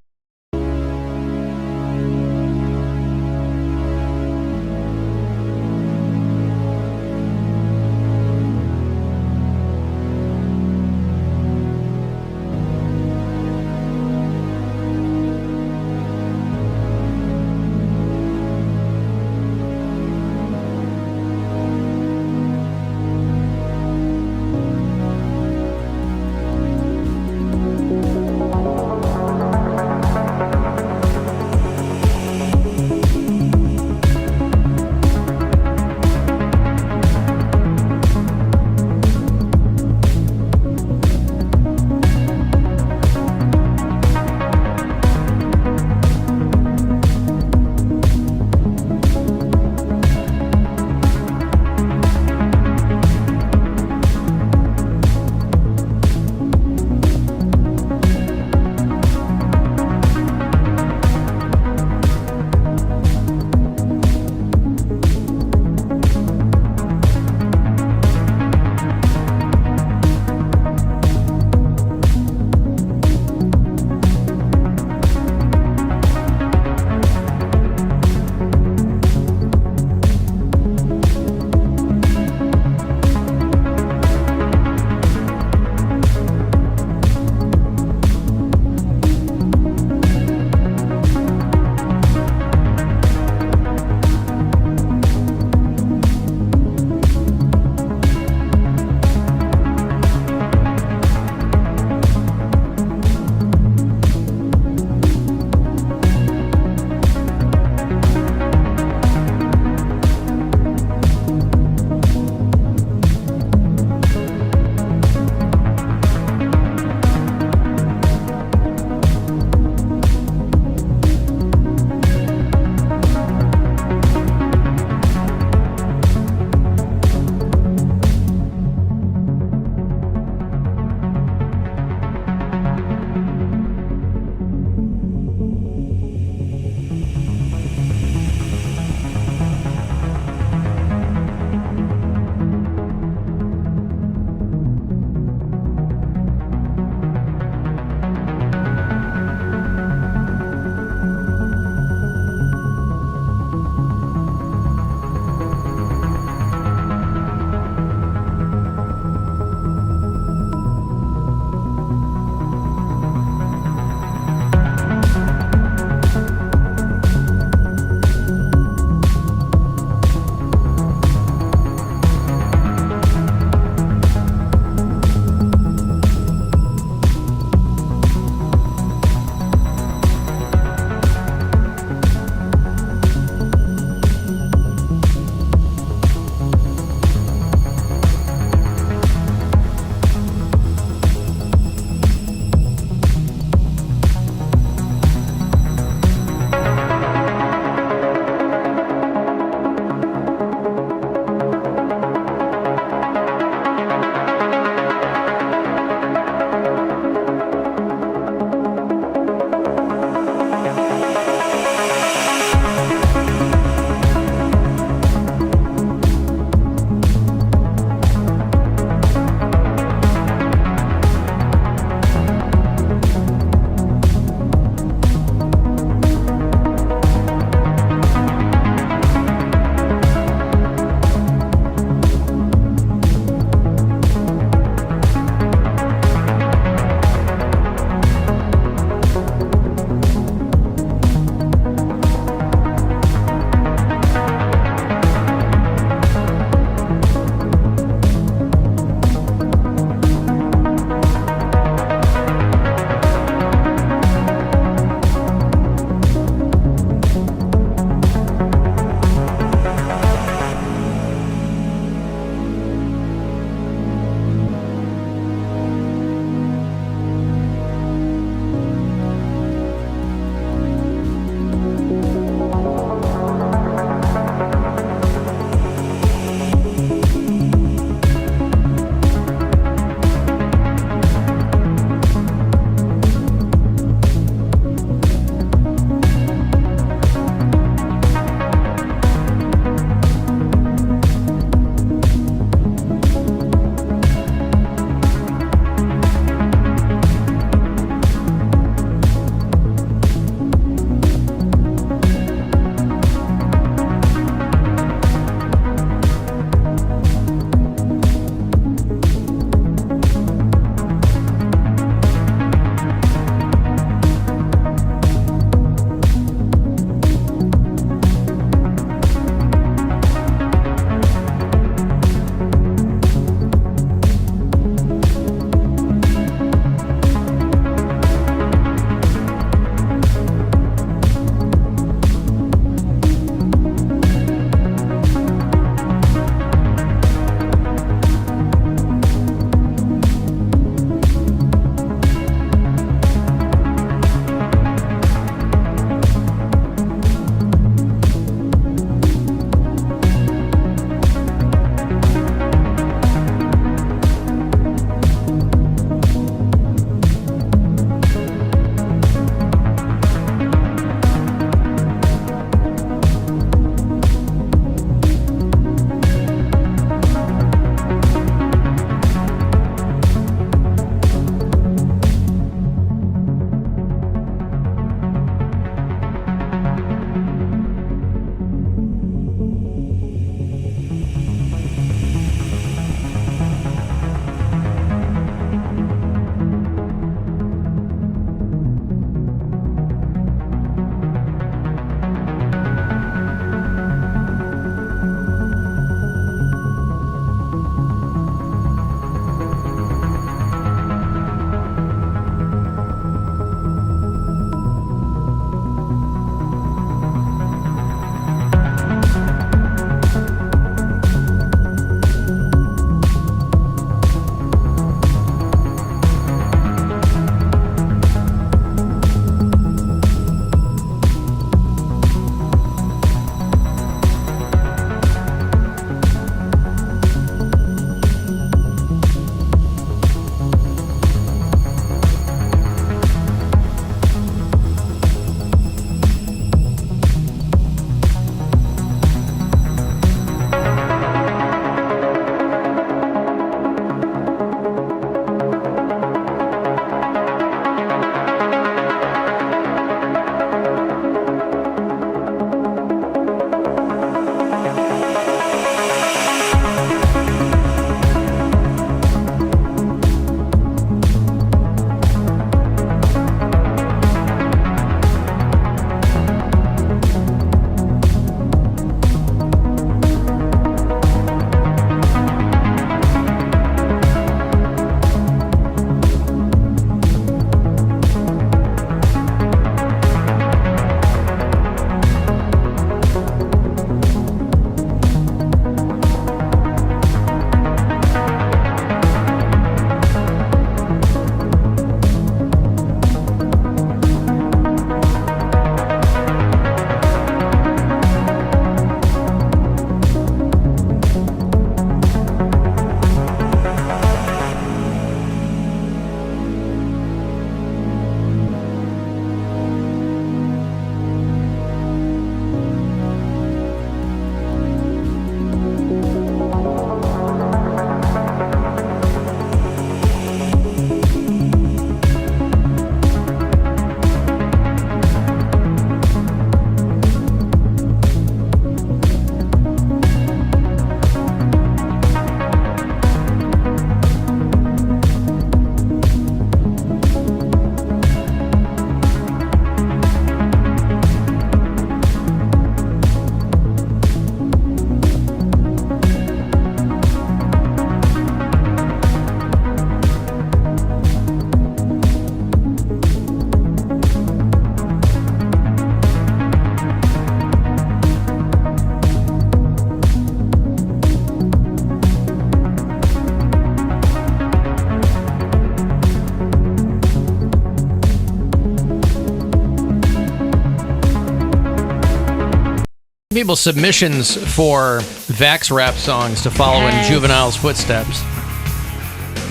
People's submissions for Vax rap songs to follow in Juvenile's footsteps.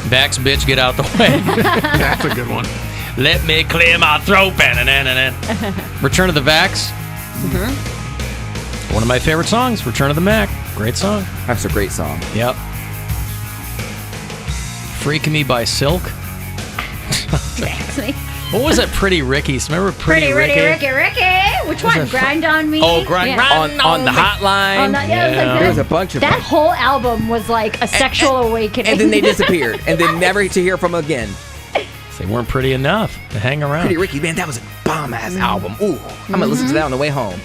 Vax, bitch, get out the way. That's a good one. Let me clear my throat. Return of the Vax. One of my favorite songs, Return of the Mac. Great song. That's a great song. Yep. Freaking Me by Silk. What was that? Pretty Ricky's. Remember Pretty Ricky? Ricky. Which one? Grind on Me? Oh, Grind on the Hotline. There was a bunch of that them. whole album was like a sexual awakening. And then they disappeared. And then never to hear from again. They weren't pretty enough to hang around. Pretty Ricky, man, that was a bomb-ass album. Ooh, I'm going to listen to that on the way home.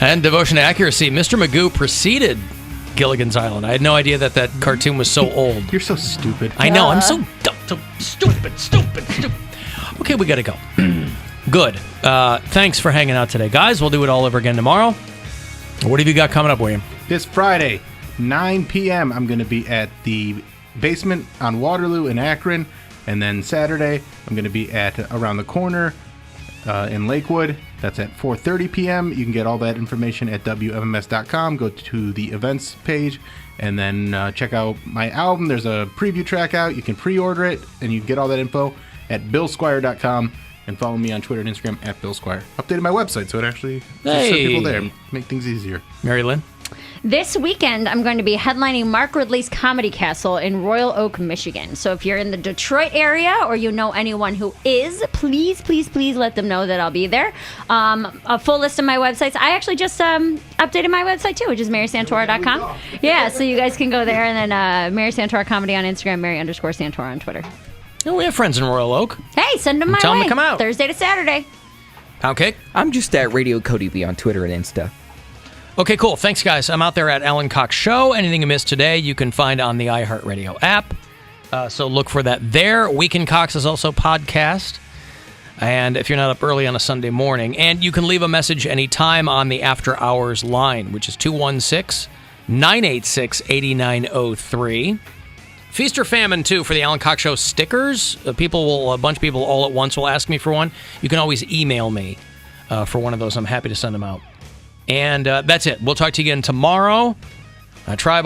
And Devotion to Accuracy, Mr. Magoo preceded Gilligan's Island. I had no idea that cartoon was so old. You're so stupid. I know, I'm so dumb, so stupid. Okay, we got to go. Good. Thanks for hanging out today. Guys, we'll do it all over again tomorrow. What have you got coming up, William? This Friday, 9 p.m., I'm going to be at the Basement on Waterloo in Akron. And then Saturday, I'm going to be at Around the Corner in Lakewood. That's at 4:30 p.m. You can get all that information at WMMS.com. Go to the events page and then check out my album. There's a preview track out. You can pre-order it, and you can get all that info at BillSquire.com. And follow me on Twitter and Instagram at Bill Squire. Updated my website, so it actually just sent people there. Make things easier. Mary Lynn? This weekend, I'm going to be headlining Mark Ridley's Comedy Castle in Royal Oak, Michigan. So if you're in the Detroit area or you know anyone who is, please let them know that I'll be there. A full list of my websites. I actually just updated my website too, which is marysantora.com. Yeah, so you guys can go there. And then Mary Santora Comedy on Instagram, Mary_Santora on Twitter. Oh, we have friends in Royal Oak. Hey, send them my way. Tell them to come out. Thursday to Saturday. Poundcake? I'm just at Radio Cody B on Twitter and Insta. Okay, cool. Thanks, guys. I'm out there at Alan Cox Show. Anything you missed today, you can find on the iHeartRadio app. So look for that there. Weekend Cox is also podcast. And if you're not up early on a Sunday morning, and you can leave a message anytime on the After Hours line, which is 216-986-8903. Feast or famine, too, for the Alan Cox Show stickers. A bunch of people all at once will ask me for one. You can always email me for one of those. I'm happy to send them out. And that's it. We'll talk to you again tomorrow. Tribe.